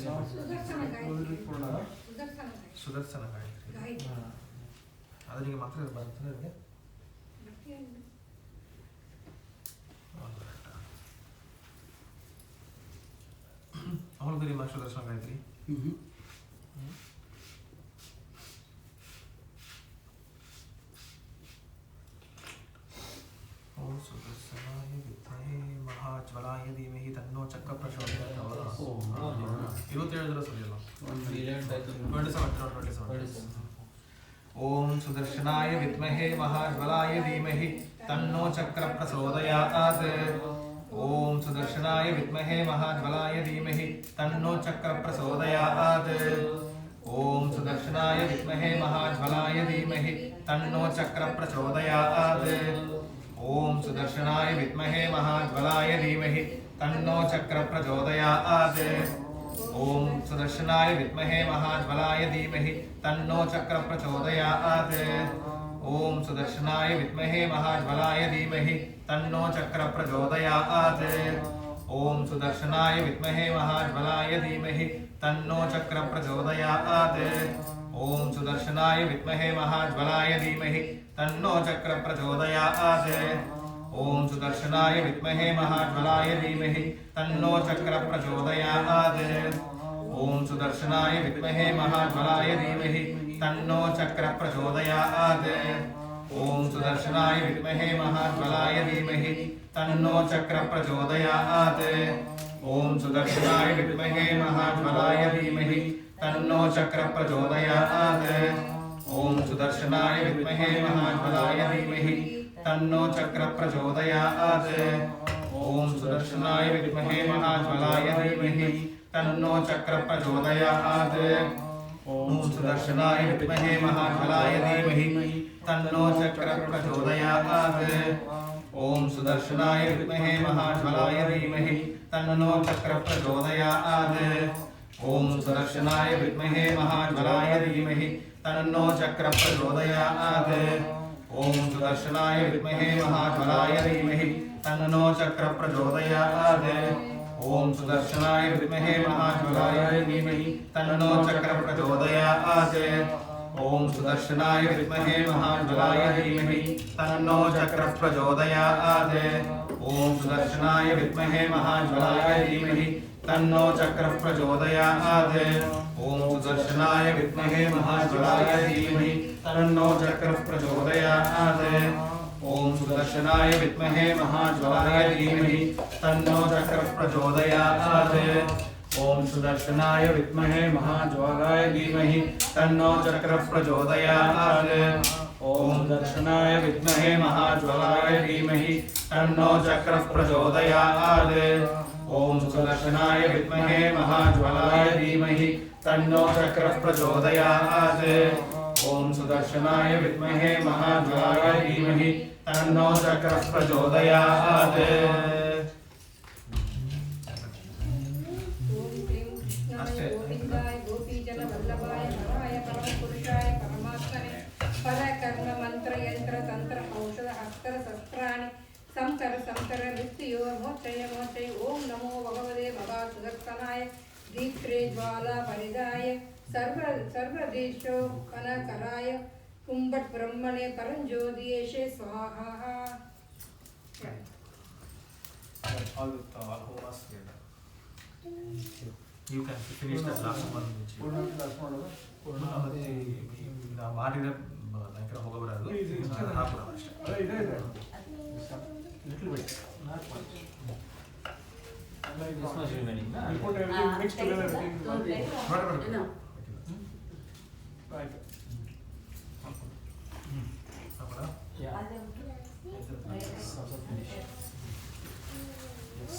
Sudarshan Gayatri ಅದು ನಿಮಗೆ ಮಾತ್ರ ಬರ್ತದೆ ನಿಮಗೆ ಅವನು ಬರೀ ಮಾ ಸುದರ್ಶನ ಗಾಯತ್ರಿ ओम सुदर्शनाय विद्महे महाज्वलाय धीमहि तन्नो चक्र प्रचोदयात् ओम सुदर्शनाय विद्महे महाज्वलाय धीमहि तन्नो चक्र प्रचोदयात् ओम सुदर्शनाय विद्महे महाज्वलाय धीमहि तन्नो चक्र प्रचोदयात् ओम सुदर्शनाय विद्महे महाज्वलाय धीमहि तन्नो चक्र प्रचोदयात् ओम सुदर्शनाय विद्महे महाज्वलाय धीमहि तन्नो चक्र प्रचोदयात् ओम सुदर्शनाय विद्महे महाज्वलाय धीमहि तन्नो चक्र प्रचोदयात् ओम सुदर्शनाय विद्महे महाज्वलाय धीमहि तन्नो चक्र प्रचोदयात् ओम सुदर्शनाय विद्महे महाज्वलाय धीमहि तन्नो चक्र प्रचोदयात् ओम सुदर्शनाय विद्महे महाज्वलाय धीमहि तन्नो चक्र प्रचोदयात् ओम सुदर्शनाय विद्महे महाज्वलाय धीमहि तन्नो चक्र प्रचोदयात् ओम सुदर्शनाय विद्महे महाज्वलाय धीमहि तन्नो चक्र प्रचोदयात् ओम सुदर्शनाय विद्महे महाज्वलाय धीमहि तन्नो चक्र प्रचोदयात् ओम सुदर्शनाय विद्महे महाज्वलाय धीमहि तन्नो चक्र प्रचोदयात् ओम सुदर्शनाय विद्महे महाज्वलाय धीमहि तन्नो चक्र प्रचोदयात् ओम सुदर्शनाय विद्महे महाज्वलाय धीमहि तन्नो चक्र प्रचोदयात् ओम सुदर्शनाय विद्महे महाज्वलाय धीमहि तन्नो चक्र प्रचोदयात् ओम सुदर्शनाय विद्महे महाज्वलाय धीमहि तन्नो चक्र प्रचोदयात् ओम सुदर्शनाय विद्महे महाज्वलाय धीमहि तन्नो चक्र प्रचोदयात् ओम सुदर्शनाय विद्महे महाज्वलाय धीमहि तन्नो चक्र प्रचोदयात् ओम सुदर्शनाय विद्महे महाज्वलाय धीमहि तन्नो चक्र प्रचोदयात् ओम सुदर्शनाय विद्महे महाज्वलाय धीमहि तन्नो चक्र प्रचोदयात् ओम सुदर्शनाय विद्महे महाज्वलाय धीमहि तन्नो चक्र प्रचोदयात् ओम सुदर्शनाय विद्महे महाज्वलाय धीमहि तन्नो चक्र प्रचोदयात् ओम सुदर्शनाय विद्महे महाज्वलाय धीमहि तन्नो चक्र प्रचोदयात् ओम सुदर्शनाय विद्महे महाज्वलाय धीमहि तन्नो चक्र प्रचोदयात् ओम सुदर्शनाय विद्महे महाज्वलाय धीमहि तन्नो चक्र प्रचोदयात् ओम सुदर्शनाय विद्महे महाज्वलाय धीमहि तन्नो चक्र प्रचोदयात् ओम सुदर्शनाय विद्महे महाज्वलाय धीमहि तन्नो चक्र प्रचोदयात् गोविंदाय गोपीजन वल्लभाय हराय परम पुरुषाय परमात्मने पर कर्म मंत्र यंत्र तंत्र औषध मोक्षय मोक्षय ओम नमो भगवते भगवत सुदर्शनाय दीप्त्रे ज्वाला परिदाय सर्वदेशो कनकराय कुंभट ब्रह्मणे परंज्योतिषे स्वाहा. All homas together. You can finish the last one. ಪೂರ್ಣಾವತಿ ನಾವು ಮಾಡಿದ್ರೆ ಭಯಂಕರ ಹೋಗಬಾರದು. ಹಾಕೋಣ ಅಷ್ಟೇ. Little bit, not much. This much remaining, na? You put everything mixed together. Everything. No. Right. ಹಾಕೋಣ. Yeah. It's also finished. Yes.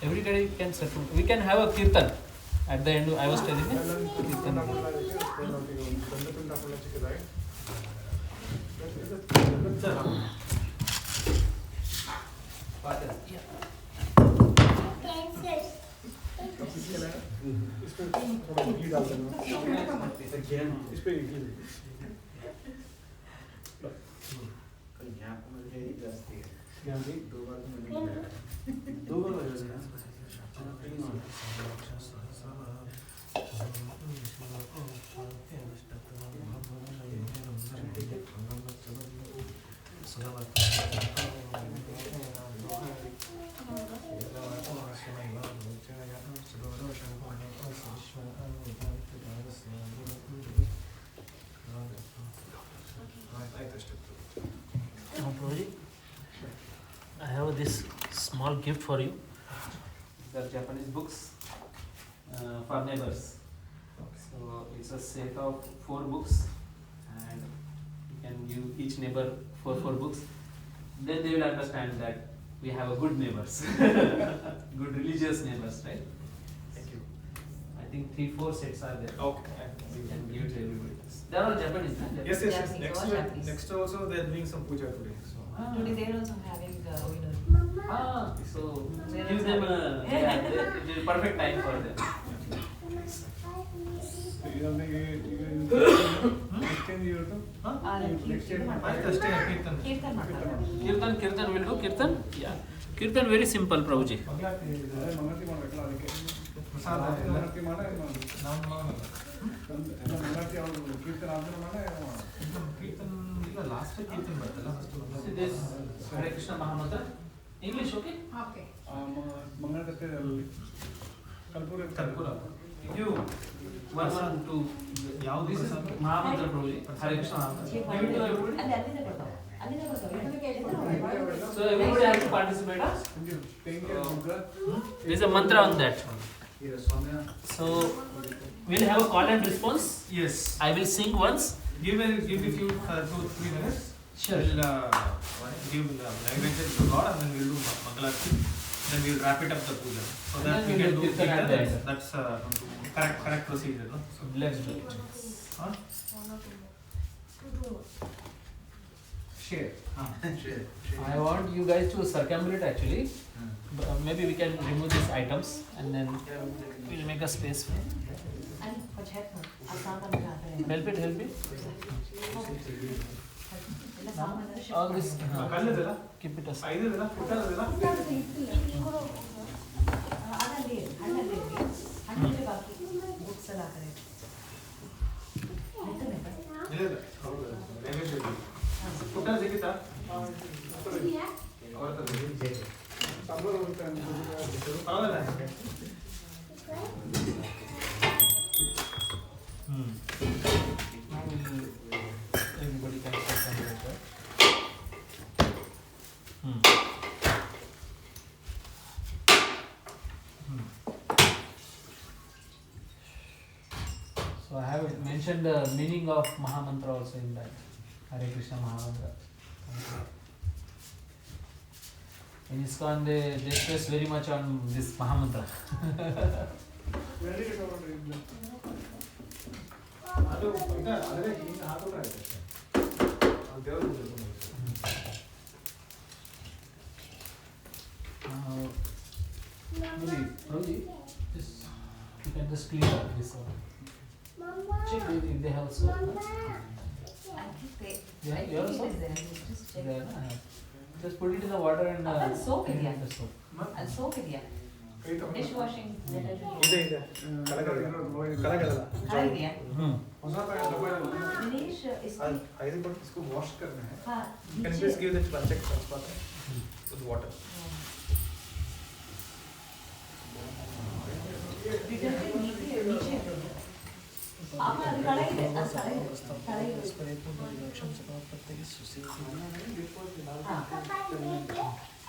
Everybody can settle. We can have a kirtan at the end. I was telling you. Kirtan. I have this small gift for you. These are Japanese books for neighbors. So it's a set of 4 books, and you can give each neighbor 4 books. Then they will understand that we have a good neighbors, good religious neighbors, right? Thank you. I think 3-4 sets are there. Okay. And we can give it to everybody. They are all Japanese, huh? Yes. Japanese, all Japanese. Next also they are doing some puja today. So. Today they are also having So They are give them having- it is perfect time for them. Kirtan will do Kirtan. Yeah. Kirtan very simple, Prabhuji. See this Hare Krishna Mahamantra. English, okay? Okay. Kalpura. You 1, 1, 2. This is Mahamantra, Prabhuji. Hare Krishna Mahamantra. Give it to everybody. So everybody has to participate. Huh? There is a mantra on that. So we'll have a call and response. Yes. I will sing once. Give me few 2-3 minutes. Sure. We'll give language to God and then we'll do Mangalarti. Then we'll wrap it up the puja. So that And we then can we'll do do Kirtan at the Kirtan. end. That's correct procedure. No? So, Let's do it. huh? Share. I want you guys to circumambulate actually. Maybe we can remove these items and then we'll make a space for it. Help it. All this, ಕಲ್ಲದಲ್ಲ keep it aside. ಐದದಲ್ಲ ಪುಟ್ಟದಲ್ಲ ಇಲ್ಲ ಹೌದು language ಇದೆ. ಪುಟ್ಟ ಸಿಗುತ್ತಾ ಪರವಾಗಿಲ್ಲ Everybody can circumambulate, right? So I have mentioned the meaning of Mahamantra also in that Hare Krishna Mahamantra. In ISKCON they stress very much on this Mahamantra. ಅದು ಅದರೇ ಹಿಂಗೆ ಹಾಕೋದ್ರೆ ಆಯ್ತು ದೇವರು Maybe Prabhuji, just you can just clean up this one. Check if they have so. I think they Yeah, I yours think also? it is there. Just check. There, na? Just put it in the water and I'll soak it, yeah. the soap. I'll soak it, yeah. Dishwashing detergent. ಇದೆ ಇದೆ ಕಲಗಲ್ಲ हाँ दिया. Dinesh, Dinesh, इसकी I think इसको wash करना है. हाँ Can you नीचे. please give that one check with water? Detergent नीचे आप అది కడాయి అది కడాయి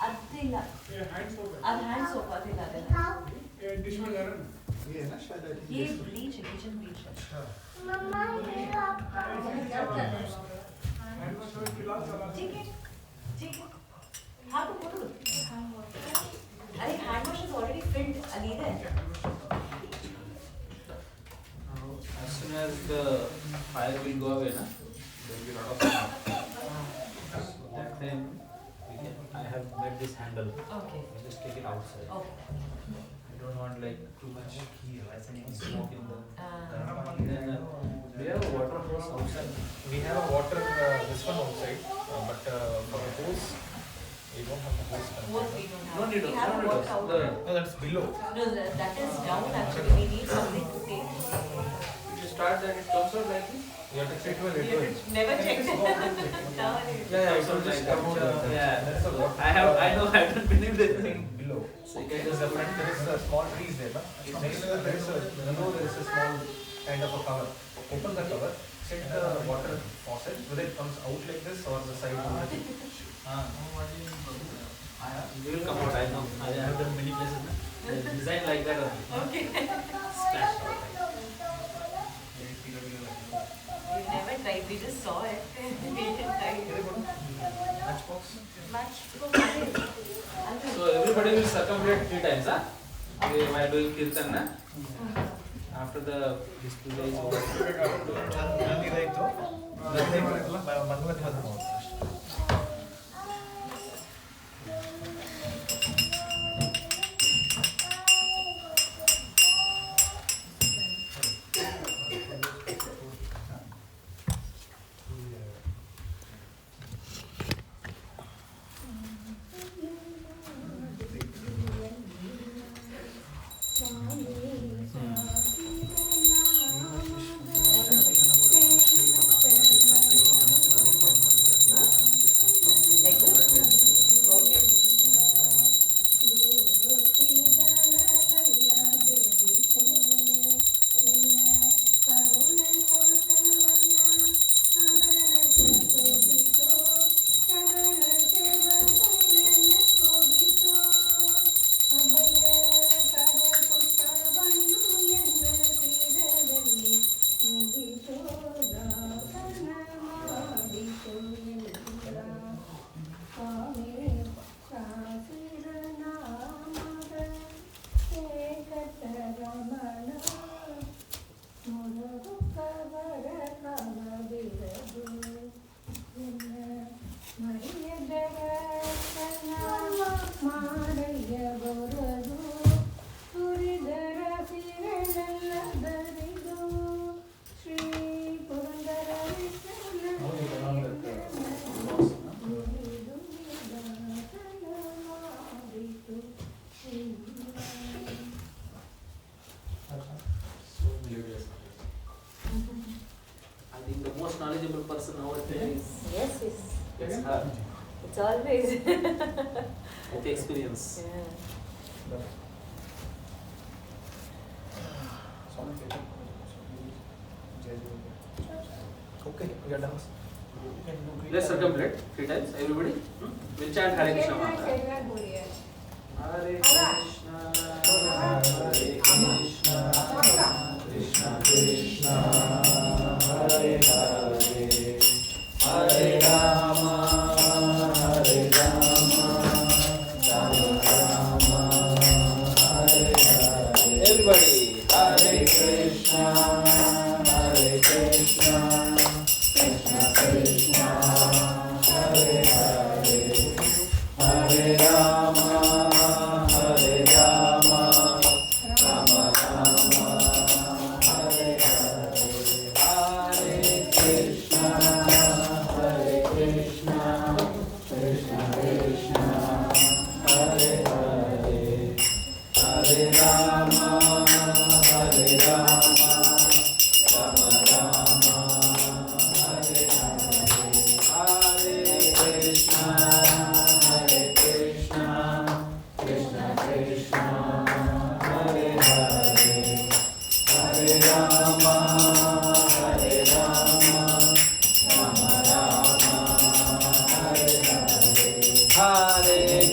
అది ಇಲ್ಲ అది హ్యాండ్ సోప్ అది కాదు dish में जा रहा है ये है ना शायद I think ये this- ब्लीच है किचन ब्लीच है हैंड वॉश में फिलहाल चला ठीक है हाँ तो बोलो अरे hand wash is already field Alida है Now, as soon as the fire will go away, na, there will be a lot of smoke. So that time, I have made this handle. Okay I just take it outside. Okay I don't want like too much smoke in the. Ah. Then we have a water hose outside. We have a water, this one outside, but for the hose, we don't have the hose. What we don't have. No need We of, have no a need work of. out. The- No, that's below. No, that is down actually. We need something to take. If you start that, it comes out like this. You have to check well, it will. Never checked. Yeah, So just come out like that. Yeah. That's a water. I know, I don't believe this thing. Below. So you There can is just a front, there is a small trees there, na? Next to that there is a, below there is a small kind of a cover. Open the cover, set the water faucet, whether it comes out like this or the side will be. You will come out, I know. I have done many places. Na? They design like that only. Okay. Splash out. We never tried. We just saw it. We didn't try. Matchbox. Match. So everybody will circumambulate 3 times, huh? Okay, while doing kirtan, na? After the this puja is over. Nandi idaಯ್ತು. ಮಂಗಳವಾರ ಬಂದು Like this? Okay. I think the most knowledgeable person nowadays Yes, yes. is her It's always. with experience. Yeah. Okay, we are done. Let's circumambulate 3 times, everybody. We'll chant Hare Krishna mantra. Hare Krishna, Hare Krishna, Krishna Krishna, Hare Hare, Hare Rama, Hare Rama, Rama Rama, Hare Hare. Everybody, Hare Krishna, Hare Krishna, Krishna Krishna, Hare Hare, Hare Rama, Hare Rama, Rama Rama, Hare Hare, Hare Krishna, Hare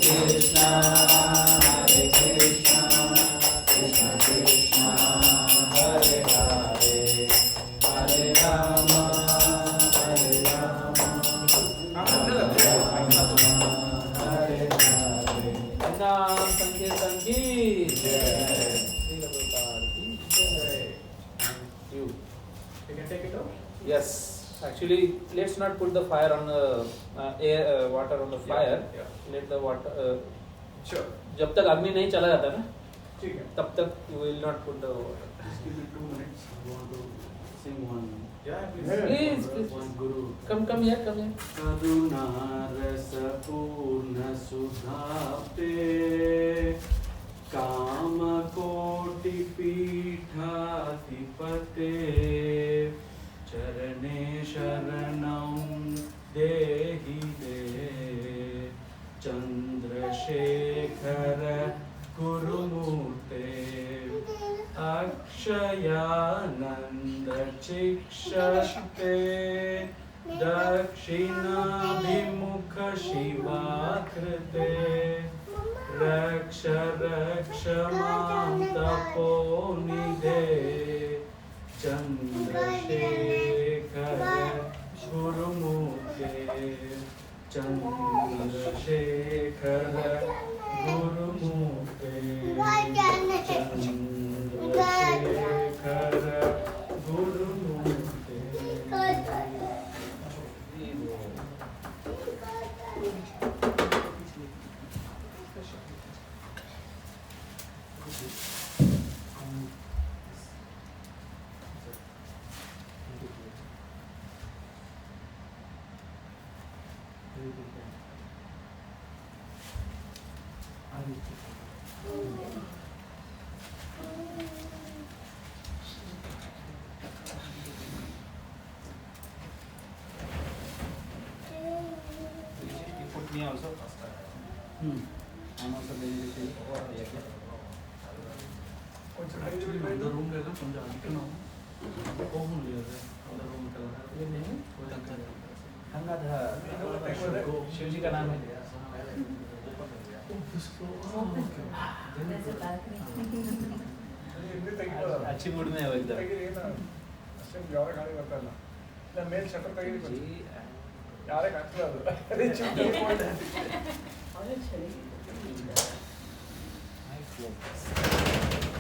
Krishna, Krishna Krishna, Hare Hare, Hare Rama, Hare Rama, Hare Hare. Naam Sankirtan ki jai. Srila Prabhupada ki jai. Thank you. You can take it out. Yes, actually, let's not put the fire on the water on the fire. Yeah. Let the water. Sure. जब तक अग्नि नहीं चला जाता ना, ठीक है. तब तक you will not put the water. Just give it 2 minutes. I want to sing one. Yeah, Please, please. One Guru. Come here, come here. करुणा रस पूर्ण सुधाप्ते काम कोटि पीठाधिपते चरणे शरणं देहि दे चंद्रशेखर गुरुमूर्ते अक्षयानंद चिक्षते दक्षिणाभिमुख शिवाकृते रक्ष रक्ष मां तपोनिधे Chandrashekhar गुरुमूर्ते Chandrashekhar गुरुमूर्ते Chandrashekhar गुरुमूर्ते Put me also. I'm also very కొంచెం actually on the room लेगा కొంచెం అడిగినా కోపం లేదు on the room का ये नहीं कोई गंगाधर शिव जी का नाम है There's a balcony. अच्छी मूड में है वो एकदम ಅಷ್ಟೇ ಯಾವಾಗ ಗಾಳಿ ಬರ್ತಾ ಇಲ್ಲ ಇಲ್ಲ ಮೇಲ್ ಶಟರ್ ತೆಗೀರಿ जी ಯಾರೇ ಕಾಣ್ತಿಲ್ಲ ಅದು ಅದೇ ಚಿಕ್ಕ How did Shri? I feel